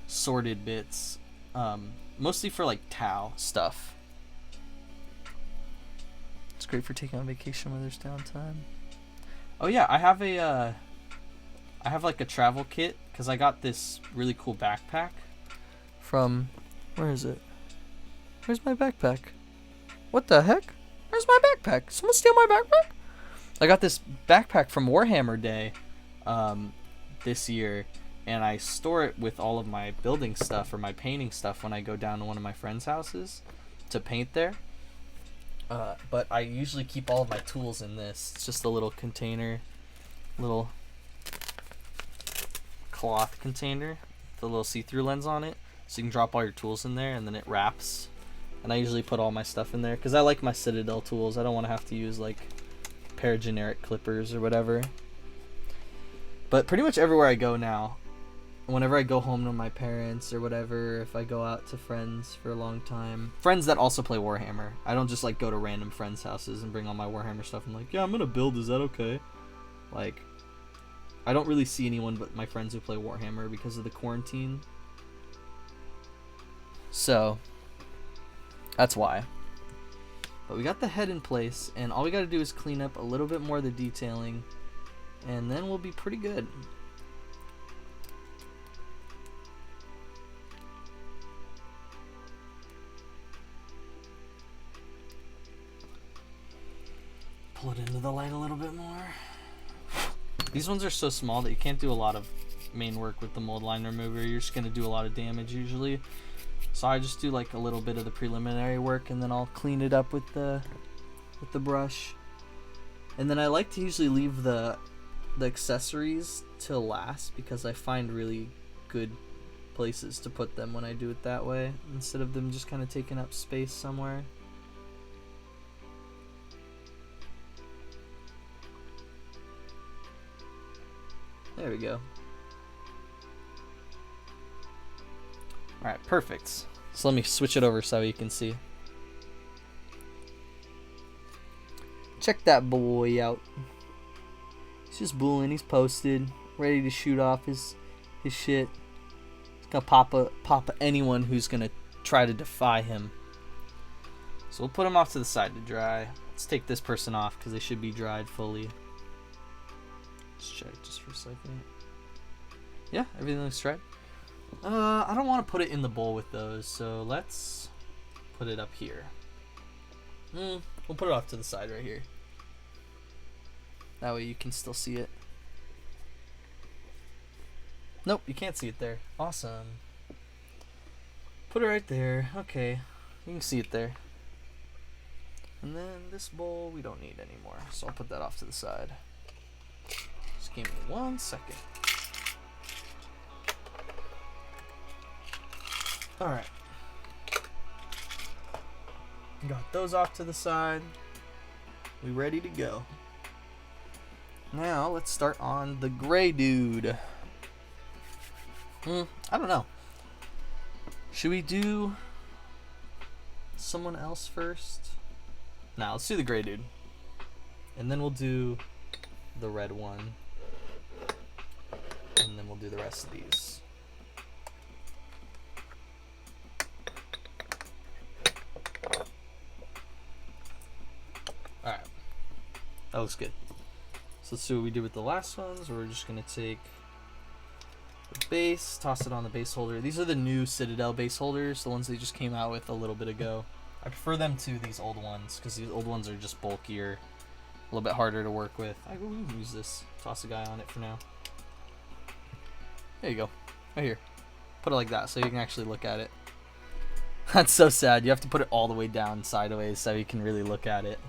sorted bits, mostly for like Tau stuff. It's great for taking on vacation when there's downtime. Oh yeah, I have like a travel kit because I got this really cool backpack from, where is it? Where's my backpack? What the heck? Where's my backpack? Someone steal my backpack? I got this backpack from Warhammer Day this year, and I store it with all of my building stuff or my painting stuff when I go down to one of my friends' houses to paint there. But I usually keep all of my tools in this. It's just a little container, little cloth container with a little see-through lens on it, so you can drop all your tools in there, and then it wraps. And I usually put all my stuff in there because I like my Citadel tools. I don't want to have to use like a pair of generic clippers or whatever. But pretty much everywhere I go now, whenever I go home to my parents or whatever, if I go out to friends for a long time, friends that also play Warhammer, I don't just like go to random friends' houses and bring all my Warhammer stuff. I'm like, yeah, I'm gonna build, is that okay? Like, I don't really see anyone but my friends who play Warhammer because of the quarantine. So that's why. But we got the head in place, and all we got to do is clean up a little bit more of the detailing, and then we'll be pretty good. Pull it into the light a little bit more. These ones are so small that you can't do a lot of main work with the mold line remover. You're just going to do a lot of damage usually. So I just do like a little bit of the preliminary work, and then I'll clean it up with the brush. And then I like to usually leave the accessories till last because I find really good places to put them when I do it that way, instead of them just kind of taking up space somewhere. There we go. Alright, perfect. So let me switch it over so you can see. Check that boy out. He's just booling, he's posted, ready to shoot off his shit. He's gonna pop anyone who's gonna try to defy him. So we'll put him off to the side to dry. Let's take this person off because they should be dried fully. Let's check just for a second. Yeah, everything looks dried. I don't want to put it in the bowl with those, so let's put it up here. We'll put it off to the side right here. That way you can still see it. Nope, you can't see it there. Awesome. Put it right there. Okay, you can see it there. And then this bowl we don't need anymore, so I'll put that off to the side. Just give me 1 second. Alright. Got those off to the side. We ready to go. Now let's start on the gray dude. I don't know. Should we do someone else first? Nah, let's do the gray dude. And then we'll do the red one. And then we'll do the rest of these. Alright. That looks good. So let's see what we did with the last ones. We're just going to take the base, toss it on the base holder. These are the new Citadel base holders, the ones they just came out with a little bit ago. I prefer them to these old ones because these old ones are just bulkier, a little bit harder to work with. I will use this. Toss a guy on it for now. There you go. Right here. Put it like that so you can actually look at it. That's so sad. You have to put it all the way down sideways so you can really look at it.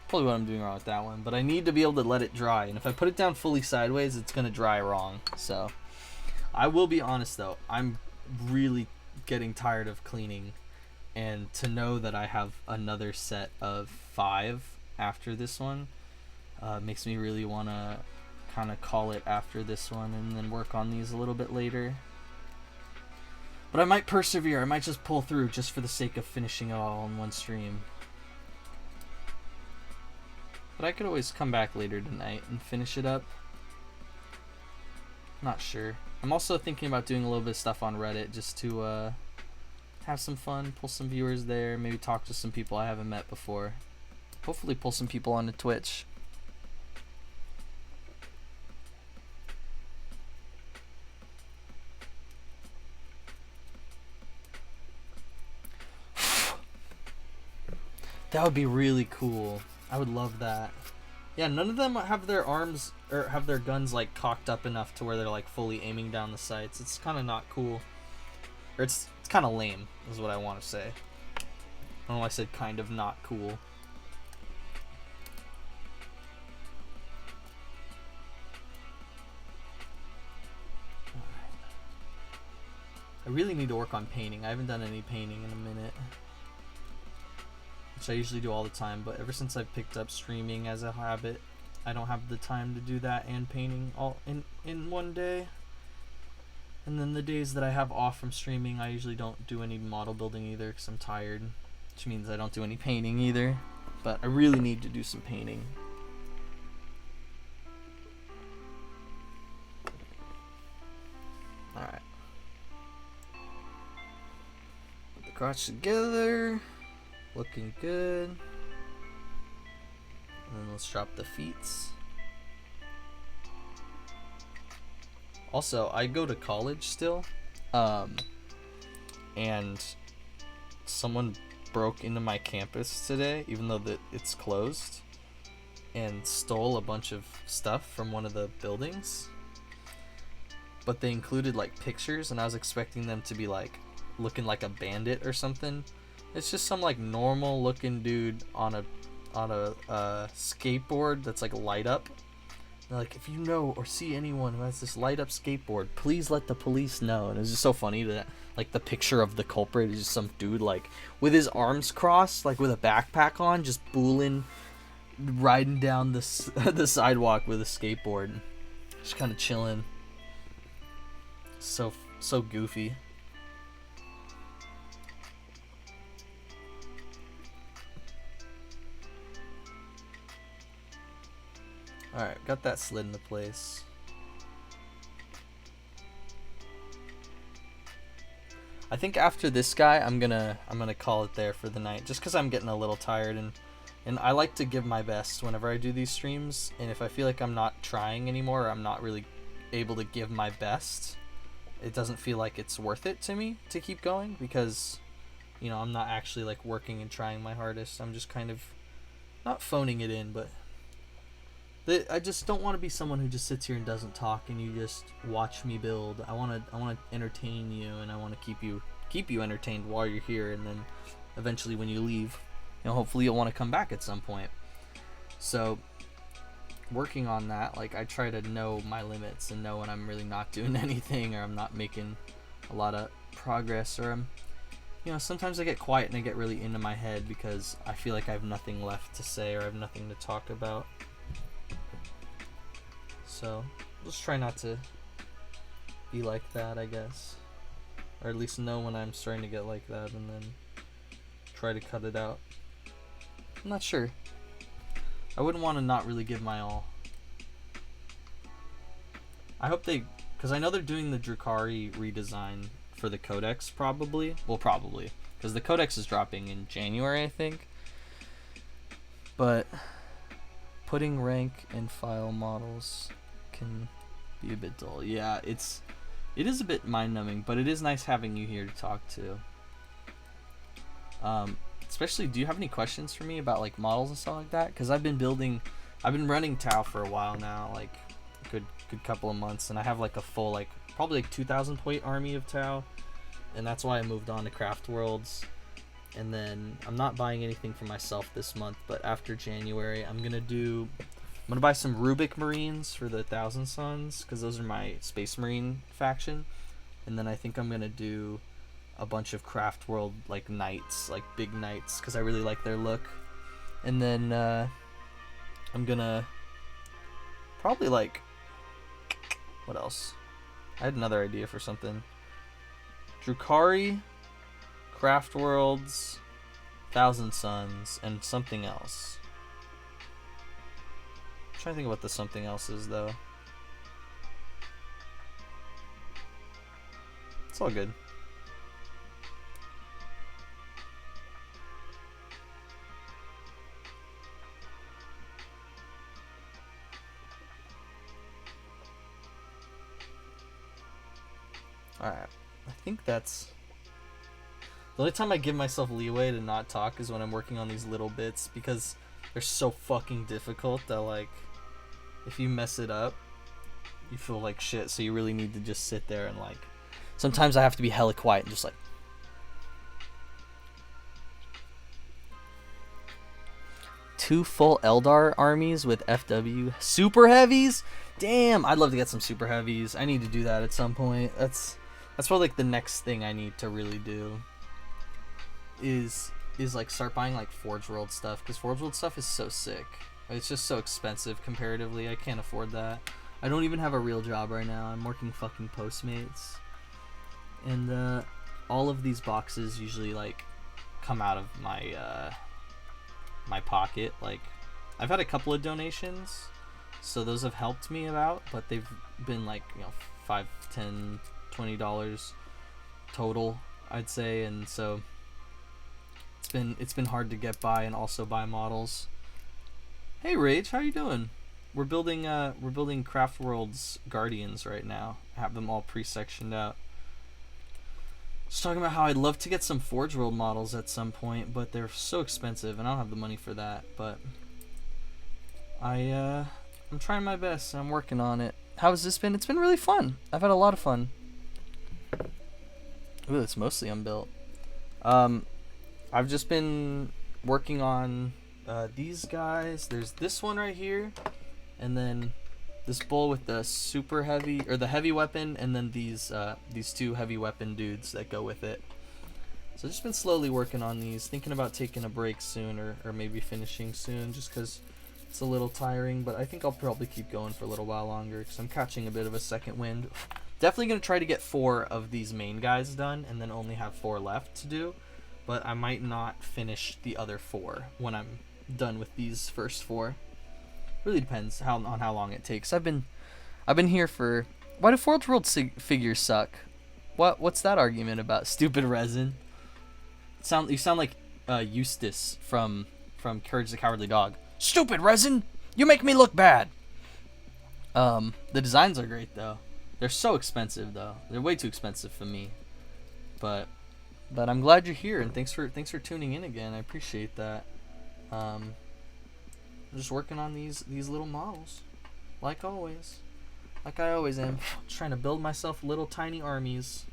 Probably what I'm doing wrong with that one, but I need to be able to let it dry, and if I put it down fully sideways, it's gonna dry wrong. So I will be honest though, I'm really getting tired of cleaning, and to know that I have another set of 5 after this one makes me really want to kind of call it after this one and then work on these a little bit later. But I might persevere. I might just pull through just for the sake of finishing it all in one stream. But I could always come back later tonight and finish it up. Not sure. I'm also thinking about doing a little bit of stuff on Reddit just to have some fun, pull some viewers there, maybe talk to some people I haven't met before. Hopefully pull some people onto Twitch. That would be really cool. I would love that. Yeah, none of them have their arms or have their guns like cocked up enough to where they're like fully aiming down the sights. It's kind of not cool. Or it's kind of lame is what I want to say. I don't know why I said kind of not cool. I really need to work on painting. I haven't done any painting in a minute. Which I usually do all the time, but ever since I've picked up streaming as a habit, I don't have the time to do that and painting all in one day. And then the days that I have off from streaming, I usually don't do any model building either because I'm tired, which means I don't do any painting either. But I really need to do some painting. Alright. Put the crotch together. Looking good. And then let's drop the feet. Also, I go to college still. And someone broke into my campus today, even though it's closed, and stole a bunch of stuff from one of the buildings. But they included like pictures, and I was expecting them to be like looking like a bandit or something. It's just some like normal looking dude on a skateboard that's like light up. They're like, if you know or see anyone who has this light up skateboard, please let the police know. And it's just so funny that like the picture of the culprit is just some dude like with his arms crossed, like with a backpack on, just booling, riding down the sidewalk with a skateboard, just kind of chilling. So goofy. Alright, got that slid into place. I think after this guy, I'm gonna call it there for the night, just because I'm getting a little tired, and I like to give my best whenever I do these streams, and if I feel like I'm not trying anymore, or I'm not really able to give my best, it doesn't feel like it's worth it to me to keep going, because, you know, I'm not actually like working and trying my hardest. I'm just kind of not phoning it in, but I just don't want to be someone who just sits here and doesn't talk and you just watch me build. I want to entertain you, and I want to keep you entertained while you're here, and then eventually when you leave, you know, hopefully you'll want to come back at some point. So working on that, like I try to know my limits and know when I'm really not doing anything, or I'm not making a lot of progress, or I'm you know, sometimes I get quiet and I get really into my head because I feel like I have nothing left to say or I have nothing to talk about. So, just try not to be like that, I guess. Or at least know when I'm starting to get like that and then try to cut it out. I'm not sure. I wouldn't want to not really give my all. I hope they... Because I know they're doing the Drukhari redesign for the Codex, probably. Well, probably. Because the Codex is dropping in January, I think. But putting rank and file models can be a bit dull. Yeah, it is a bit mind-numbing, but it is nice having you here to talk to. Especially, do you have any questions for me about like models and stuff like that? Because I've been running Tau for a while now, like a good couple of months, and I have like a full, like probably like 2,000 plate army of Tau, and that's why I moved on to Craftworlds. And then I'm not buying anything for myself this month, but after January, I'm gonna buy some Rubik Marines for the 1,000 Suns, because those are my Space Marine faction, and then I think I'm gonna do a bunch of Craftworld like knights, like big knights, because I really like their look. And then I'm gonna probably like, what else? I had another idea for something. Drukhari, Craftworlds, 1,000 Suns, and something else. I'm trying to think of what the something else is though. It's all good. Alright, I think that's... The only time I give myself leeway to not talk is when I'm working on these little bits, because they're so fucking difficult that, like, if you mess it up, you feel like shit, so you really need to just sit there and, like... Sometimes I have to be hella quiet and just, like... 2 full Eldar armies with FW super heavies? Damn, I'd love to get some super heavies. I need to do that at some point. That's probably like the next thing I need to really do. Is like start buying like Forge World stuff, because Forge World stuff is so sick. It's just so expensive comparatively. I can't afford that. I don't even have a real job right now. I'm working fucking Postmates, and all of these boxes usually like come out of my my pocket. Like, I've had a couple of donations, so those have helped me out, but they've been like, you know, $5, $10, $20 total, I'd say, and so it's been hard to get by and also buy models. Hey Rage, how you doing? We're building Craftworlds Guardians right now. I have them all pre-sectioned out. Just talking about how I'd love to get some Forge World models at some point, but they're so expensive and I don't have the money for that. But I'm trying my best and I'm working on it. How has this been? It's been really fun. I've had a lot of fun. Ooh, it's mostly unbuilt. I've just been working on these guys. There's this one right here, and then this bull with the super heavy, or the heavy weapon, and then these 2 heavy weapon dudes that go with it. So I've just been slowly working on these, thinking about taking a break soon, or maybe finishing soon, just because it's a little tiring, but I think I'll probably keep going for a little while longer, because I'm catching a bit of a second wind. Definitely going to try to get 4 of these main guys done, and then only have 4 left to do, but I might not finish the other 4 when I'm done with these first 4. Really depends on how long it takes. I've been here for... Why do Forge World figures suck? What's that argument about? Stupid resin. You sound like Eustace from Courage the Cowardly Dog. Stupid resin! You make me look bad! The designs are great though. They're so expensive though. They're way too expensive for me. But I'm glad you're here, and thanks for tuning in again. I appreciate that. I'm just working on these little models, like always, like I always am. Just trying to build myself little tiny armies.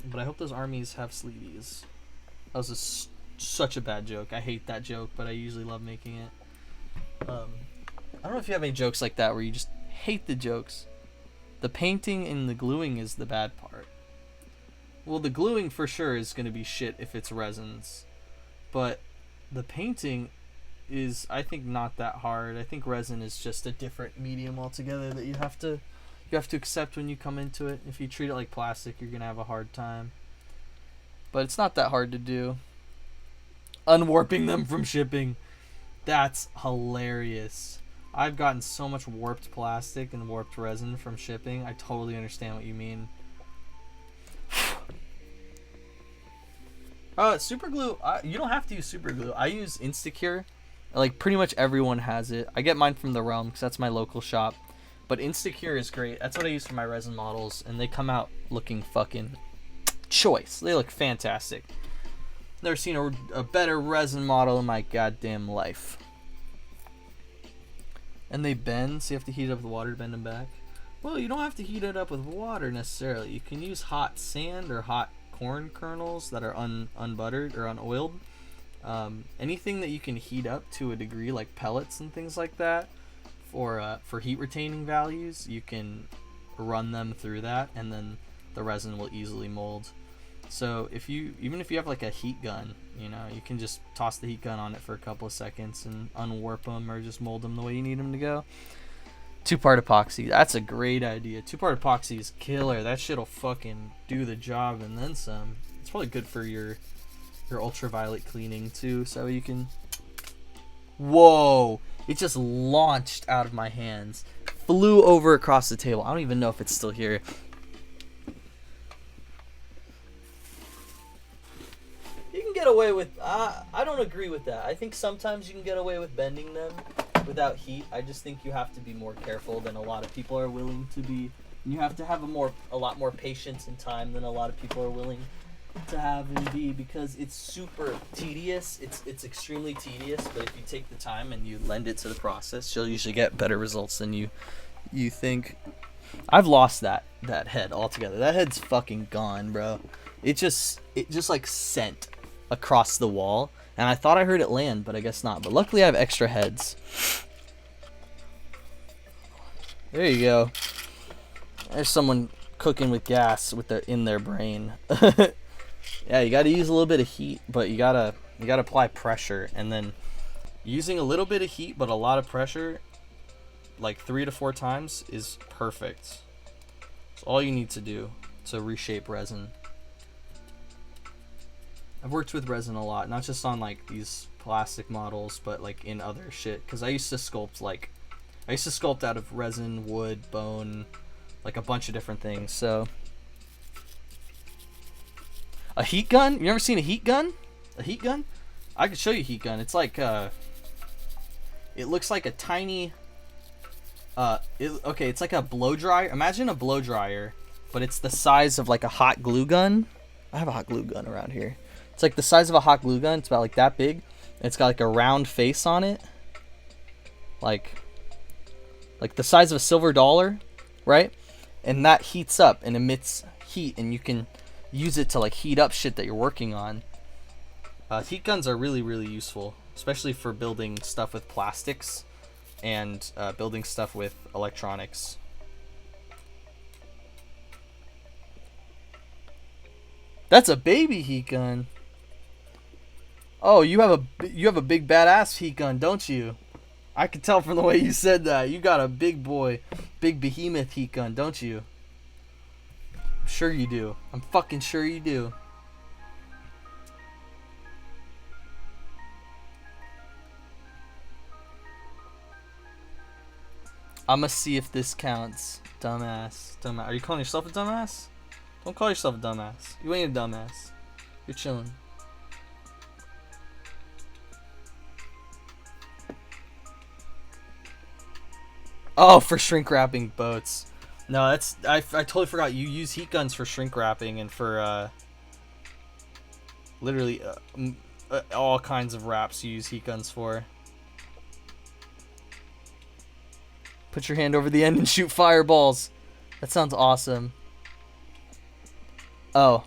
But I hope those armies have sleeveys. That was such a bad joke. I hate that joke, but I usually love making it. I don't know if you have any jokes like that where you just hate the jokes. The painting and the gluing is the bad part. Well, the gluing for sure is going to be shit if it's resins. But the painting is, I think, not that hard. I think resin is just a different medium altogether that you have to accept when you come into it. If you treat it like plastic, you're going to have a hard time. But it's not that hard to do. Unwarping them from shipping. That's hilarious. I've gotten so much warped plastic and warped resin from shipping. I totally understand what you mean. Super glue. You don't have to use super glue. I use Instacure. Like, pretty much everyone has it. I get mine from the Realm because that's my local shop. But Instacure is great. That's what I use for my resin models. And they come out looking fucking choice. They look fantastic. Never seen a better resin model in my goddamn life. And they bend, so you have to heat it up with water to bend them back. Well, you don't have to heat it up with water necessarily. You can use hot sand or hot corn kernels that are unbuttered or unoiled. Anything that you can heat up to a degree, like pellets and things like that, for heat retaining values, you can run them through that, and then the resin will easily mold. So even if you have like a heat gun, you know, you can just toss the heat gun on it for a couple of seconds and unwarp them or just mold them the way you need them to go. 2-part epoxy, that's a great idea. 2-part epoxy is killer. That shit'll fucking do the job and then some. It's probably good for your ultraviolet cleaning too, so you can. Whoa! It just launched out of my hands, flew over across the table. I don't even know if it's still here. You can get away with. I don't agree with that. I think sometimes you can get away with bending them without heat. I just think you have to be more careful than a lot of people are willing to be. You have to have a lot more patience and time than a lot of people are willing to have and be, because it's super tedious. It's extremely tedious, but if you take the time and you lend it to the process, you'll usually get better results than you think. I've lost that head altogether. That head's fucking gone, bro. It just like sent across the wall, and I thought I heard it land, but I guess not. But luckily I have extra heads. There you go. There's someone cooking with gas in their brain. Yeah, you gotta use a little bit of heat, but you gotta apply pressure, and then using a little bit of heat but a lot of pressure, like 3 to 4 times, is perfect. It's all you need to do to reshape resin. I've worked with resin a lot, not just on like these plastic models, but like in other shit. Cause I used to sculpt out of resin, wood, bone, like a bunch of different things. So a heat gun? You never seen a heat gun? A heat gun? I could show you a heat gun. It's like it looks like a tiny it's like a blow dryer. Imagine a blow dryer, but it's the size of like a hot glue gun. I have a hot glue gun around here. It's like the size of a hot glue gun. It's about like that big. And it's got like a round face on it. Like the size of a silver dollar, right? And that heats up and emits heat, and you can use it to like heat up shit that you're working on. Heat guns are really, really useful, especially for building stuff with plastics and building stuff with electronics. That's a baby heat gun. Oh, you have a big badass heat gun, don't you? I could tell from the way you said that. You got a big boy, big behemoth heat gun, don't you? I'm sure you do. I'm fucking sure you do. I'ma see if this counts. Dumbass. Are you calling yourself a dumbass? Don't call yourself a dumbass. You ain't a dumbass. You're chilling. Oh, for shrink wrapping boats. No, I totally forgot. You use heat guns for shrink wrapping and for literally all kinds of wraps you use heat guns for. Put your hand over the end and shoot fireballs. That sounds awesome. Oh.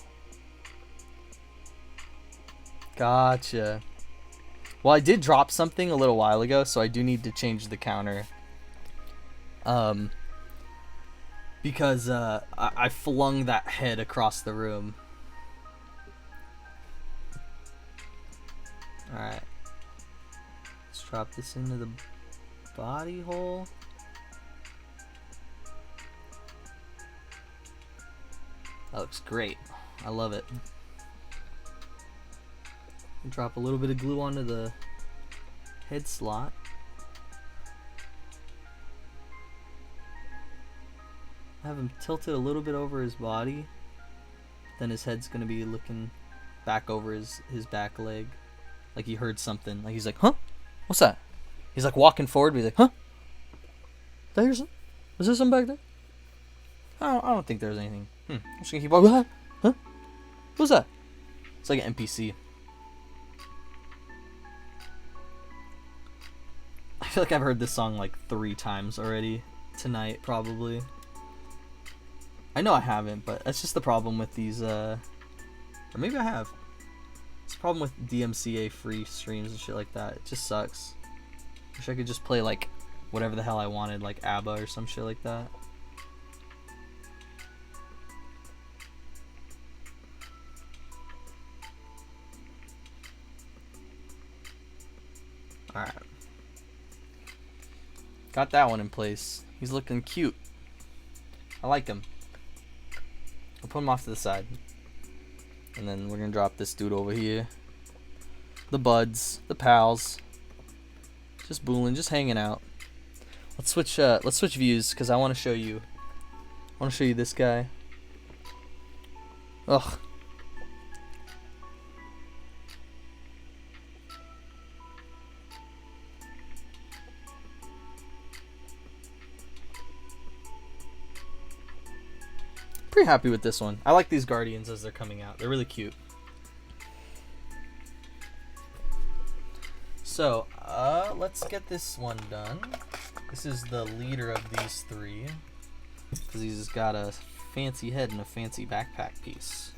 Gotcha. Well, I did drop something a little while ago, so I do need to change the counter. Because I flung that head across the room. Alright. Let's drop this into the body hole. That looks great. I love it. Drop a little bit of glue onto the head slot. Have him tilted a little bit over his body. Then his head's gonna be looking back over his back leg. Like he heard something. Like he's like, huh? What's that? He's like walking forward, but he's like, huh? Did I hear something? Was there something back there? I don't think there's anything. I'm just gonna keep walking. Huh? What was that? It's like an NPC. I feel like I've heard this song like 3 times already tonight, probably. I know I haven't, but that's just the problem with these, or maybe I have. It's the problem with DMCA free streams and shit like that. It just sucks. Wish I could just play like whatever the hell I wanted, like ABBA or some shit like that. Alright. Got that one in place. He's looking cute. I like him. I'll put him off to the side. And then we're gonna drop this dude over here. The buds, the pals. Just booling, just hanging out. Let's switch views because I wanna show you this guy. Ugh. Pretty happy with this one. I like these guardians as they're coming out. They're really cute. So, let's get this one done. This is the leader of these 3. Because he's got a fancy head and a fancy backpack piece.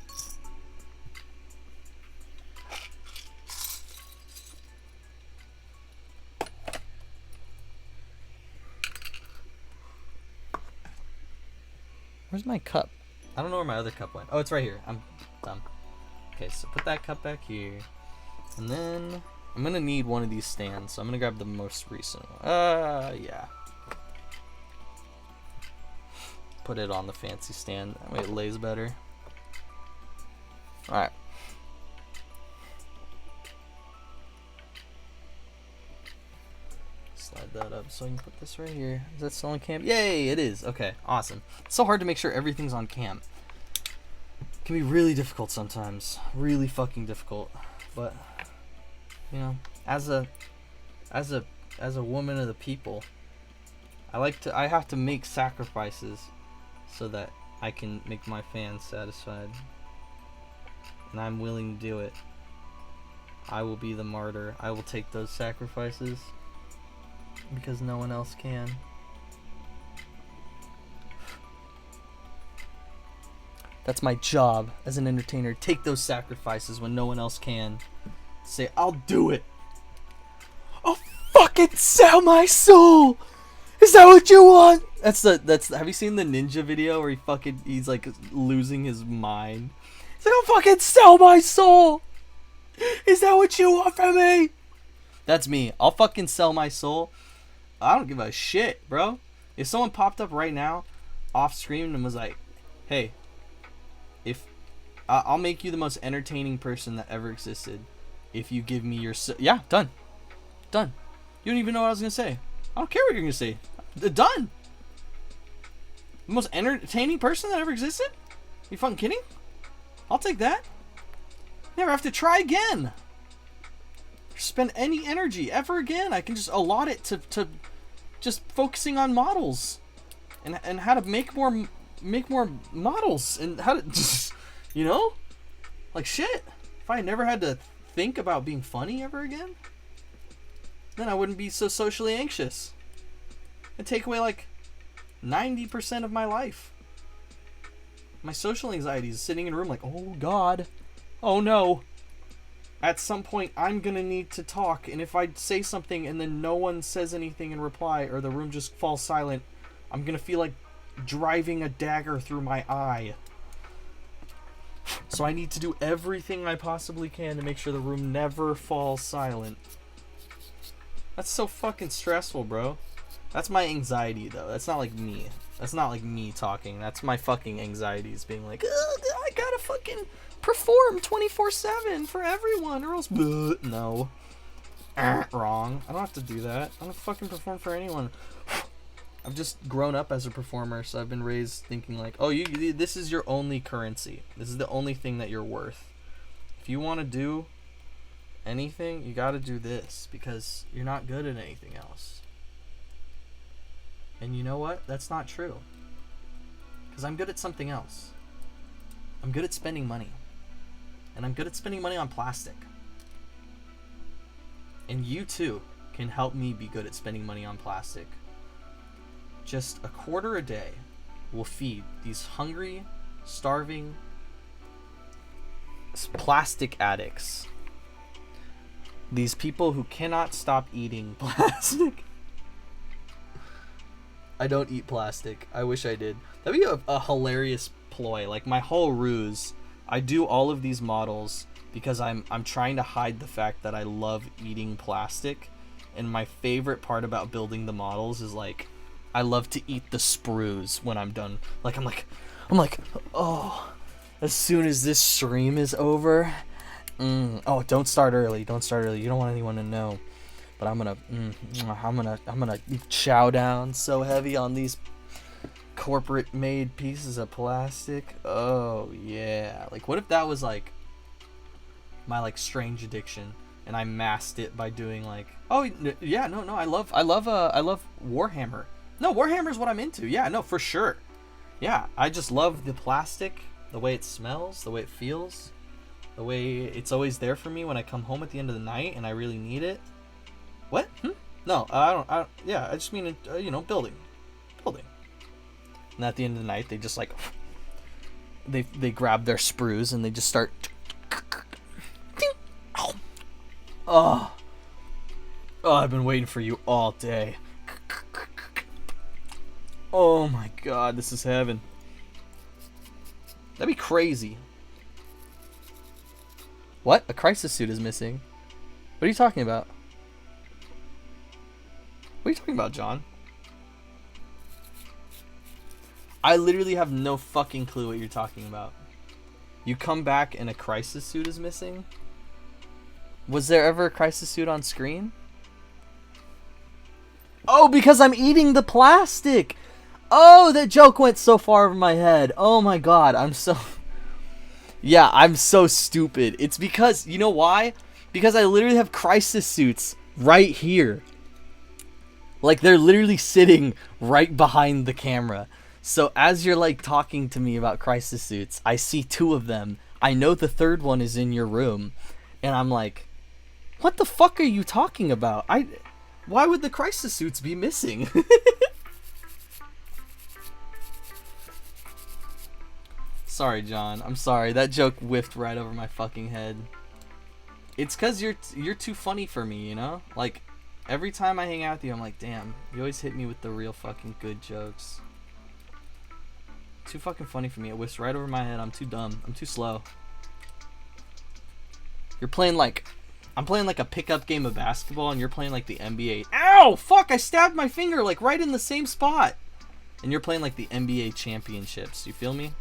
Where's my cup? I don't know where my other cup went. Oh, it's right here. I'm dumb. Okay, so put that cup back here. And then I'm gonna need one of these stands, so I'm gonna grab the most recent one. Yeah. Put it on the fancy stand. That way it lays better. Alright. Slide that up so I can put this right here. Is that still on cam? Yay, it is. Okay, awesome. It's so hard to make sure everything's on cam. It can be really difficult sometimes. Really fucking difficult. But you know, as a woman of the people, I have to make sacrifices so that I can make my fans satisfied. And I'm willing to do it. I will be the martyr. I will take those sacrifices because no one else can. That's my job as an entertainer. Take those sacrifices when no one else can. Say, I'll do it. I'll fucking sell my soul. Is that what you want? That's have you seen the ninja video where he's like losing his mind? He's like, I'll fucking sell my soul. Is that what you want from me? That's me. I'll fucking sell my soul. I don't give a shit, bro. If someone popped up right now off screen and was like, hey, if I'll make you the most entertaining person that ever existed if you give me your yeah, done. You don't even know what I was gonna say. I don't care what you're gonna say. Done. The most entertaining person that ever existed? You fucking kidding? I'll take that. Never have to try again. Spend any energy ever again. I can just allot it to just focusing on models and how to make more models and how to just, you know, like shit. If I never had to think about being funny ever again, then I wouldn't be so socially anxious. It'd take away like 90% of my life. My social anxiety is sitting in a room like, oh God, oh no. At some point, I'm gonna need to talk, and if I say something and then no one says anything in reply, or the room just falls silent, I'm gonna feel like driving a dagger through my eye. So I need to do everything I possibly can to make sure the room never falls silent. That's so fucking stressful, bro. That's my anxiety, though. That's not like me. That's not like me talking. That's my fucking anxieties being like, I gotta fucking perform 24/7 for everyone or else... No. Wrong. I don't have to do that. I don't fucking perform for anyone. I've just grown up as a performer, so I've been raised thinking like, oh, this is your only currency. This is the only thing that you're worth. If you want to do anything, you got to do this because you're not good at anything else. And you know what? That's not true. Because I'm good at something else. I'm good at spending money. And I'm good at spending money on plastic. And you too can help me be good at spending money on plastic. Just $0.25 a day will feed these hungry, starving plastic addicts. These people who cannot stop eating plastic. I don't eat plastic. I wish I did. That'd be a hilarious ploy. Like my whole ruse. I do all of these models because I'm trying to hide the fact that I love eating plastic. And my favorite part about building the models is like I love to eat the sprues when I'm done. Like I'm like, oh, as soon as this stream is over, oh, don't start early. Don't start early. You don't want anyone to know. But I'm gonna chow down so heavy on these corporate made pieces of plastic. Oh yeah. Like what if that was like my like strange addiction and I masked it by doing like, oh yeah, no, I love Warhammer. No, Warhammer's what I'm into. Yeah, no, for sure. Yeah, I just love the plastic, the way it smells, the way it feels, the way it's always there for me when I come home at the end of the night and I really need it. What? No, I don't. Yeah, I just mean, building. And at the end of the night, they just like, they grab their sprues and they just start. Oh, I've been waiting for you all day. Oh my god, this is heaven. That'd be crazy. What? A crisis suit is missing. What are you talking about? What are you talking about, John? I literally have no fucking clue what you're talking about. You come back and a crisis suit is missing? Was there ever a crisis suit on screen? Oh, because I'm eating the plastic! Oh, that joke went so far over my head. Oh my god, I'm so... Yeah, I'm so stupid. It's because, you know why? Because I literally have crisis suits right here. Like, they're literally sitting right behind the camera. So as you're, like, talking to me about crisis suits, I see 2 of them. I know the third one is in your room. And I'm like, what the fuck are you talking about? Why would the crisis suits be missing? Sorry, John. I'm sorry. That joke whiffed right over my fucking head. It's because you're too funny for me, you know? Like, every time I hang out with you, I'm like, damn, you always hit me with the real fucking good jokes. Too fucking funny for me. It whiffs right over my head. I'm too dumb. I'm too slow. You're playing like... I'm playing like a pickup game of basketball, and you're playing like the NBA. Ow! Fuck! I stabbed my finger like right in the same spot. And you're playing like the NBA championships. You feel me?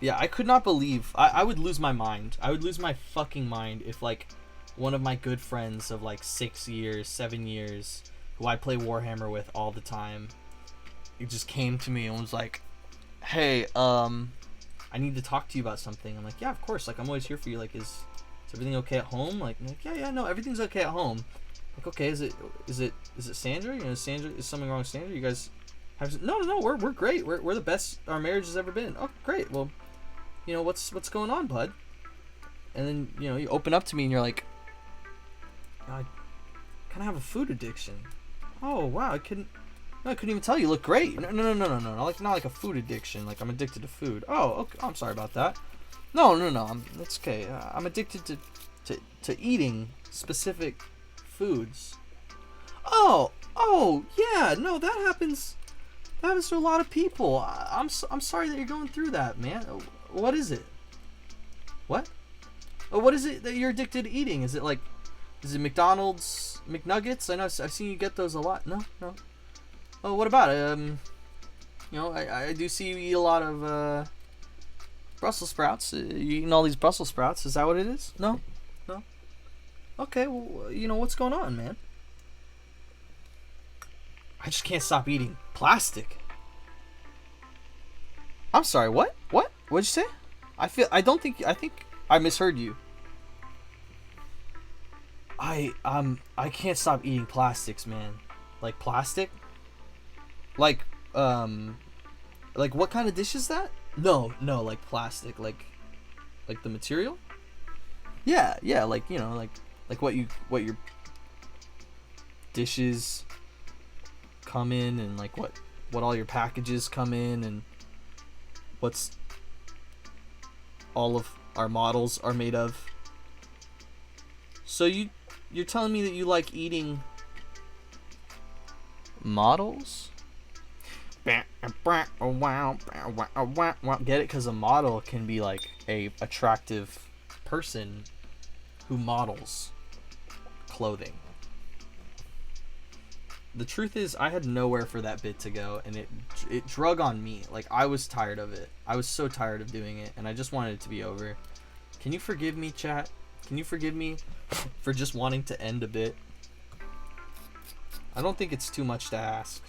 Yeah, I could not believe... I would lose my mind. I would lose my fucking mind if, like, one of my good friends of, like, 6 years, 7 years, who I play Warhammer with all the time, it just came to me and was like, hey, I need to talk to you about something. I'm like, yeah, of course. Like, I'm always here for you. Like, is everything okay at home? Like, yeah, no, everything's okay at home. Like, okay, is it Sandra? You know, Sandra, is something wrong with Sandra? You guys have... No, we're great. We're the best our marriage has ever been. Oh, great. Well, you know, what's going on, bud? And then, you know, you open up to me and you're like, I kind of have a food addiction. Oh, wow, I couldn't even tell. You look great. No, not like a food addiction. Like, I'm addicted to food. Oh, okay. Oh, I'm sorry about that. No, that's okay. I'm addicted to eating specific foods. Oh, yeah, no, that happens That happens to a lot of people. I'm sorry that you're going through that, man. What is it? What? Oh, what is it that you're addicted to eating? Is it McDonald's McNuggets? I know I've seen you get those a lot. No. Oh, what about it? You know, I do see you eat a lot of Brussels sprouts. You eating all these Brussels sprouts? Is that what it is? No. Okay, well, you know what's going on, man? I just can't stop eating plastic. I'm sorry. What? What'd you say? I think I misheard you. I can't stop eating plastics, man. Like plastic? Like what kind of dish is that? No, like plastic, like the material? Yeah, like, you know, like what your dishes come in, and like what all your packages come in, and what's all of our models are made of. So you're telling me that you like eating models? Get it? Because a model can be like a attractive person who models clothing. The truth is, I had nowhere for that bit to go, and it drug on me. Like, I was tired of it. I was so tired of doing it, and I just wanted it to be over. Can you forgive me, chat? Can you forgive me for just wanting to end a bit? I don't think it's too much to ask.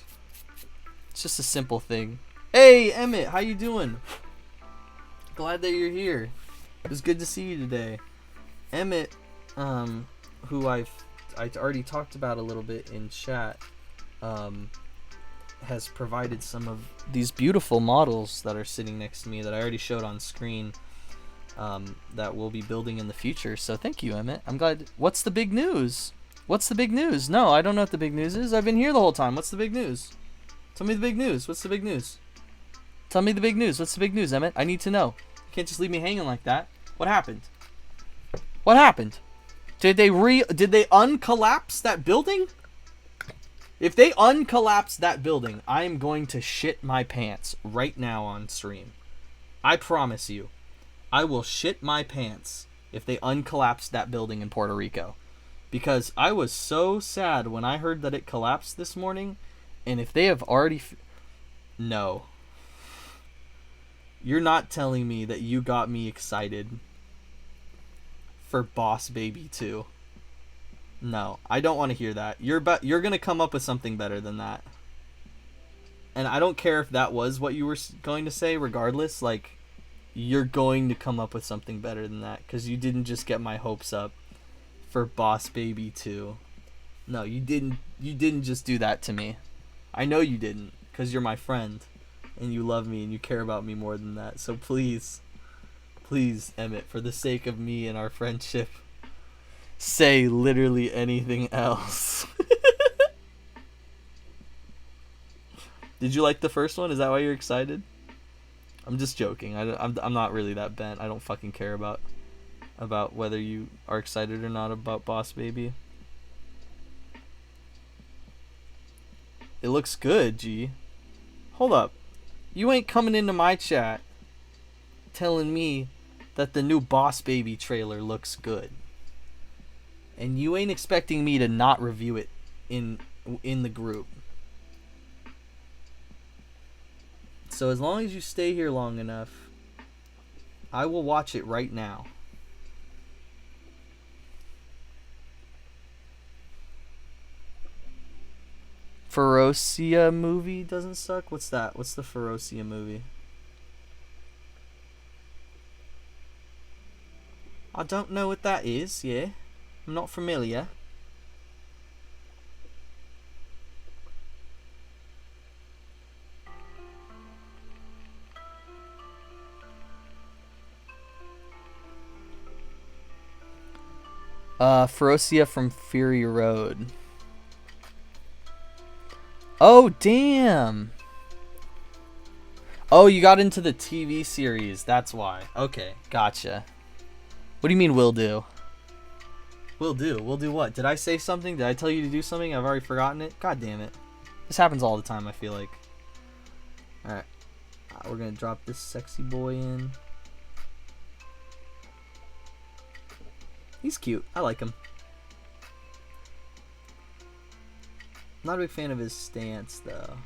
It's just a simple thing. Hey, Emmett, how you doing? Glad that you're here. It was good to see you today. Emmett, who I already talked about a little bit in chat, has provided some of these beautiful models that are sitting next to me that I already showed on screen, that we'll be building in the future. So thank you, Emmett. I'm glad. What's the big news? What's the big news? No, I don't know what the big news is. I've been here the whole time. What's the big news? Tell me the big news. What's the big news? Tell me the big news. What's the big news, Emmett? I need to know. You can't just leave me hanging like that. What happened? What happened? Did they uncollapse that building? If they uncollapse that building, I am going to shit my pants right now on stream. I promise you. I will shit my pants if they uncollapse that building in Puerto Rico. Because I was so sad when I heard that it collapsed this morning. And if they have already... No. You're not telling me that you got me excited for Boss Baby 2. No, I don't want to hear that. You're going to come up with something better than that. And I don't care if that was what you were going to say, regardless. Like, you're going to come up with something better than that. Because you didn't just get my hopes up for Boss Baby 2. No, you didn't just do that to me. I know you didn't, because you're my friend, and you love me, and you care about me more than that. So please, Emmett, for the sake of me and our friendship, say literally anything else. Did you like the first one? Is that why you're excited? I'm just joking. I'm not really that bent. I don't fucking care about whether you are excited or not about Boss Baby. It looks good, G. Hold up. You ain't coming into my chat telling me that the new Boss Baby trailer looks good. And you ain't expecting me to not review it in the group. So as long as you stay here long enough, I will watch it right now. Ferocia movie doesn't suck? What's that? What's the Ferocia movie? I don't know what that is, yeah. I'm not familiar. Ferocia from Fury Road. Oh, damn. Oh, you got into the TV series. That's why. Okay, gotcha. What do you mean will do? Will do? Will do what? Did I say something? Did I tell you to do something? I've already forgotten it? God damn it. This happens all the time, I feel like. Alright. We're gonna drop this sexy boy in. He's cute. I like him. Not a big fan of his stance, though.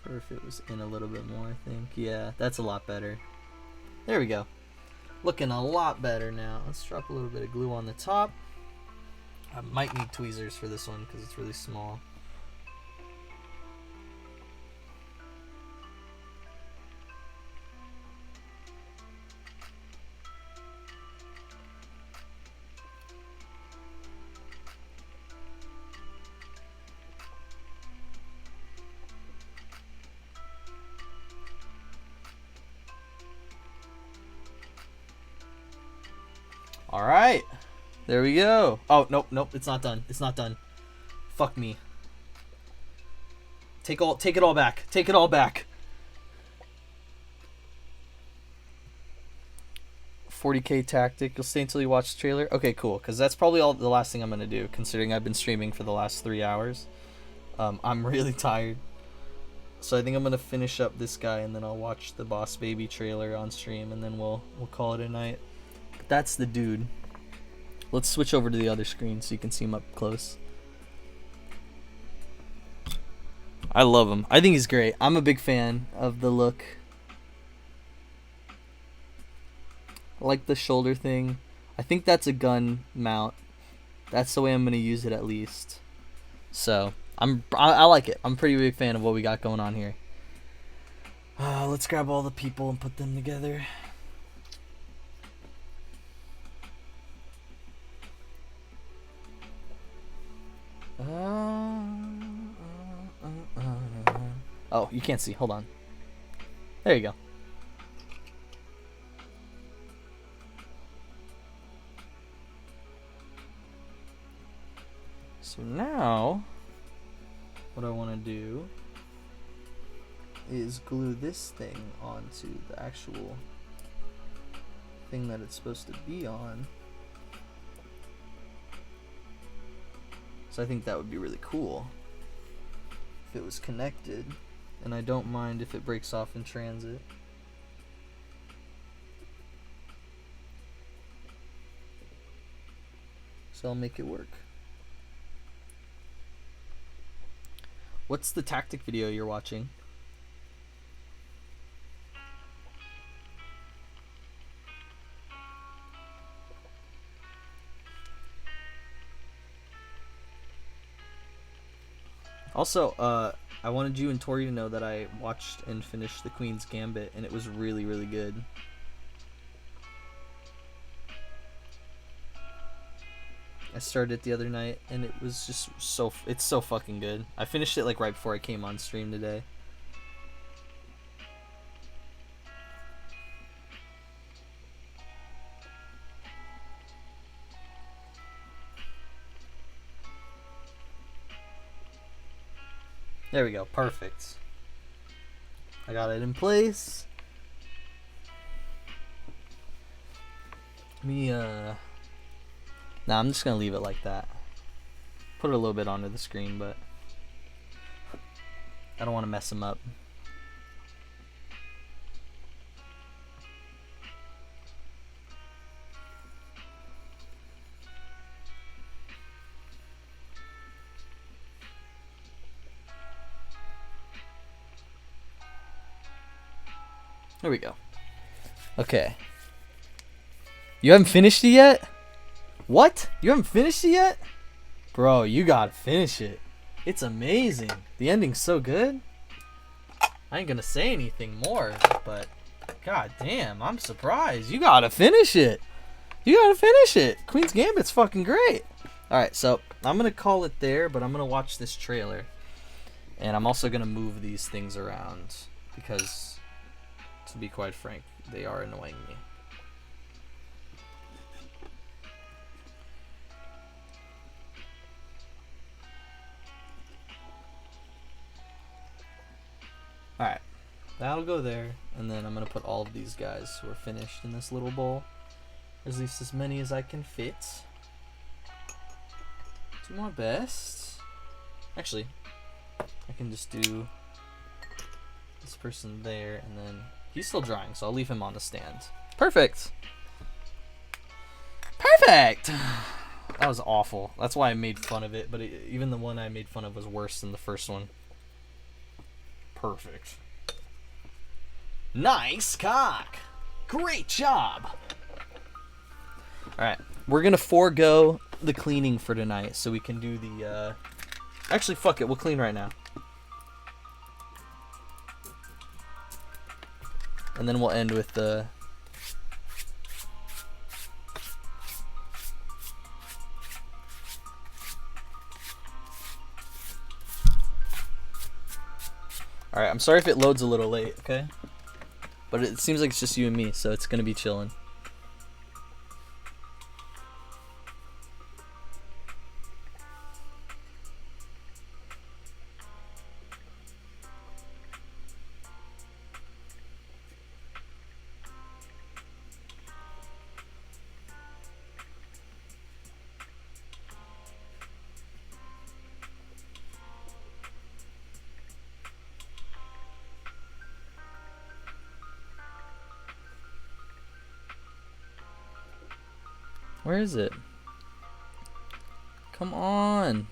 Or if it was in a little bit more, I think. Yeah, that's a lot better. There we go. Looking a lot better now. Let's drop a little bit of glue on the top. I might need tweezers for this one because it's really small. All right, there we go. Oh, nope, it's not done. It's not done. Fuck me. Take it all back. Take it all back. 40K tactic. You'll stay until you watch the trailer. Okay, cool. Because that's probably the last thing I'm gonna do, considering I've been streaming for the last 3 hours. I'm really tired, so I think I'm gonna finish up this guy and then I'll watch the Boss Baby trailer on stream and then we'll call it a night. That's the dude. Let's switch over to the other screen so you can see him up close. I love him. I think he's great. I'm a big fan of the look. I like the shoulder thing. I think that's a gun mount. That's the way I'm gonna use it at least. So I like it. I'm a pretty big fan of what we got going on here. Let's grab all the people and put them together. Oh, you can't see. Hold on. There you go. So now, what I want to do is glue this thing onto the actual thing that it's supposed to be on. So I think that would be really cool if it was connected, and I don't mind if it breaks off in transit. So I'll make it work. What's the tactic video you're watching? Also, I wanted you and Tori to know that I watched and finished The Queen's Gambit, and it was really, really good. I started it the other night, and it was just it's so fucking good. I finished it like right before I came on stream today. There we go, perfect. I got it in place. Nah, I'm just gonna leave it like that. Put it a little bit onto the screen, but I don't want to mess him up. There we go. Okay. You haven't finished it yet? What? You haven't finished it yet? Bro, you gotta finish it. It's amazing. The ending's so good. I ain't gonna say anything more, but god damn, I'm surprised. You gotta finish it. You gotta finish it. Queen's Gambit's fucking great. Alright, so I'm gonna call it there, but I'm gonna watch this trailer. And I'm also gonna move these things around because, to be quite frank, they are annoying me. Alright, that'll go there, and then I'm going to put all of these guys who are finished in this little bowl. At least as many as I can fit. Do my best. Actually, I can just do this person there, and then he's still drying, so I'll leave him on the stand. Perfect. Perfect. That was awful. That's why I made fun of it, but even the one I made fun of was worse than the first one. Perfect. Nice cock. Great job. Alright, we're gonna forego the cleaning for tonight so we can do the, actually, fuck it, we'll clean right now. And then we'll end with the... Alright, I'm sorry if it loads a little late, okay? But it seems like it's just you and me, so it's gonna be chilling. Where is it? Come on.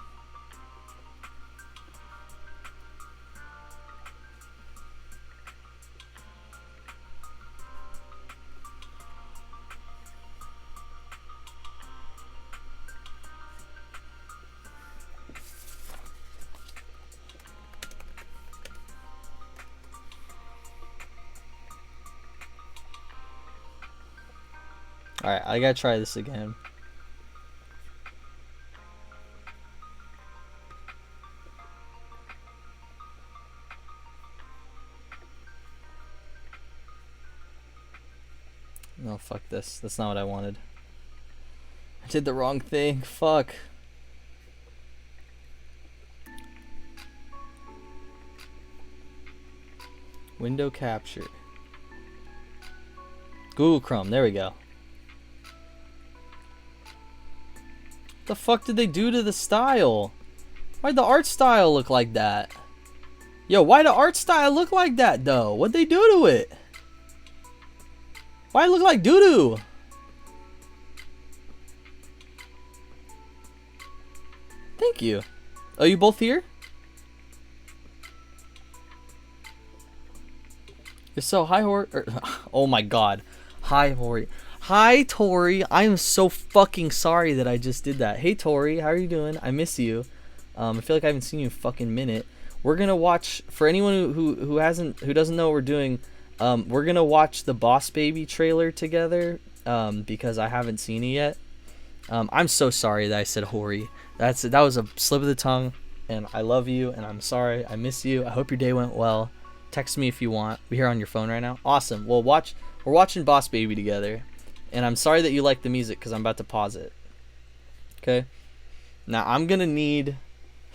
Alright, I gotta try this again. No, fuck this. That's not what I wanted. I did the wrong thing. Fuck. Window capture. Google Chrome. There we go. What the fuck did they do to the style? Why'd the art style look like that? Yo, why the art style look like that though? What'd they do to it? Why it look like doo-doo? Thank you. Oh, you both here? If so, hi Hori. Oh my god. Hi Hori. Hi Tori. I am so fucking sorry that I just did that. Hey Tori, how are you doing? I miss you. I feel like I haven't seen you in a fucking minute. We're gonna watch, for anyone who doesn't know what we're doing, we're gonna watch the Boss Baby trailer together, because I haven't seen it yet. I'm so sorry that I said Hori. That was a slip of the tongue, and I love you, and I'm sorry. I miss you. I hope your day went well. Text me if you want. We're here on your phone right now. Awesome. We're watching Boss Baby together, and I'm sorry that you like the music because I'm about to pause it. Okay. Now I'm gonna need.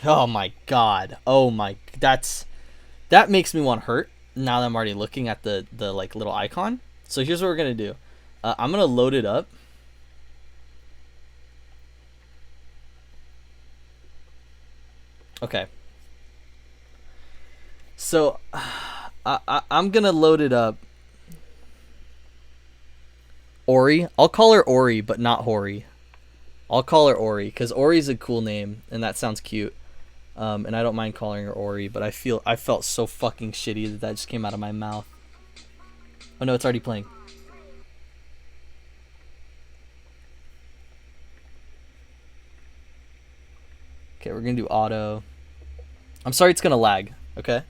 Oh my god. Oh my. That makes me want to hurt. Now that I'm already looking at the like little icon. So here's what we're gonna do. I'm gonna load it up. Okay. So I'm gonna load it up. Ori. I'll call her Ori, but not Hori. I'll call her Ori because Ori's a cool name and that sounds cute. And I don't mind calling her Ori, but I felt so fucking shitty that just came out of my mouth. Oh no, it's already playing. Okay, we're gonna do auto. I'm sorry it's gonna lag, okay?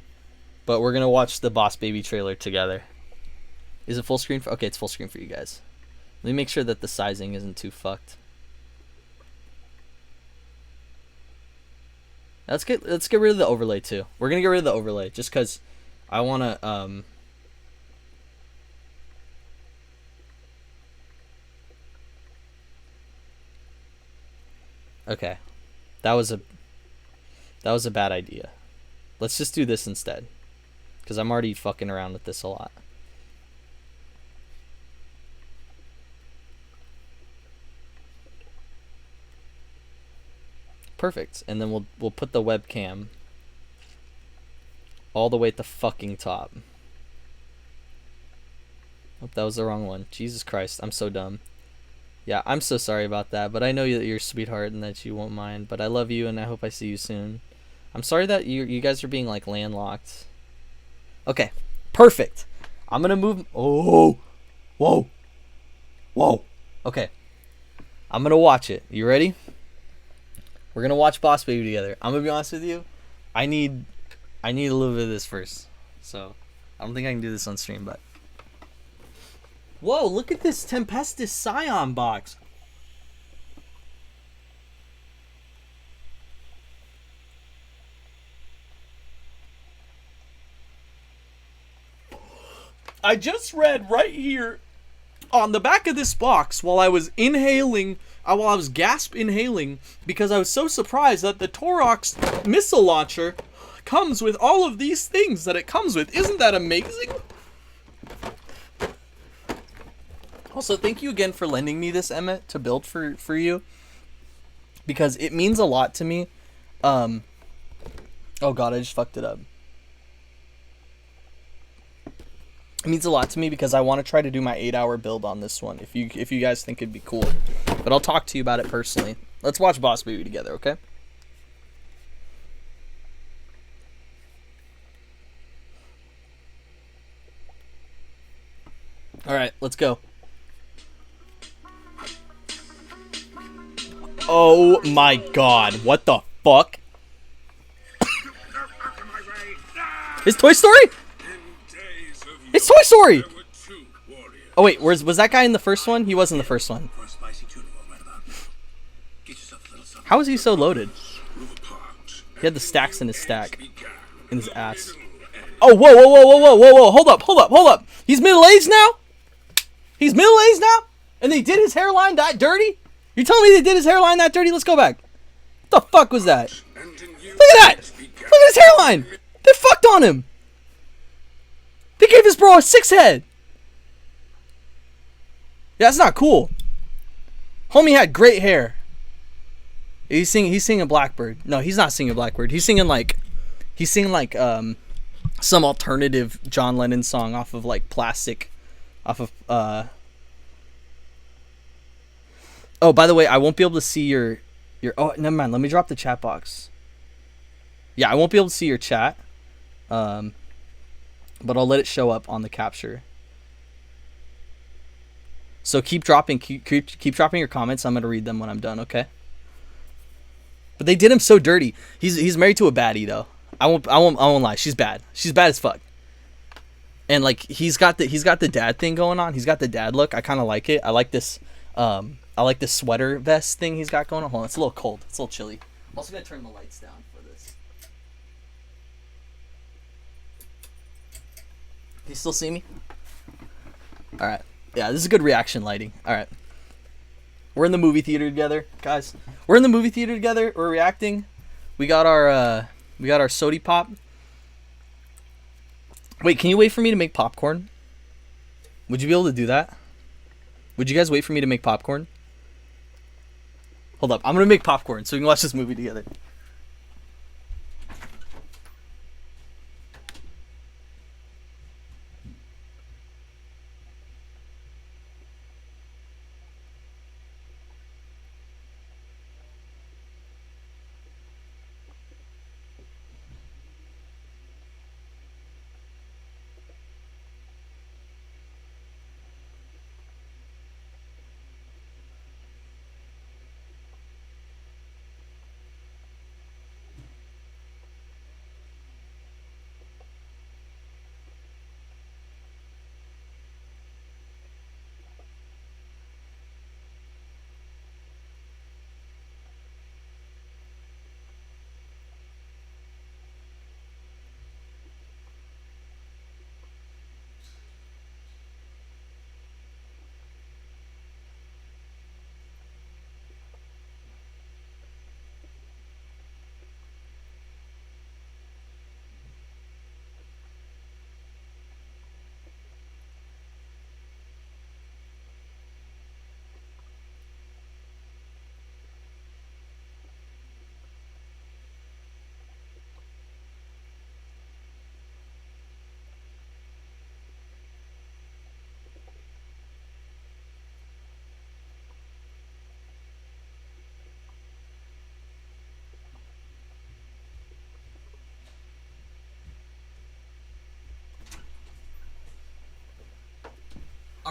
But we're gonna watch the Boss Baby trailer together. Is it full screen for? Okay, it's full screen for you guys. Let me make sure that the sizing isn't too fucked. Let's get rid of the overlay too. We're gonna get rid of the overlay just because I wanna Okay. That was a bad idea. Let's just do this instead. Because I'm already fucking around with this a lot. perfect. And then we'll put the webcam all the way at the fucking top. Oh, that was the wrong one. Jesus Christ, I'm so dumb. Yeah, I'm so sorry about that, but I know that you're a sweetheart and that you won't mind. But I love you, and I hope I see you soon. I'm sorry that you guys are being like landlocked. Okay, perfect. I'm gonna move. Oh, whoa. Okay, I'm gonna watch it. You ready? We're gonna watch Boss Baby together. I'm gonna be honest with you. I need a little bit of this first. So I don't think I can do this on stream, but. Whoa, look at this Tempestus Scion box. I just read right here on the back of this box while I was inhaling, while I was gasp inhaling, because I was so surprised that the Torox missile launcher comes with all of these things that it comes with. Isn't that amazing? Also, thank you again for lending me this, Emmett, to build for you. Because it means a lot to me. Oh god, I just fucked it up. It means a lot to me because I want to try to do my 8-hour build on this one. If you guys think it'd be cool. But I'll talk to you about it personally. Let's watch Boss Baby together, okay? Alright, let's go. Oh my god, what the fuck? It's Toy Story? It's Toy Story! Oh wait, was that guy in the first one? He was in the first one. How is he so loaded? He had the stacks in his stack. In his ass. Oh, whoa, hold up. He's middle-aged now? He's middle-aged now? And they did his hairline that dirty? You're telling me they did his hairline that dirty? Let's go back. What the fuck was that? Look at that! Look at his hairline! They fucked on him! They gave this bro a 6-head! Yeah, that's not cool. Homie had great hair. He's singing Blackbird. No, he's not singing Blackbird. He's singing like some alternative John Lennon song off of like Plastic. Off of Oh, by the way, I won't be able to see your oh, never mind. Let me drop the chat box. Yeah, I won't be able to see your chat. But I'll let it show up on the capture. So keep dropping your comments. I'm gonna read them when I'm done, okay? But they did him so dirty. He's married to a baddie though. I won't lie. She's bad. She's bad as fuck. And like he's got the dad thing going on. He's got the dad look. I kind of like it. I like this sweater vest thing he's got going on. Hold on, it's a little cold. It's a little chilly. I'm also gonna turn the lights down for this. Can you still see me? All right. Yeah, this is good reaction lighting. All right. We're in the movie theater together, guys. We're in the movie theater together. We're reacting. We got our sody pop. Wait, can you wait for me to make popcorn? Would you be able to do that? Would you guys wait for me to make popcorn? Hold up. I'm going to make popcorn so we can watch this movie together.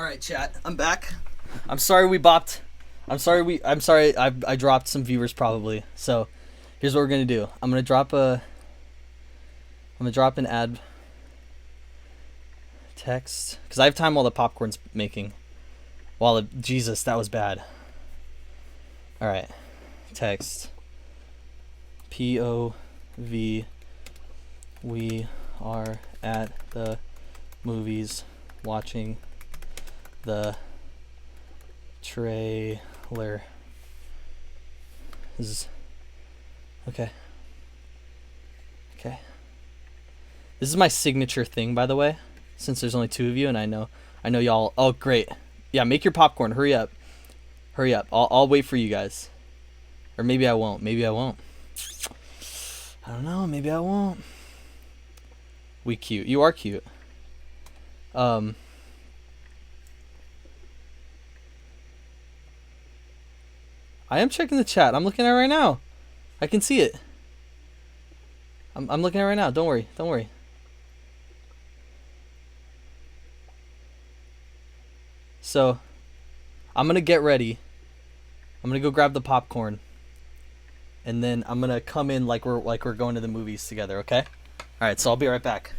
All right, chat. I'm back. I'm sorry we bopped. I'm sorry I dropped some viewers probably. So here's what we're gonna do. I'm gonna drop an ad text because I have time while the popcorn's making. Jesus, that was bad. All right, text. POV. We are at the movies watching the trailer. Okay. This is my signature thing, by the way, since there's only 2 of you, and I know y'all. Oh, great. Yeah, make your popcorn. Hurry up. I'll wait for you guys. Or maybe I won't. I don't know. Maybe I won't. We cute. You are cute. I am checking the chat. I'm looking at it right now. I can see it. I'm looking at it right now. Don't worry. So, I'm gonna get ready. I'm gonna go grab the popcorn, and then I'm gonna come in like we're going to the movies together. Okay? All right. So I'll be right back.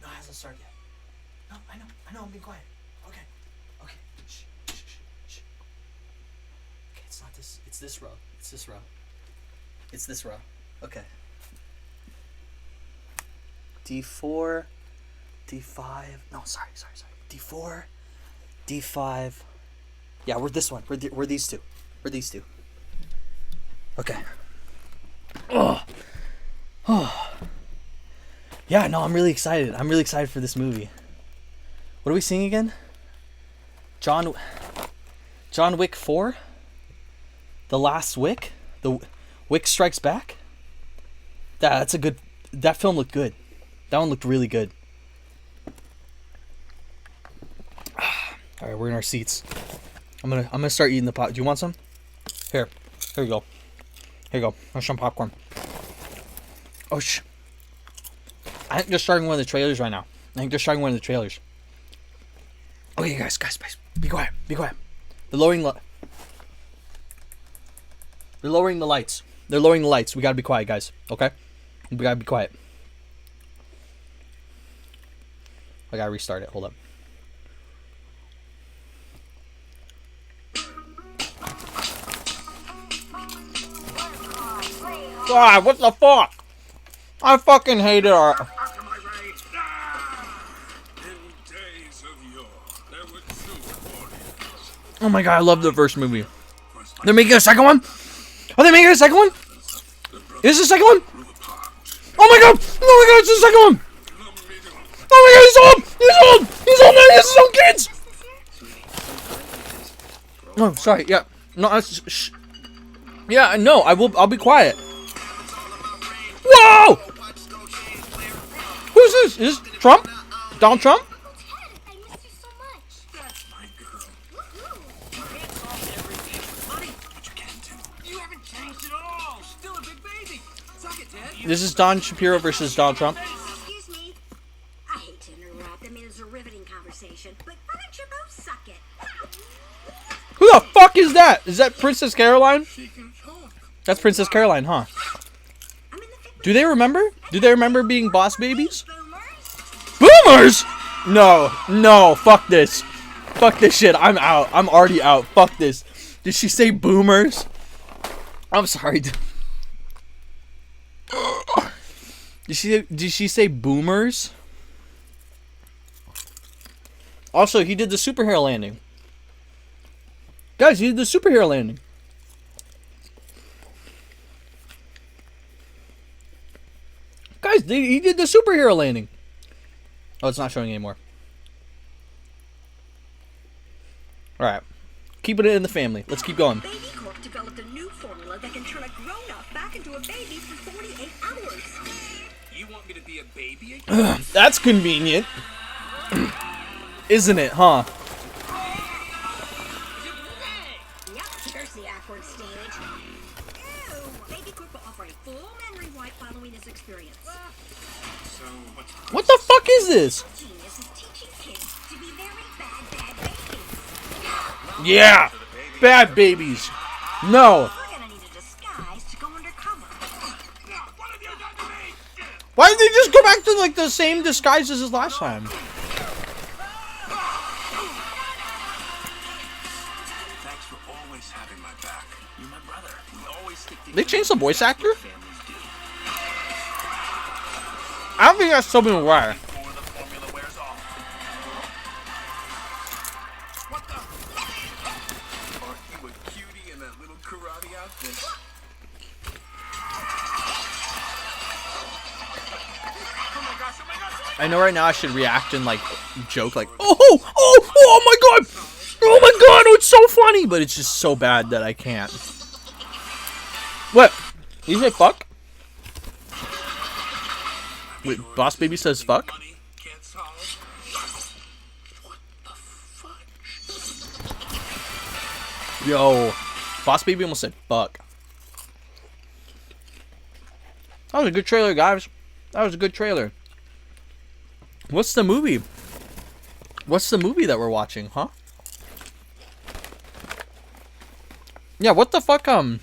No, it hasn't started yet. No, I know, I'm being quiet. Okay. Shh. Okay, it's not this, it's this row. It's this row. Okay. D4, D5, no, sorry. D4, D5. Yeah, we're this one. We're these two. Okay. Oh. Yeah, no, I'm really excited. I'm really excited for this movie. What are we seeing again? John Wick 4? The Last Wick? The Wick Strikes Back? That film looked good. That one looked really good. Alright, we're in our seats. I'm gonna start eating the pot. Do you want some? Here you go. Here's some popcorn. Oh, I think they're starting one of the trailers right now. Okay, guys, be quiet. They're lowering the lights. We gotta be quiet, guys. Okay? We gotta be quiet. I gotta restart it. Hold up. God, what the fuck? I fucking hated our... Oh my god, I love the first movie. They're making a second one? Are they making a second one? Is this the second one? Oh my god, it's the second one! Oh my god, he's old now, he has his own kids! Oh, sorry, yeah. No, that's... Yeah, no, I'll be quiet. Whoa! Who's this? Is this Trump? Donald Trump? This is Don Shapiro versus Donald Trump. Excuse me. I hate to interrupt. I mean, it's a riveting conversation, but why don't you both suck it? Who the fuck is that? Is that Princess Caroline? That's Princess Caroline, huh? I'm in the Do they remember? Do they remember being boss babies? boomers. Boomers! No, no, fuck this. Fuck this shit. I'm out. I'm already out. Fuck this. Did she say boomers? I'm sorry. Did she say boomers? Also, he did the superhero landing. Guys, he did the superhero landing. Guys, he did the superhero landing. Oh, it's not showing anymore. Alright. Keeping it in the family. Let's keep going. Baby Corp developed a new formula that can turn a grown-up back into a baby for 48 hours. You want me to be a baby again? That's convenient. Isn't it, huh? Yep, here's the awkward stage. Ew! Baby Corp will offer a full memory wipe following this experience. So, what's What the fuck is this? Genius is teaching kids to be very bad babies. Yeah. Bad babies. No. We're gonna need a disguise to go undercover. what have you done to me? Why did they just go back to like the same disguises as last time? Thanks for always having my back. You're my brother. We always stick together. They changed the voice actor? Families do. I don't think that's something rare. Before the formula wears off. What the? Aren't you a cutie in that little karate outfit? Oh my gosh, oh my gosh, oh my I know right now I should react and like joke like, oh my god, oh my god, oh, it's so funny, but it's just so bad that I can't. What? You say fuck? Wait, Boss Baby says fuck? money can't solve. What the fuck? Yo, Boss Baby almost said fuck. That was a good trailer, guys. That was a good trailer. What's the movie? What's the movie that we're watching, huh? Yeah, what the fuck, how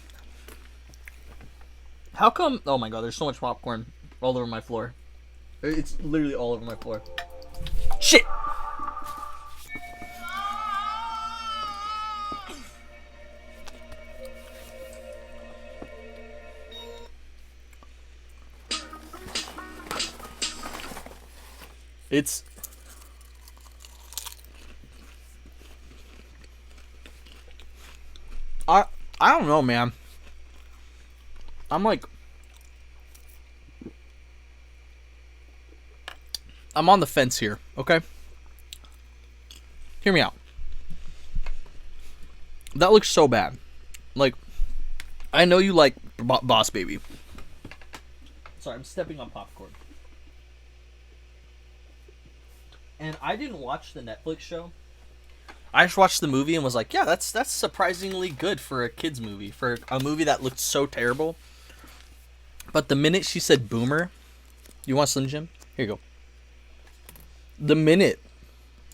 come, oh my god, there's so much popcorn all over my floor. It's literally all over my floor. Shit! It's... I don't know, man. I'm like... I'm on the fence here, okay? Hear me out. That looks so bad. Like, I know you like Boss Baby. Sorry, I'm stepping on popcorn. And I didn't watch the Netflix show. I just watched the movie and was like, yeah, that's surprisingly good for a kid's movie. For a movie that looked so terrible. But the minute she said boomer... You want Slim Jim? Here you go. The minute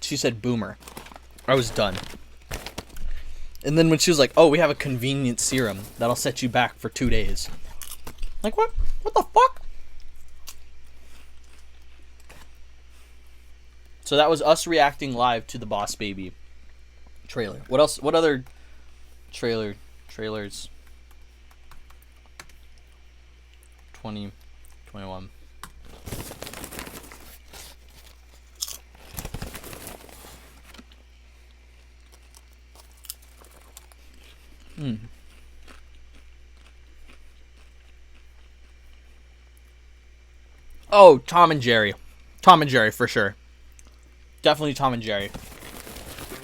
she said boomer, I was done. And then when she was like, oh, we have a convenient serum that'll set you back for 2 days. Like, what? What the fuck? So that was us reacting live to the Boss Baby trailer. What else? What other trailers? 2021. Oh, Tom and Jerry. Tom and Jerry for sure. Definitely Tom and Jerry.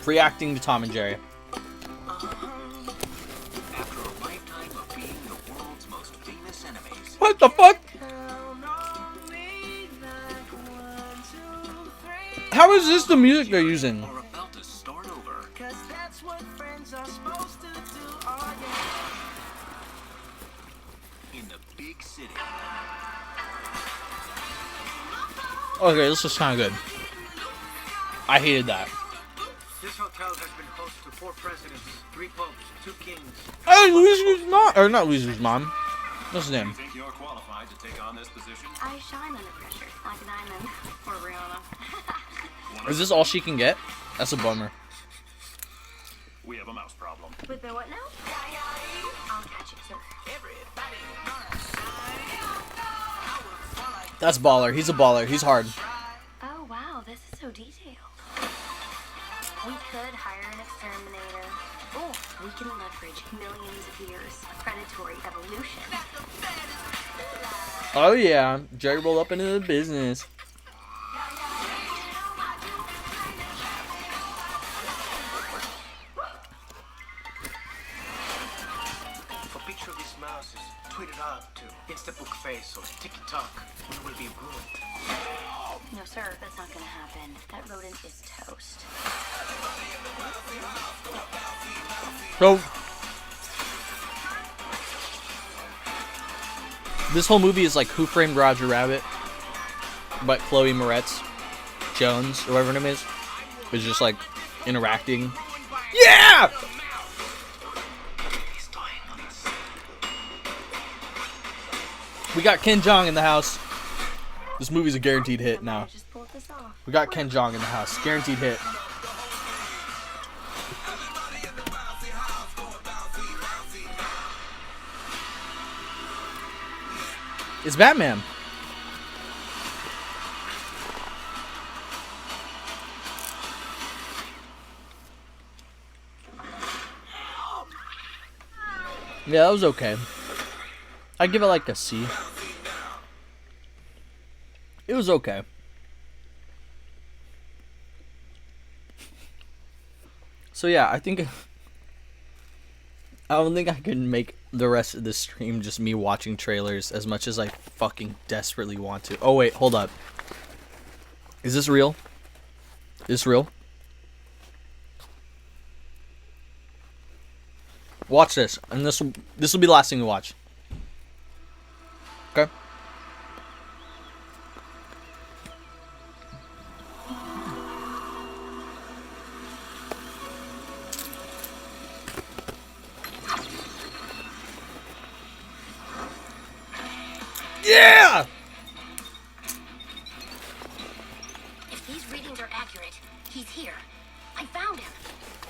Reacting to Tom and Jerry. After a lifetime of being the world's most famous enemies, What the fuck? How is this the music they're using? are about to start over. in the big city. Okay, this is kind of good. I hated that. This hotel has been host to 4 presidents, 3 popes, 2 kings. Hey, Luis Guzman, or not Luis Guzman. What's his name? You think you're qualified to take on this position? I shine under pressure, like a diamond. Or Rihanna. Is this all she can get? That's a bummer. We have a mouse problem. With the what now? I'll catch it, sir. That's baller. He's a baller. He's hard. Oh, wow, this is so detailed. We could hire an exterminator. Or we can leverage millions of years of predatory evolution. Oh yeah, Jerry rolled up into the business. If a picture of these mouses tweeted out to Instabook Face or TikTok, we will be ruined. No, sir, that's not gonna happen. That rodent is toast. So this whole movie is like Who Framed Roger Rabbit, but Chloe Moretz Jones, or whatever her name is just like interacting. Yeah! We got Ken Jeong in the house. This movie's a guaranteed hit now. Just pulled this off. We got Ken Jeong in the house. Guaranteed hit. It's Batman. Yeah, that was okay. I'd give it like a C. It was okay. So yeah, I don't think I can make the rest of the stream just me watching trailers as much as I fucking desperately want to. Oh wait, hold up. Is this real? Is this real? Watch this, and this will be the last thing we watch. Okay? Yeah! If these readings are accurate, he's here. I found him.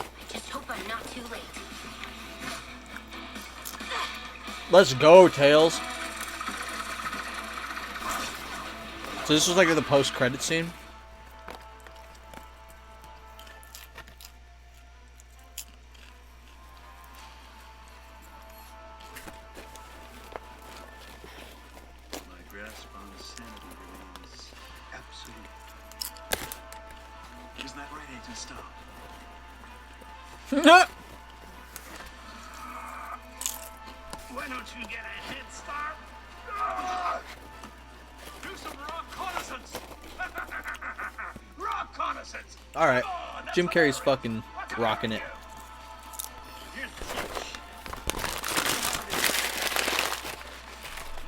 I just hope I'm not too late. Let's go, Tails. So this was like the post-credit scene. My grasp on sanity remains absolute. Isn't that right, Agent Stone? Why don't you get a head start? Do some reconnaissance! Reconnaissance! Alright. Jim Carrey's fucking rocking it.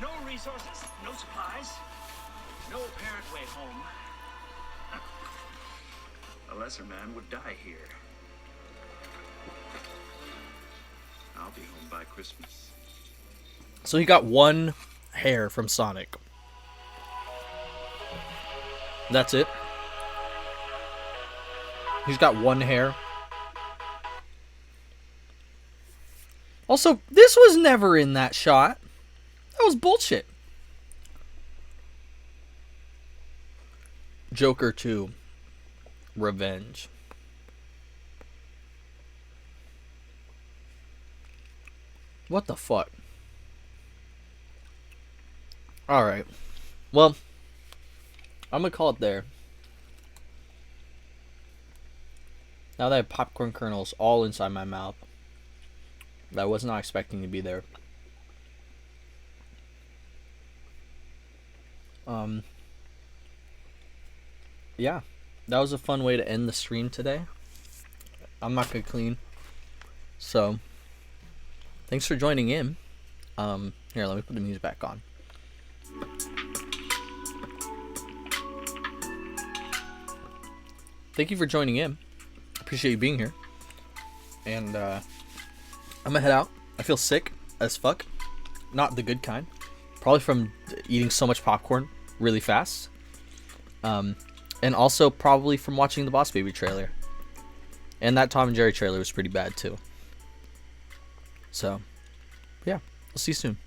No resources, no supplies, no apparent way home. A lesser man would die here. I'll be home by Christmas. So he got one hair from Sonic. That's it. He's got one hair. Also, this was never in that shot. That was bullshit. Joker 2. Revenge. What the fuck? Alright. Well, I'm gonna call it there. Now that I have popcorn kernels all inside my mouth, that I was not expecting to be there. Yeah, that was a fun way to end the stream today. I'm not gonna clean. So, thanks for joining in. Here, let me put the music back on. Thank you for joining in. Appreciate you being here. And I'm gonna head out. I feel sick as fuck. Not the good kind. Probably from eating so much popcorn really fast. And also probably from watching the Boss Baby trailer. And that Tom and Jerry trailer was pretty bad too. So, yeah. We'll see you soon.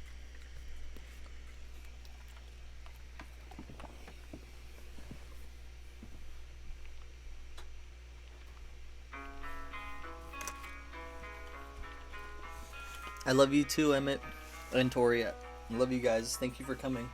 I love you too, Emmett and Tori. I love you guys. Thank you for coming.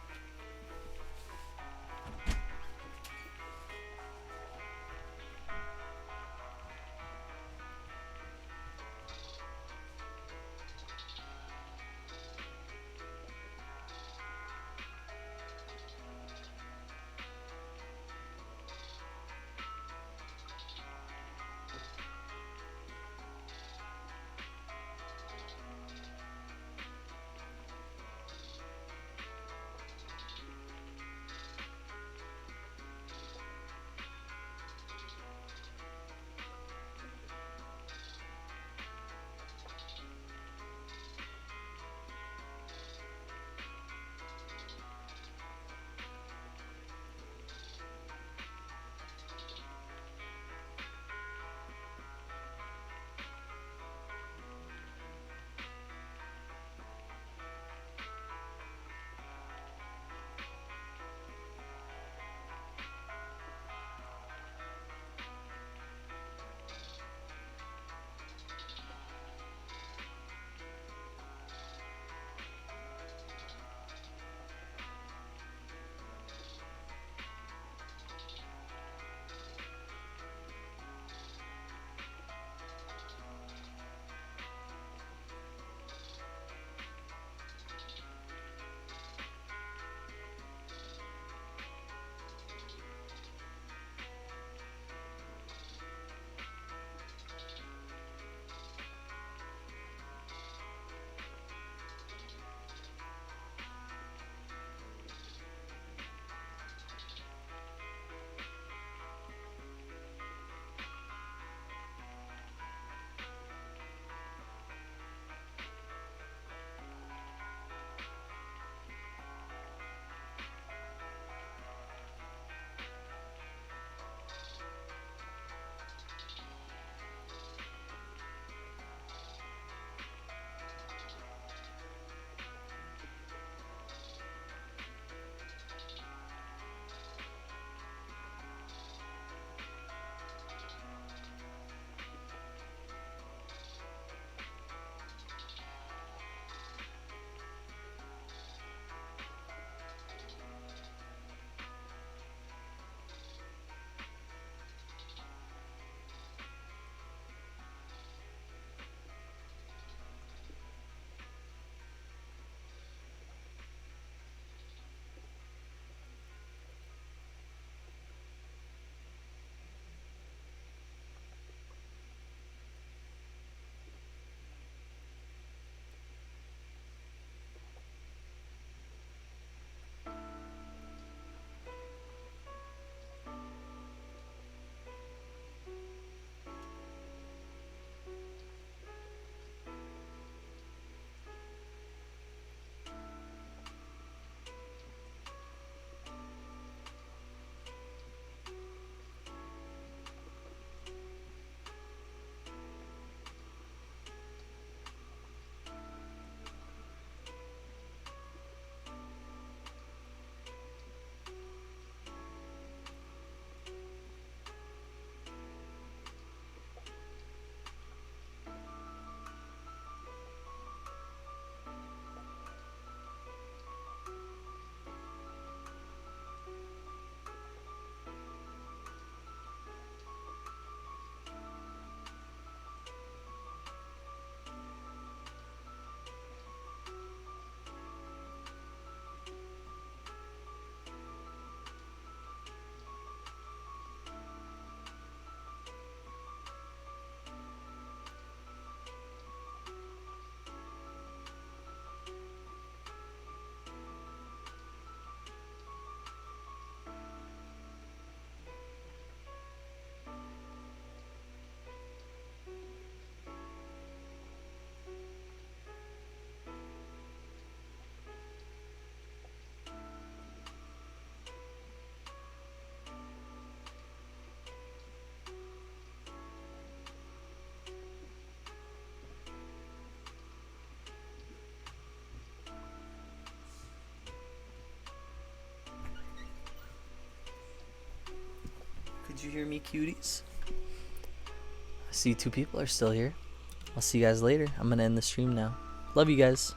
Did you hear me, cuties? I see 2 people are still here. I'll see you guys later. I'm gonna end the stream now. Love you guys.